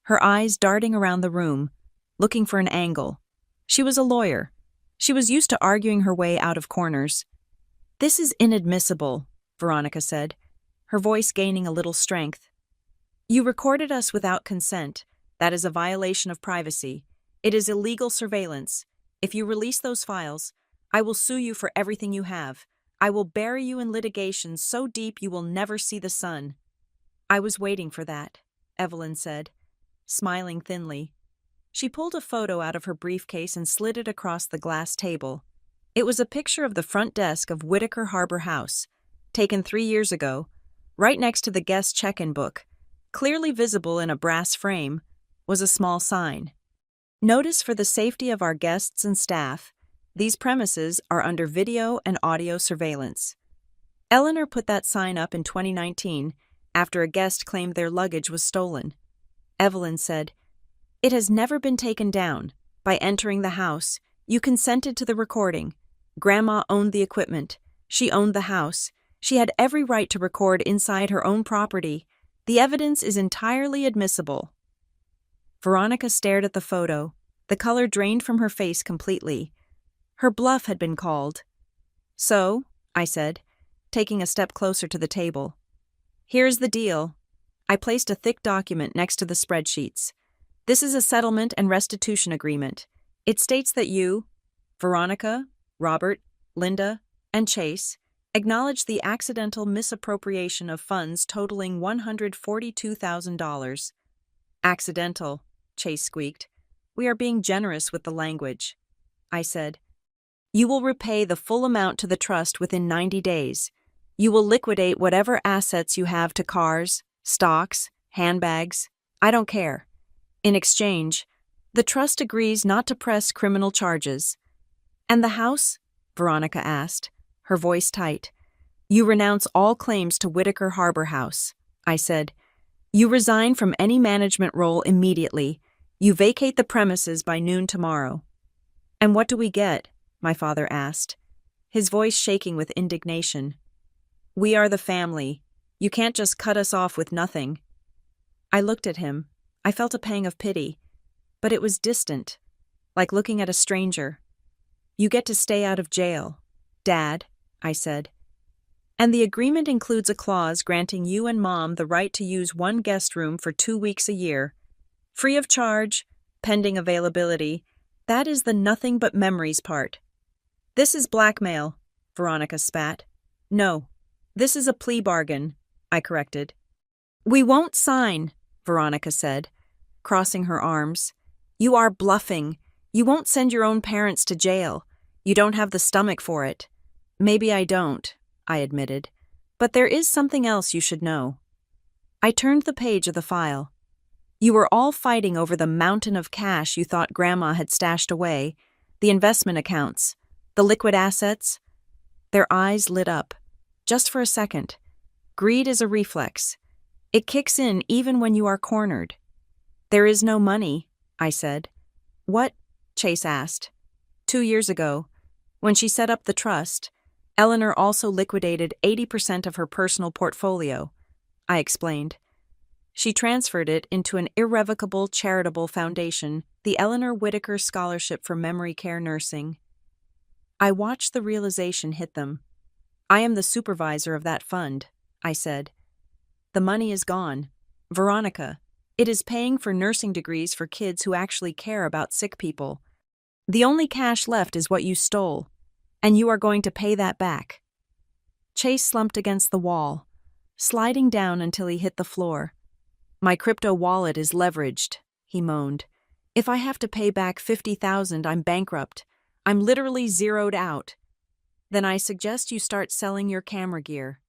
her eyes darting around the room, looking for an angle. She was a lawyer. She was used to arguing her way out of corners. This is inadmissible, Veronica said, her voice gaining a little strength. You recorded us without consent. That is a violation of privacy. It is illegal surveillance. If you release those files, I will sue you for everything you have. I will bury you in litigation so deep you will never see the sun. I was waiting for that, Evelyn said, smiling thinly. She pulled a photo out of her briefcase and slid it across the glass table. It was a picture of the front desk of Whitaker Harbor House, taken 3 years ago, right next to the guest check-in book. Clearly visible in a brass frame was a small sign. Notice for the safety of our guests and staff, these premises are under video and audio surveillance. Eleanor put that sign up in 2019 after a guest claimed their luggage was stolen. Evelyn said, It has never been taken down. By entering the house, you consented to the recording. Grandma owned the equipment. She owned the house. She had every right to record inside her own property. The evidence is entirely admissible. Veronica stared at the photo. The color drained from her face completely. Her bluff had been called. So, I said, taking a step closer to the table. Here's the deal. I placed a thick document next to the spreadsheets. This is a settlement and restitution agreement. It states that you, Veronica, Robert, Linda, and Chase, acknowledge the accidental misappropriation of funds totaling $142,000. Accidental, Chase squeaked. We are being generous with the language. I said, You will repay the full amount to the trust within 90 days. You will liquidate whatever assets you have to cars, stocks, handbags. I don't care. In exchange, the trust agrees not to press criminal charges. And the house? Veronica asked, her voice tight. You renounce all claims to Whitaker Harbor House, I said. You resign from any management role immediately. You vacate the premises by noon tomorrow. And what do we get? My father asked, his voice shaking with indignation. We are the family. You can't just cut us off with nothing. I looked at him. I felt a pang of pity, but it was distant, like looking at a stranger. You get to stay out of jail, Dad, I said. And the agreement includes a clause granting you and Mom the right to use one guest room for 2 weeks a year. Free of charge, pending availability. That is the nothing but memories part. This is blackmail, Veronica spat. No, this is a plea bargain, I corrected. We won't sign, Veronica said, crossing her arms. You are bluffing. You won't send your own parents to jail. You don't have the stomach for it. Maybe I don't, I admitted. But there is something else you should know. I turned the page of the file. You were all fighting over the mountain of cash you thought Grandma had stashed away, the investment accounts, the liquid assets. Their eyes lit up. Just for a second. Greed is a reflex. It kicks in even when you are cornered. There is no money, I said. What? Chase asked. 2 years ago, when she set up the trust, Eleanor also liquidated 80% of her personal portfolio, I explained. She transferred it into an irrevocable charitable foundation, the Eleanor Whitaker Scholarship for Memory Care Nursing. I watched the realization hit them. I am the supervisor of that fund, I said. The money is gone. Veronica, it is paying for nursing degrees for kids who actually care about sick people. The only cash left is what you stole, and you are going to pay that back. Chase slumped against the wall, sliding down until he hit the floor. My crypto wallet is leveraged, he moaned. If I have to pay back $50,000, I'm bankrupt. I'm literally zeroed out. Then I suggest you start selling your camera gear.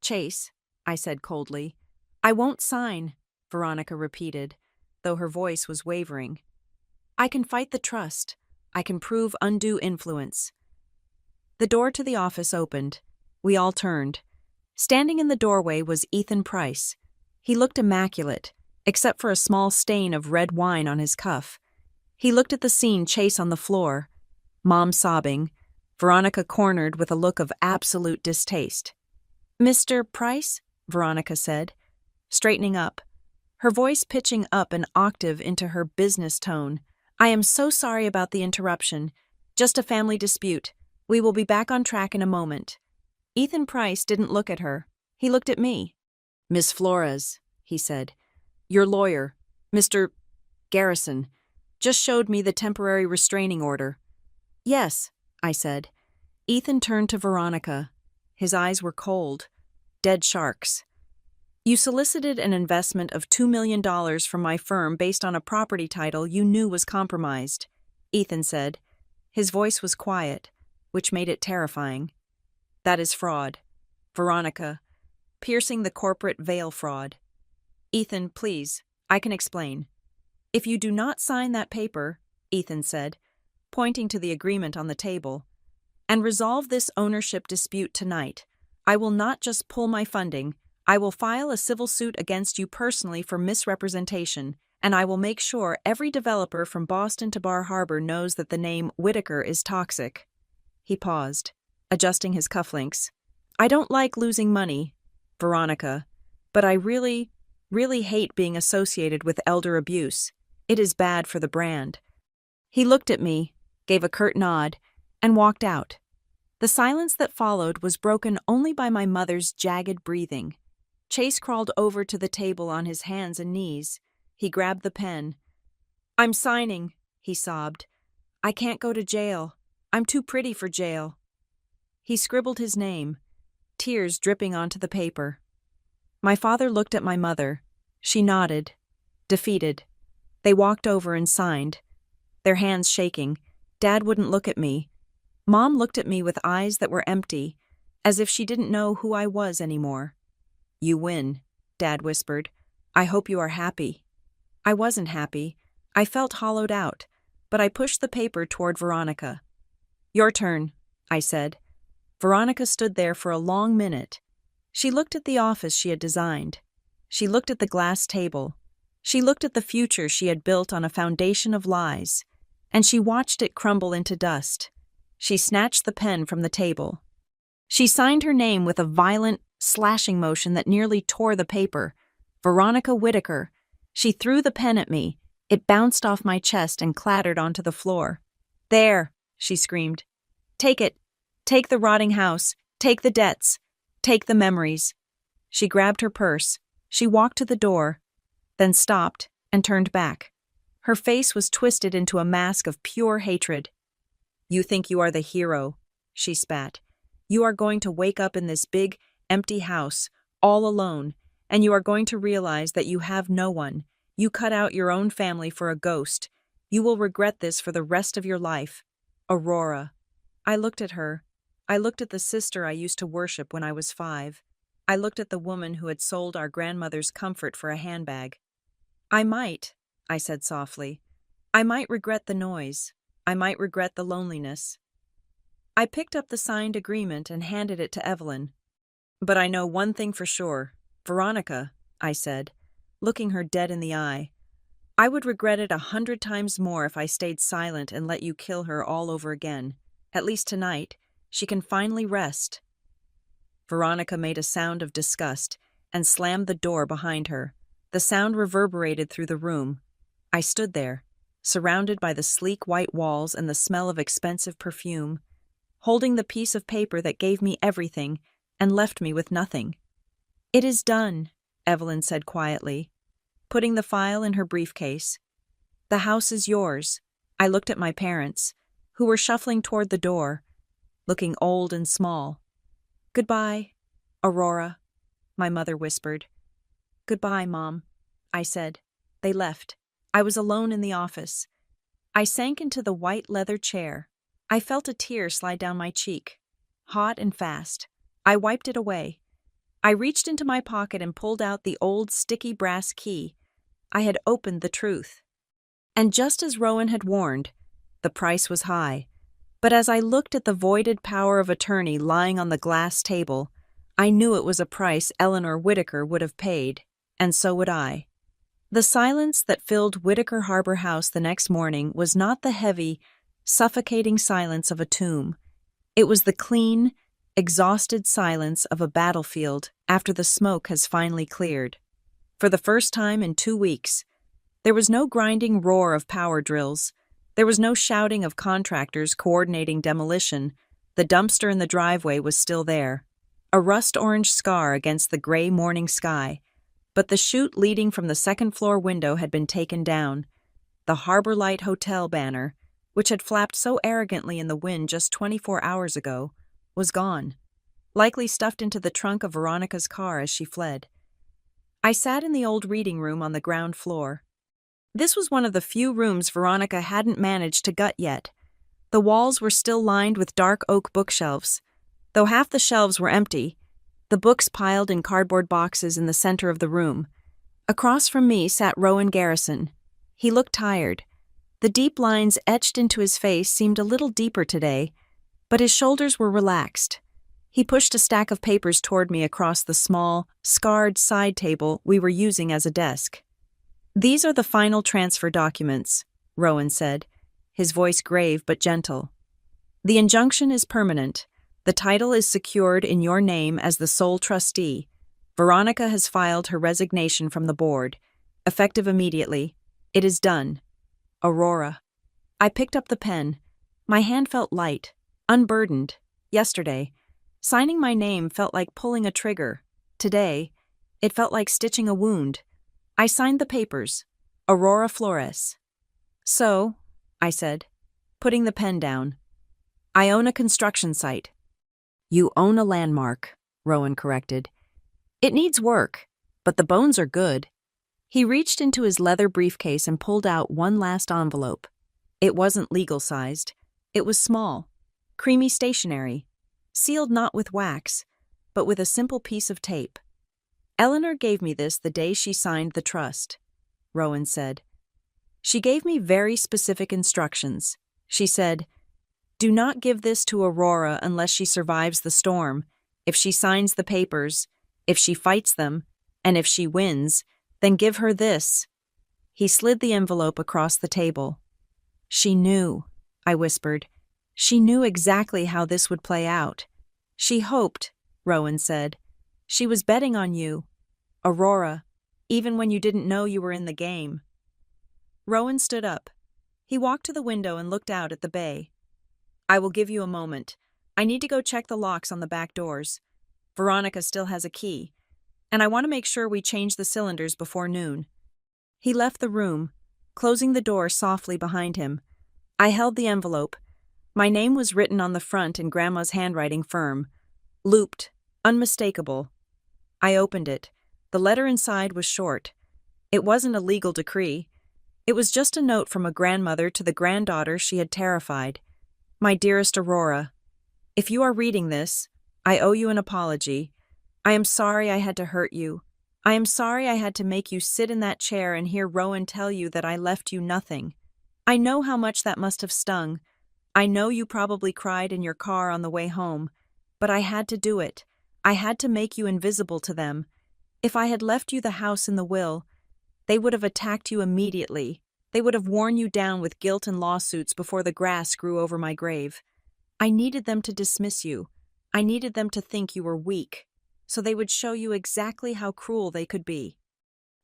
Chase, I said coldly. I won't sign, Veronica repeated, though her voice was wavering. I can fight the trust. I can prove undue influence. The door to the office opened. We all turned. Standing in the doorway was Ethan Price. He looked immaculate, except for a small stain of red wine on his cuff. He looked at the scene Chase on the floor, Mom sobbing, Veronica cornered with a look of absolute distaste. Mr. Price? Veronica said, straightening up, her voice pitching up an octave into her business tone. I am so sorry about the interruption. Just a family dispute. We will be back on track in a moment. Ethan Price didn't look at her. He looked at me. Miss Flores, he said, your lawyer, Mr. Garrison, just showed me the temporary restraining order. Yes, I said. Ethan turned to Veronica. His eyes were cold, dead sharks. You solicited an investment of $2 million from my firm based on a property title you knew was compromised, Ethan said. His voice was quiet, which made it terrifying. That is fraud. Veronica, piercing the corporate veil fraud. Ethan, please, I can explain. If you do not sign that paper, Ethan said, pointing to the agreement on the table, and resolve this ownership dispute tonight, I will not just pull my funding, I will file a civil suit against you personally for misrepresentation, and I will make sure every developer from Boston to Bar Harbor knows that the name Whitaker is toxic. He paused, adjusting his cufflinks. I don't like losing money, Veronica, but I really hate being associated with elder abuse. It is bad for the brand. He looked at me, gave a curt nod, and walked out. The silence that followed was broken only by my mother's jagged breathing. Chase crawled over to the table on his hands and knees. He grabbed the pen. I'm signing, he sobbed. I can't go to jail. I'm too pretty for jail. He scribbled his name, tears dripping onto the paper. My father looked at my mother. She nodded, defeated. They walked over and signed, their hands shaking. Dad wouldn't look at me. Mom looked at me with eyes that were empty, as if she didn't know who I was anymore. "You win," Dad whispered. "I hope you are happy." I wasn't happy. I felt hollowed out, but I pushed the paper toward Veronica. "Your turn," I said. Veronica stood there for a long minute. She looked at the office she had designed. She looked at the glass table. She looked at the future she had built on a foundation of lies, and she watched it crumble into dust. She snatched the pen from the table. She signed her name with a violent, slashing motion that nearly tore the paper. Veronica Whittaker. She threw the pen at me. It bounced off my chest and clattered onto the floor. "There," she screamed. "Take it. Take the rotting house. Take the debts. Take the memories." She grabbed her purse. She walked to the door, then stopped and turned back. Her face was twisted into a mask of pure hatred. "You think you are the hero," she spat. "You are going to wake up in this big, empty house, all alone, and you are going to realize that you have no one. You cut out your own family for a ghost. You will regret this for the rest of your life. Aurora." I looked at her. I looked at the sister I used to worship when I was 5. I looked at the woman who had sold our grandmother's comfort for a handbag. I might," I said softly. "I might regret the noise. I might regret the loneliness." I picked up the signed agreement and handed it to Evelyn. "But I know one thing for sure. Veronica," I said, looking her dead in the eye, "I would regret it 100 times more if I stayed silent and let you kill her all over again. At least tonight, she can finally rest." Veronica made a sound of disgust and slammed the door behind her. The sound reverberated through the room. I stood there, surrounded by the sleek white walls and the smell of expensive perfume, holding the piece of paper that gave me everything and left me with nothing. "It is done," Evelyn said quietly, putting the file in her briefcase. "The house is yours." I looked at my parents, who were shuffling toward the door, looking old and small. "Goodbye, Aurora," my mother whispered. "Goodbye, Mom," I said. They left. I was alone in the office. I sank into the white leather chair. I felt a tear slide down my cheek, hot and fast. I wiped it away. I reached into my pocket and pulled out the old sticky brass key. I had opened the truth. And just as Rowan had warned, the price was high. But as I looked at the voided power of attorney lying on the glass table, I knew it was a price Eleanor Whittaker would have paid, and so would I. The silence that filled Whittaker Harbor House the next morning was not the heavy, suffocating silence of a tomb. It was the clean, exhausted silence of a battlefield after the smoke has finally cleared. For the first time in 2 weeks, there was no grinding roar of power drills. There was no shouting of contractors coordinating demolition. The dumpster in the driveway was still there, a rust-orange scar against the gray morning sky, but the chute leading from the second-floor window had been taken down. The Harbor Light Hotel banner, which had flapped so arrogantly in the wind just 24 hours ago, was gone, likely stuffed into the trunk of Veronica's car as she fled. I sat in the old reading room on the ground floor. This was one of the few rooms Veronica hadn't managed to gut yet. The walls were still lined with dark oak bookshelves. Though half the shelves were empty, the books piled in cardboard boxes in the center of the room. Across from me sat Rowan Garrison. He looked tired. The deep lines etched into his face seemed a little deeper today, but his shoulders were relaxed. He pushed a stack of papers toward me across the small, scarred side table we were using as a desk. "These are the final transfer documents," Rowan said, his voice grave but gentle. "The injunction is permanent. The title is secured in your name as the sole trustee. Veronica has filed her resignation from the board, effective immediately. It is done. Aurora." I picked up the pen. My hand felt light, unburdened. Yesterday, signing my name felt like pulling a trigger. Today, it felt like stitching a wound. I signed the papers. Aurora Flores. "So," I said, putting the pen down, "I own a construction site." "You own a landmark," Rowan corrected. "It needs work, but the bones are good." He reached into his leather briefcase and pulled out one last envelope. It wasn't legal-sized. It was small. creamy stationery, sealed not with wax, but with a simple piece of tape. Eleanor gave me this the day she signed the trust, Rowan said. She gave me very specific instructions. She said, "Do not give this to Aurora unless she survives the storm. If she signs the papers, if she fights them, and if she wins, then give her this." He slid the envelope across the table. "She knew," I whispered. "She knew exactly how this would play out. She hoped," Rowan said. "She was betting on you, Aurora, even when you didn't know you were in the game." Rowan stood up. He walked to the window and looked out at the bay. "I will give you a moment. I need to go check the locks on the back doors. Veronica still has a key, and I want to make sure we change the cylinders before noon." He left the room, closing the door softly behind him. I held the envelope. My name was written on the front in Grandma's handwriting, firm, looped, unmistakable. I opened it. The letter inside was short. It wasn't a legal decree. It was just a note from a grandmother to the granddaughter she had terrified. "My dearest Aurora, if you are reading this, I owe you an apology. I am sorry I had to hurt you. I am sorry I had to make you sit in that chair and hear Rowan tell you that I left you nothing. I know how much that must have stung. I know you probably cried in your car on the way home, but I had to do it. I had to make you invisible to them. If I had left you the house in the will, they would have attacked you immediately. They would have worn you down with guilt and lawsuits before the grass grew over my grave. I needed them to dismiss you. I needed them to think you were weak, so they would show you exactly how cruel they could be.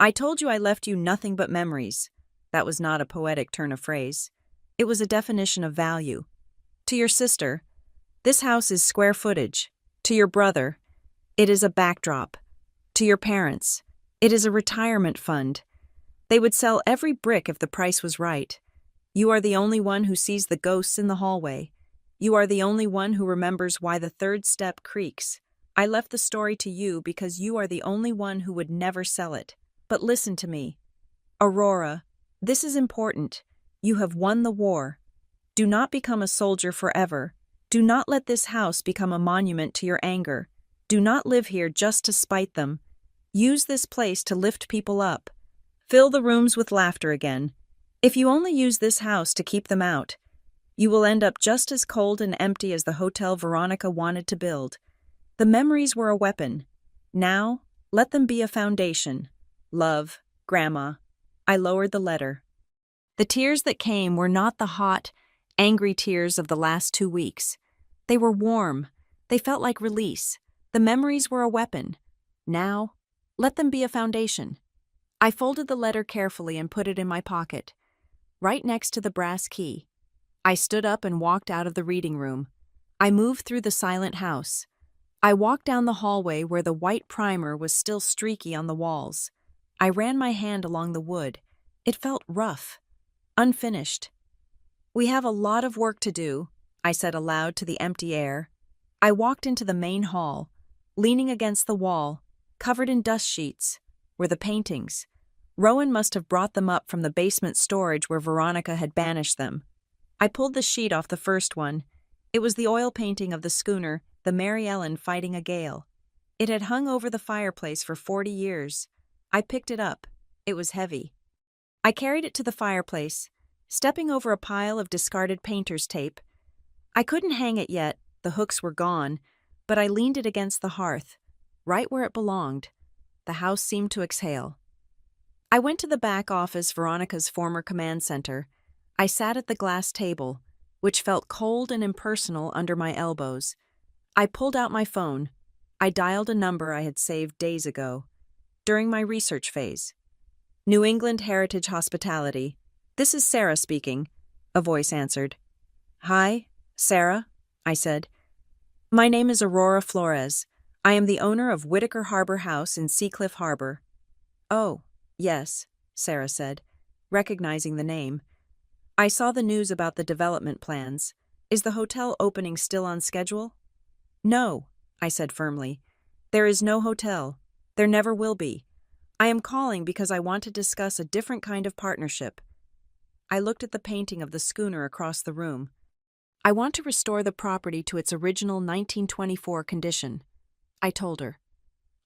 I told you I left you nothing but memories." That was not a poetic turn of phrase. It was a definition of value. "To your sister, this house is square footage. To your brother, it is a backdrop. To your parents, it is a retirement fund. They would sell every brick if the price was right. You are the only one who sees the ghosts in the hallway. You are the only one who remembers why the third step creaks. I left the story to you because you are the only one who would never sell it. But listen to me. Aurora, this is important. You have won the war. Do not become a soldier forever. Do not let this house become a monument to your anger. Do not live here just to spite them. Use this place to lift people up. Fill the rooms with laughter again. If you only use this house to keep them out, you will end up just as cold and empty as the hotel Veronica wanted to build. The memories were a weapon. Now, let them be a foundation. Love, Grandma." I lowered the letter. The tears that came were not the hot, angry tears of the last 2 weeks. They were warm. They felt like release. The memories were a weapon. Now, let them be a foundation. I folded the letter carefully and put it in my pocket, right next to the brass key. I stood up and walked out of the reading room. I moved through the silent house. I walked down the hallway where the white primer was still streaky on the walls. I ran my hand along the wood. It felt rough, unfinished. "We have a lot of work to do," I said aloud to the empty air. I walked into the main hall. Leaning against the wall, covered in dust sheets, were the paintings. Rowan must have brought them up from the basement storage where Veronica had banished them. I pulled the sheet off the first one. It was the oil painting of the schooner, the Mary Ellen, fighting a gale. It had hung over the fireplace for 40 years. I picked it up. It was heavy. I carried it to the fireplace, stepping over a pile of discarded painter's tape. I couldn't hang it yet, the hooks were gone, but I leaned it against the hearth, right where it belonged. The house seemed to exhale. I went to the back office, Veronica's former command center. I sat at the glass table, which felt cold and impersonal under my elbows. I pulled out my phone. I dialed a number I had saved days ago, during my research phase. "New England Heritage Hospitality. This is Sarah speaking," a voice answered. "Hi, Sarah," I said. "My name is Aurora Flores. I am the owner of Whitaker Harbor House in Seacliff Harbor." "Oh, yes," Sarah said, recognizing the name. "I saw the news about the development plans. Is the hotel opening still on schedule?" "No," I said firmly. "There is no hotel. There never will be. I am calling because I want to discuss a different kind of partnership." I looked at the painting of the schooner across the room. I want to restore the property to its original 1924 condition. I told her.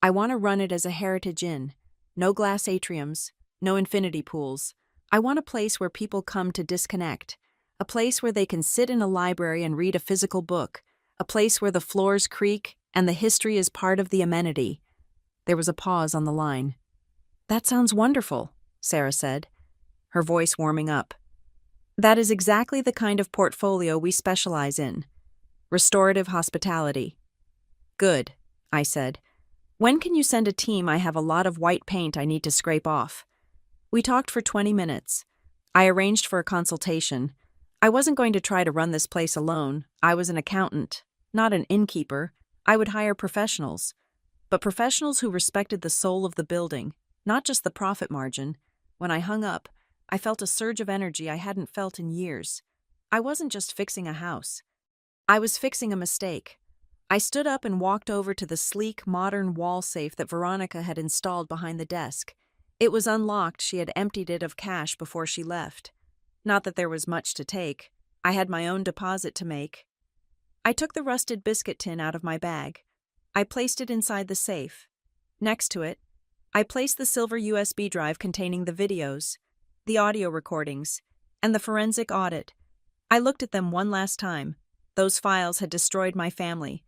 I want to run it as a heritage inn. No glass atriums, no infinity pools. I want a place where people come to disconnect. A place where they can sit in a library and read a physical book. A place where the floors creak and the history is part of the amenity. There was a pause on the line. That sounds wonderful, Sarah said, her voice warming up. That is exactly the kind of portfolio we specialize in. Restorative hospitality. Good, I said. When can you send a team? I have a lot of white paint I need to scrape off. We talked for 20 minutes. I arranged for a consultation. I wasn't going to try to run this place alone. I was an accountant, not an innkeeper. I would hire professionals. But professionals who respected the soul of the building, not just the profit margin. When I hung up, I felt a surge of energy I hadn't felt in years. I wasn't just fixing a house. I was fixing a mistake. I stood up and walked over to the sleek, modern wall safe that Veronica had installed behind the desk. It was unlocked. She had emptied it of cash before she left. Not that there was much to take. I had my own deposit to make. I took the rusted biscuit tin out of my bag. I placed it inside the safe. Next to it, I placed the silver USB drive containing the videos, the audio recordings, and the forensic audit. I looked at them one last time. Those files had destroyed my family.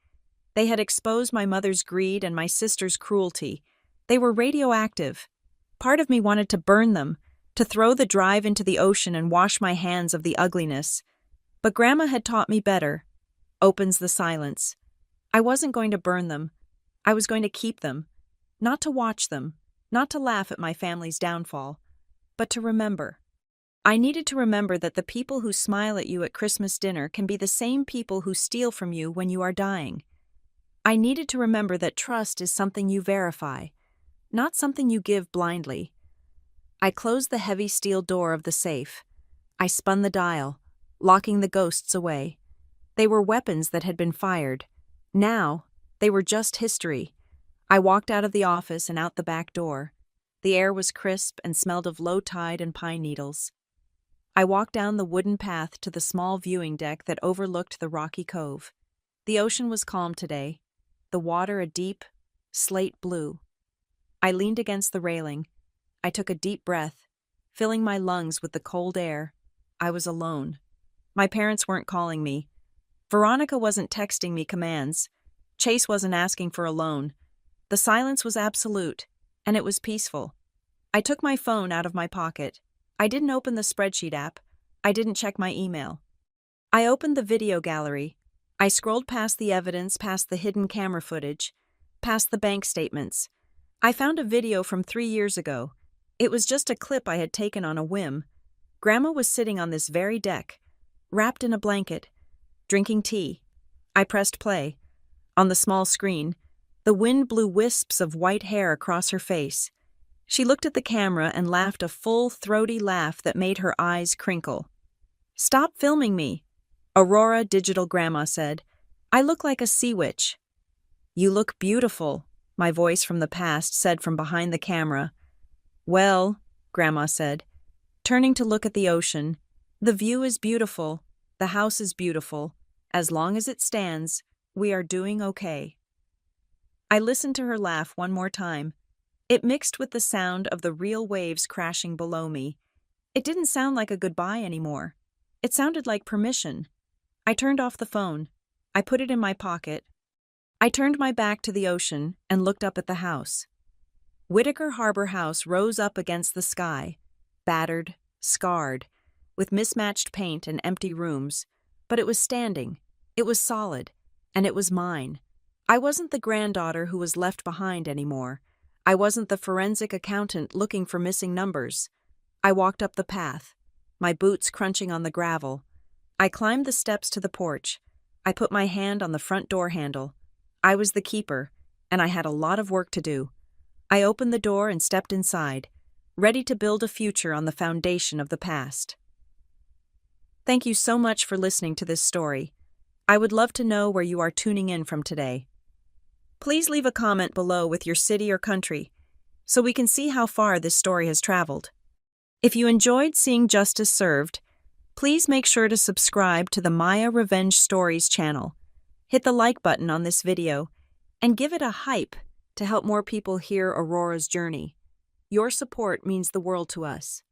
They had exposed my mother's greed and my sister's cruelty. They were radioactive. Part of me wanted to burn them, to throw the drive into the ocean and wash my hands of the ugliness. But Grandma had taught me better. Opens the silence. I wasn't going to burn them. I was going to keep them. Not to watch them, not to laugh at my family's downfall, but to remember. I needed to remember that the people who smile at you at Christmas dinner can be the same people who steal from you when you are dying. I needed to remember that trust is something you verify, not something you give blindly. I closed the heavy steel door of the safe. I spun the dial, locking the ghosts away. They were weapons that had been fired. Now, they were just history. I walked out of the office and out the back door. The air was crisp and smelled of low tide and pine needles. I walked down the wooden path to the small viewing deck that overlooked the rocky cove. The ocean was calm today, the water a deep, slate blue. I leaned against the railing. I took a deep breath, filling my lungs with the cold air. I was alone. My parents weren't calling me. Veronica wasn't texting me commands. Chase wasn't asking for a loan. The silence was absolute, and it was peaceful. I took my phone out of my pocket. I didn't open the spreadsheet app. I didn't check my email. I opened the video gallery. I scrolled past the evidence, past the hidden camera footage, past the bank statements. I found a video from 3 years ago. It was just a clip I had taken on a whim. Grandma was sitting on this very deck, wrapped in a blanket, drinking tea. I pressed play. On the small screen, the wind blew wisps of white hair across her face. She looked at the camera and laughed a full, throaty laugh that made her eyes crinkle. "Stop filming me," Aurora Digital Grandma said. "I look like a sea witch." "You look beautiful," my voice from the past said from behind the camera. "Well," Grandma said, turning to look at the ocean, "the view is beautiful, the house is beautiful. As long as it stands, we are doing okay." I listened to her laugh one more time. It mixed with the sound of the real waves crashing below me. It didn't sound like a goodbye anymore. It sounded like permission. I turned off the phone. I put it in my pocket. I turned my back to the ocean and looked up at the house. Whitaker Harbor House rose up against the sky, battered, scarred, with mismatched paint and empty rooms, but it was standing, it was solid, and it was mine. I wasn't the granddaughter who was left behind anymore. I wasn't the forensic accountant looking for missing numbers. I walked up the path, my boots crunching on the gravel. I climbed the steps to the porch. I put my hand on the front door handle. I was the keeper, and I had a lot of work to do. I opened the door and stepped inside, ready to build a future on the foundation of the past. Thank you so much for listening to this story. I would love to know where you are tuning in from today. Please leave a comment below with your city or country, so we can see how far this story has traveled. If you enjoyed seeing justice served, Please make sure to subscribe to the Maya Revenge Stories channel. Hit the like button on this video and give it a hype to help more people hear Aurora's journey. Your support means the world to us.